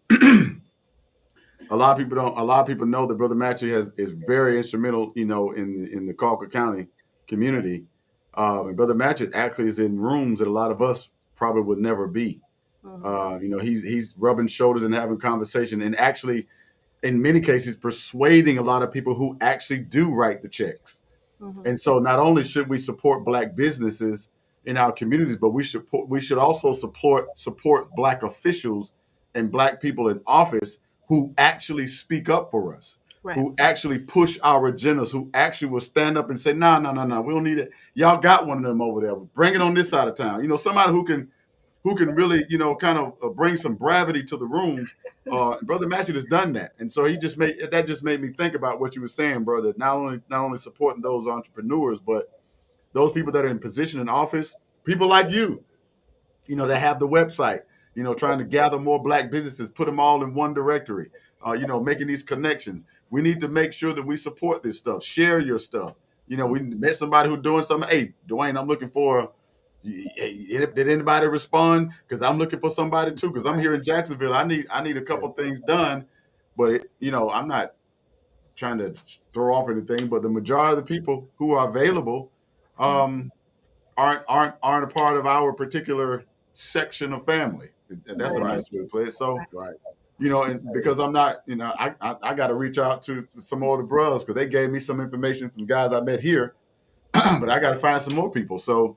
A lot of people know that Brother Matchett is very instrumental, in the Colquitt County community. And Brother Matchett actually is in rooms that a lot of us probably would never be. He's rubbing shoulders and having conversation, and actually, in many cases, persuading a lot of people who actually do write the checks. And so, not only should we support black businesses in our communities, but we should also support black officials and black people in office who actually speak up for us, who actually push our agendas, who actually will stand up and say, no, we don't need it. Y'all got one of them over there. Bring it on this side of town. Somebody who can really, kind of bring some gravity to the room. Brother Matchett has done that. And so that just made me think about what you were saying, brother. Not only supporting those entrepreneurs, but those people that are in position in office, people like you, that have the website, trying to gather more black businesses, put them all in one directory, making these connections. We need to make sure that we support this stuff. Share your stuff. We met somebody who's doing something. Hey, Dwayne, I'm looking for. Did anybody respond? Because I'm looking for somebody too. Because I'm here in Jacksonville. I need a couple things done, but I'm not trying to throw off anything. But the majority of the people who are available aren't a part of our particular section of family. And that's a nice way to play it. So, and because I'm not, I got to reach out to some older brothers because they gave me some information from guys I met here, but I got to find some more people. So.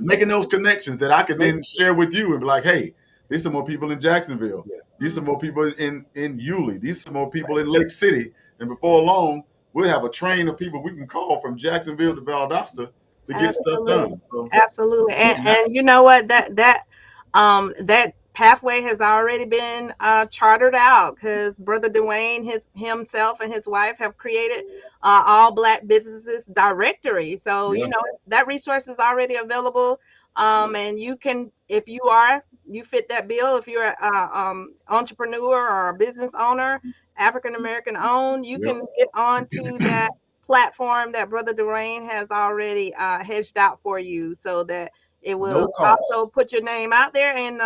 Making those connections that I could then share with you and be like, hey, these are more people in Jacksonville. These are more people in Yulee. These are more people in Lake City. And before long, we'll have a train of people we can call from Jacksonville to Valdosta to get stuff done. So, absolutely. And you know what? That pathway has already been chartered out because Brother Dwayne, himself and his wife have created all black businesses directory. So that resource is already available, and you can, if you fit that bill, if you're an entrepreneur or a business owner, African American owned, you can get onto that platform that Brother Dwayne has already hedged out for you, so that it will also put your name out there and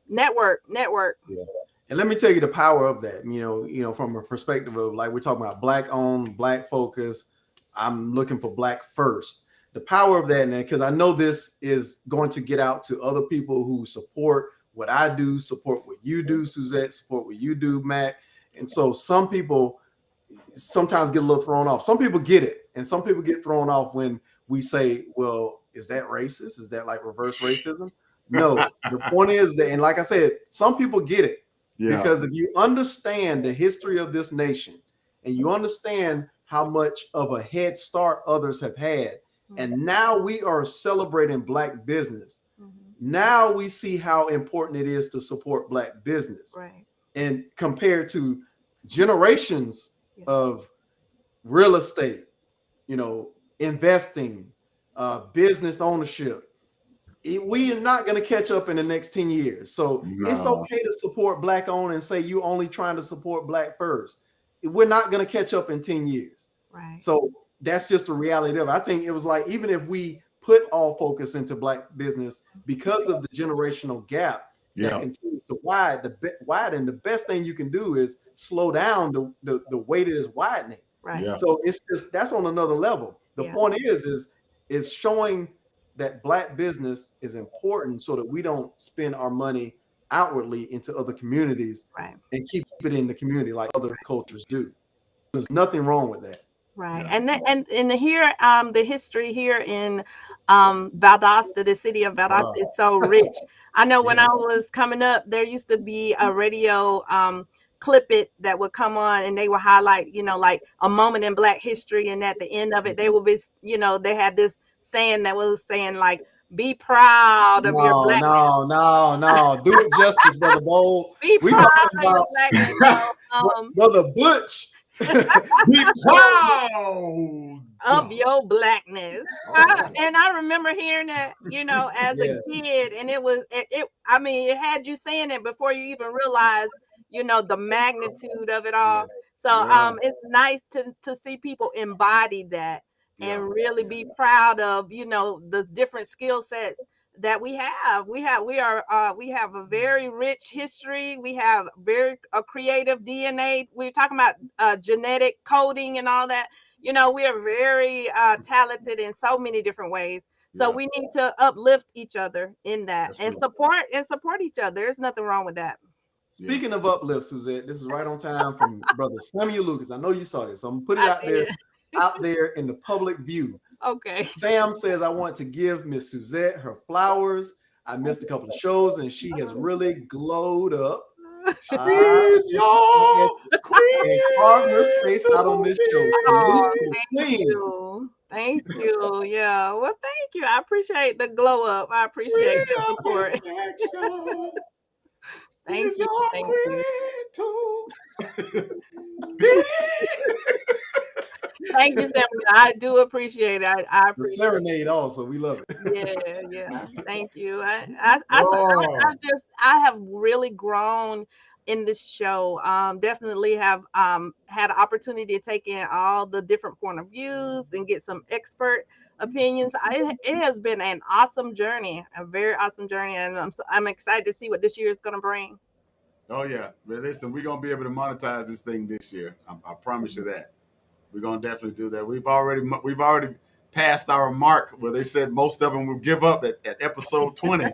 network. Yeah. And let me tell you the power of that. From a perspective of like we're talking about black owned, black focus. I'm looking for black first. The power of that, and because I know this is going to get out to other people who support what I do, support what you do, Suzette, support what you do, Mac. And so some people sometimes get a little thrown off. Some people get it, and some people get thrown off when we say, well, is that racist? Is that like reverse racism? No, the point is that, and like I said, some people get it. Yeah. Because if you understand the history of this nation and you understand how much of a head start others have had, and now we are celebrating black business. Now we see how important it is to support black business. Right. And compared to generations of real estate, investing, business ownership, we are not going to catch up in the next 10 years. So It's okay to support black owned and say you only trying to support black first. We're not going to catch up in 10 years. Right. So that's just the reality of it. I think it was like, even if we put all focus into black business because of the generational gap that continues to widen, the best thing you can do is slow down the way that is widening. Right. Yeah. So it's just, that's on another level. The point is showing that black business is important so that we don't spend our money outwardly into other communities and keep it in the community like other cultures do. There's nothing wrong with that. Right. Yeah. And here, the history here in Valdosta, the city of Valdosta, is so rich. I know when I was coming up, there used to be a radio clip it that would come on, and they would highlight, like a moment in Black history, and at the end of it, they would be, they had this saying that was saying like, be proud of your blackness. No. Do it justice, Brother Bold. Be proud of your blackness. Brother Butch. Be proud of your blackness. And I remember hearing that, as a kid, and it had you saying it before you even realized, the magnitude of it all. So it's nice to see people embody that and really be proud of, the different skill sets that we have. We have a very rich history. We have a creative DNA. We're talking about genetic coding and all that. We are very talented in so many different ways. So we need to uplift each other in that. That's and true. support each other. There's nothing wrong with that. Speaking of uplift, Suzette, this is right on time from Brother Samuel Lucas. I know you saw this, so I'm gonna put it out there in the public view. Okay. Sam says, I want to give Miss Suzette her flowers. I missed a couple of shows and she has really glowed up. She's your queen. And carved her space out on this show. Thank you. Yeah. Well, thank you. I appreciate the glow up. I appreciate the support. Thank you. Thank you. Thank you, Sam. I do appreciate it. I appreciate the serenade also. We love it. Yeah. Thank you. I have really grown in this show. Definitely have had an opportunity to take in all the different point of views and get some expert opinions. It has been an awesome journey, a very awesome journey, and I'm excited to see what this year is going to bring. Oh yeah, but listen, we're gonna be able to monetize this thing this year. I promise you that. We're gonna definitely do that. We've already passed our mark where they said most of them will give up at episode 20.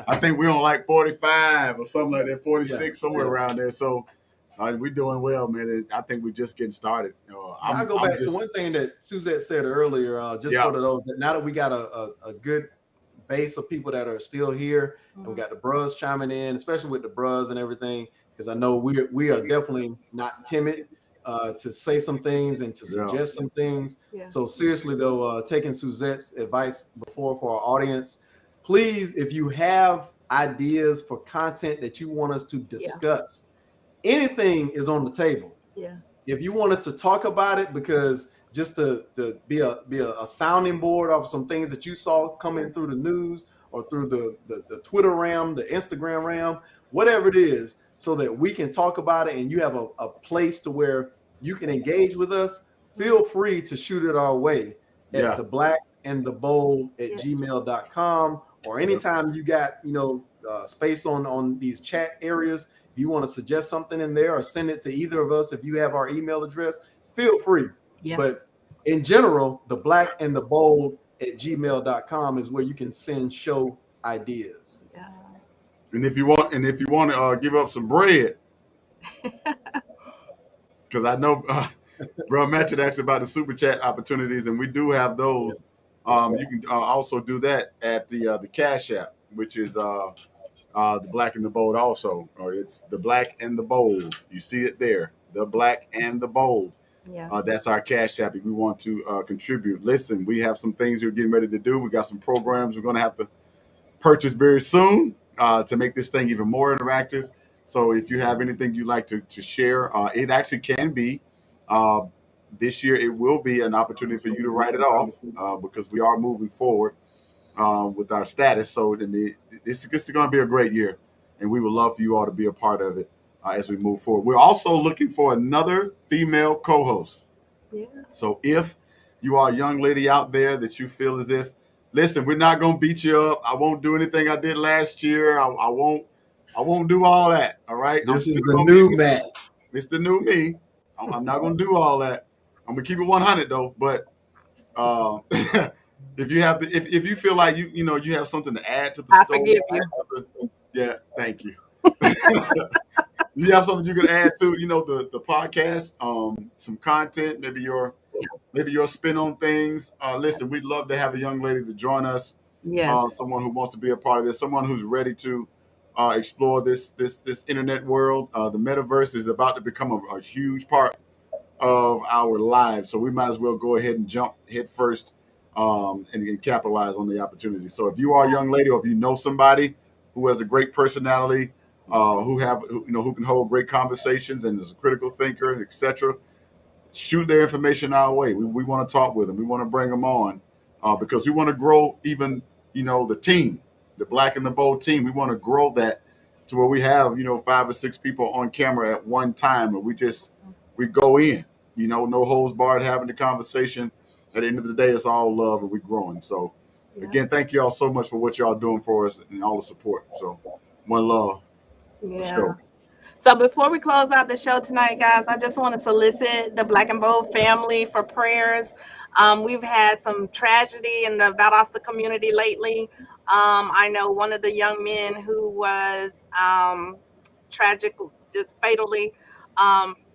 I think we're on like 45 or something like that, 46, somewhere around there. So we're doing well, man. And I think we're just getting started. I'll go back to one thing that Suzette said earlier, for those that now that we got a good base of people that are still here, and we got the bros chiming in, especially with the bros and everything, because I know we are definitely not timid to say some things and to suggest some things. Yeah. So seriously though, taking Suzette's advice before for our audience, please, if you have ideas for content that you want us to discuss, anything is on the table. Yeah. If you want us to talk about it, because just to be a sounding board of some things that you saw coming through the news or through the Twitter realm, the Instagram realm, whatever it is, so that we can talk about it and you have a place to where you can engage with us, feel free to shoot it our way at theblackandthebold@gmail.com, or anytime you got space on these chat areas, If you want to suggest something in there or send it to either of us, if you have our email address, feel free. Yeah. But in general, the black and the bold at gmail.com is where you can send show ideas. Yeah. And if you want to give up some bread, because I know Bro Matchett asked about the super chat opportunities, and we do have those. You can also do that at the Cash App, which is the Black and the Bold also, or it's the Black and the Bold. You see it there, the Black and the Bold. Yeah. That's our Cash App if we want to contribute. Listen, we have some things we're getting ready to do. We got some programs we're going to have to purchase very soon to make this thing even more interactive. So if you have anything you'd like to share, it actually can be. This year, it will be an opportunity for you to write it off because we are moving forward with our status. So this is going to be a great year, and we would love for you all to be a part of it as we move forward. We're also looking for another female co-host. Yeah. So if you are a young lady out there that you feel as if, listen, we're not going to beat you up. I won't do anything I did last year. I won't do all that. All right. This is the new Matt. It's the new me. I'm not going to do all that. I'm going to keep it 100 though. But if you have if you feel like you have something to add to the I story, forgive you. yeah, thank you. You have something you can add to the podcast, some content, maybe your spin on things. Listen, we'd love to have a young lady to join us. Yeah. Someone who wants to be a part of this, someone who's ready to explore this internet world. The metaverse is about to become a huge part of our lives, so we might as well go ahead and jump head first and capitalize on the opportunity. So if you are a young lady, or if you know somebody who has a great personality, who can hold great conversations and is a critical thinker, etc., shoot their information our way. We want to talk with them. We want to bring them on because we want to grow even the team, the Black and the Bold team. We want to grow that to where we have 5 or 6 people on camera at one time, and we go in, no holds barred, having the conversation. At the end of the day, it's all love, and we're growing. So again, thank you all so much for what y'all doing for us and all the support. So one love. Yeah. Sure. So before we close out the show tonight, guys, I just want to solicit the Black and Bold family for prayers. We've had some tragedy in the Valdosta community lately. I know one of the young men who was just fatally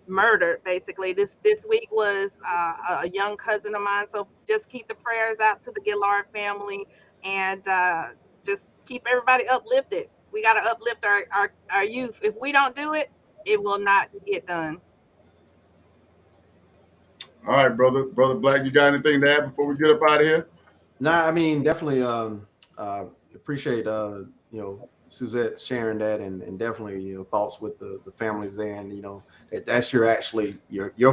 murdered, basically. This week was a young cousin of mine. So just keep the prayers out to the Gillard family, and just keep everybody uplifted. We got to uplift our youth. If we don't do it, it will not get done. All right, brother Black, you got anything to add before we get up out of here? Nah, I mean, definitely appreciate Suzette sharing that, and definitely thoughts with the families there, and that's your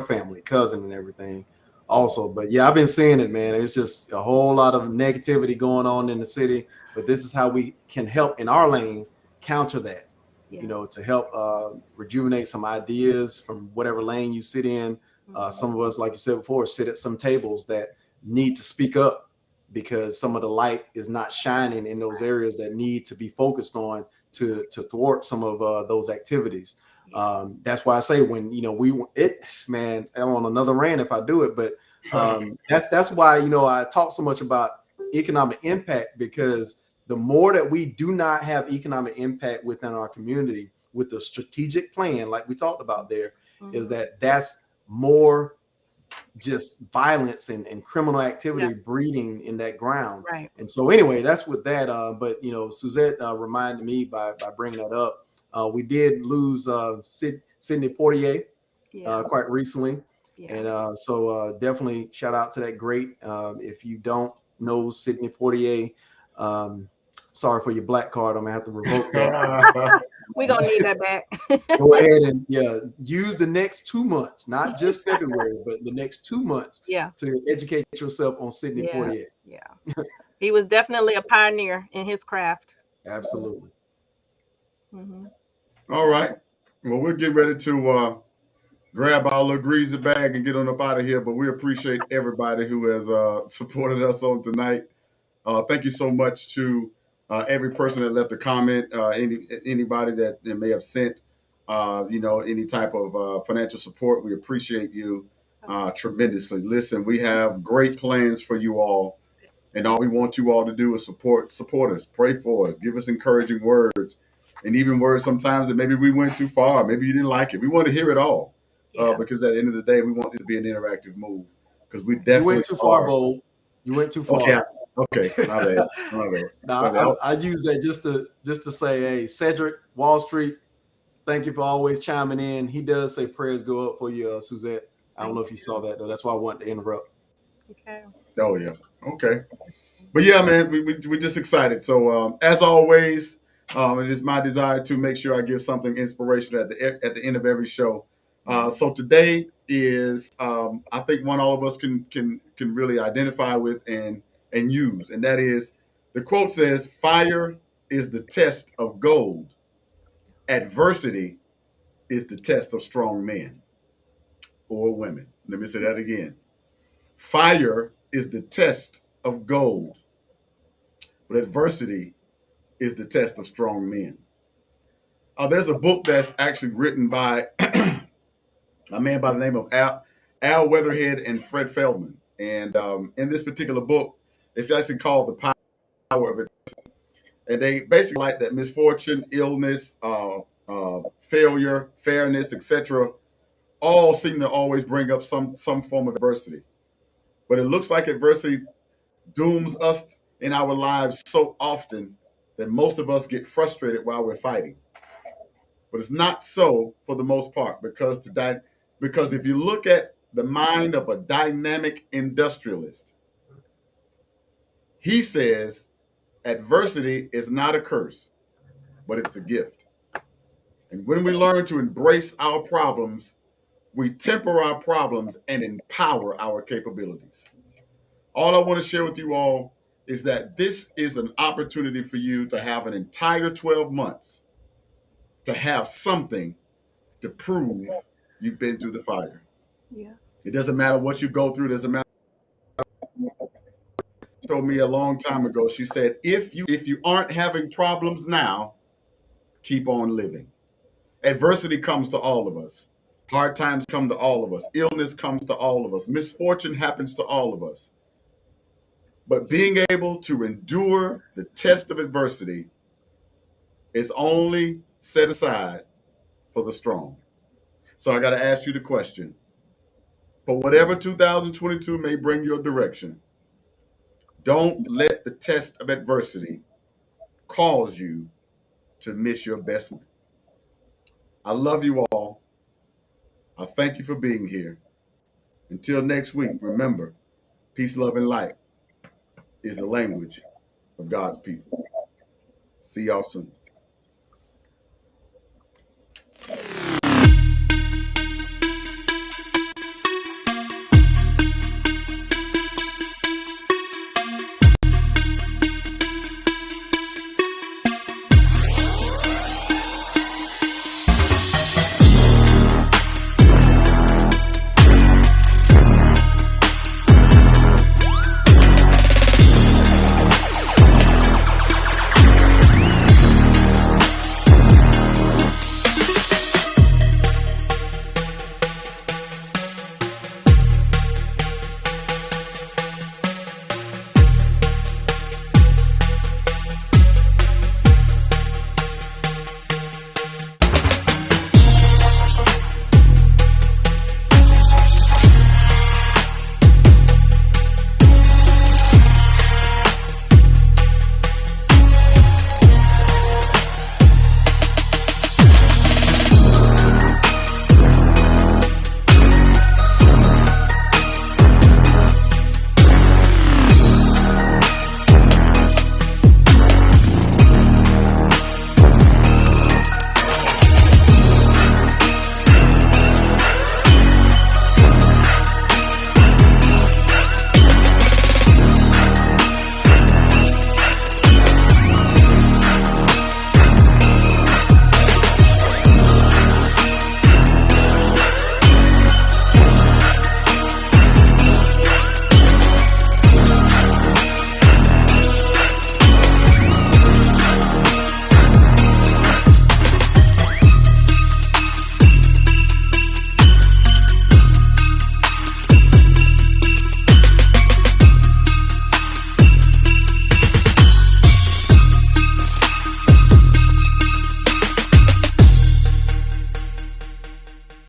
family, cousin, and everything also. But yeah, I've been seeing it, man. It's just a whole lot of negativity going on in the city, but this is how we can help in our lane counter that. To help rejuvenate some ideas from whatever lane you sit in. Some of us, like you said before, sit at some tables that need to speak up because some of the light is not shining in those areas that need to be focused on to thwart some of those activities. That's why I say when man, I'm on another rant if I do it, but that's why I talk so much about economic impact, because the more that we do not have economic impact within our community with a strategic plan, like we talked about there, is that's more just violence and criminal activity breeding in that ground. Right. And so anyway, that's with that. But Suzette reminded me by bringing that up. We did lose Sidney Poitier quite recently. And so definitely shout out to that great. If you don't know Sidney Poitier, sorry for your black card. I'm gonna have to revoke that. We're gonna need that back. Go ahead and use the next 2 months, not just February, but the next 2 months to educate yourself on Sidney Poitier. Yeah. He was definitely a pioneer in his craft. Absolutely. Mm-hmm. All right. Well, we're getting ready to grab our little greasy bag and get on up out of here, but we appreciate everybody who has supported us on tonight. Thank you so much to every person that left a comment, anybody that may have sent any type of financial support. We appreciate you tremendously. Listen, we have great plans for you all, and all we want you all to do is support us, pray for us, give us encouraging words, and even words sometimes that maybe we went too far, maybe you didn't like it. We want to hear it all, Yeah. because at the end of the day, we want it to be an interactive move, because we You definitely went too far, are. Bold. You went too far. Okay, my bad. No, I use that just to say, hey, Cedric, Wall Street, thank you for always chiming in. He does say prayers go up for you, Suzette. I don't know if you saw that, though. That's why I wanted to interrupt. Okay. Oh, yeah. Okay. But yeah, man, we're just excited. So as always, it is my desire to make sure I give something inspirational at the end of every show. So today is, I think, one all of us can really identify with and use, and that is, the quote says, "Fire is the test of gold. Adversity is the test of strong men or women." Let me say that again. Fire is the test of gold, but adversity is the test of strong men. There's a book that's actually written by a man by the name of Al Weatherhead and Fred Feldman. And in this particular book, it's actually called The Power of Adversity. And they basically like that misfortune, illness, failure, fairness, etc., all seem to always bring up some form of adversity. But it looks like adversity dooms us in our lives so often that most of us get frustrated while we're fighting. But it's not so for the most part, because if you look at the mind of a dynamic industrialist, he says adversity is not a curse, but it's a gift. And when we learn to embrace our problems, we temper our problems and empower our capabilities. All I want to share with you all is that this is an opportunity for you to have an entire 12 months to have something to prove you've been through the fire. Yeah. It doesn't matter what you go through. It doesn't matter. She told me a long time ago, she said, if you aren't having problems now, keep on living. Adversity comes to all of us. Hard times come to all of us. Illness comes to all of us. Misfortune happens to all of us. But being able to endure the test of adversity is only set aside for the strong. So I got to ask you the question. For whatever 2022 may bring your direction, don't let the test of adversity cause you to miss your best moment. I love you all. I thank you for being here. Until next week, remember, peace, love, and light is the language of God's people. See y'all soon.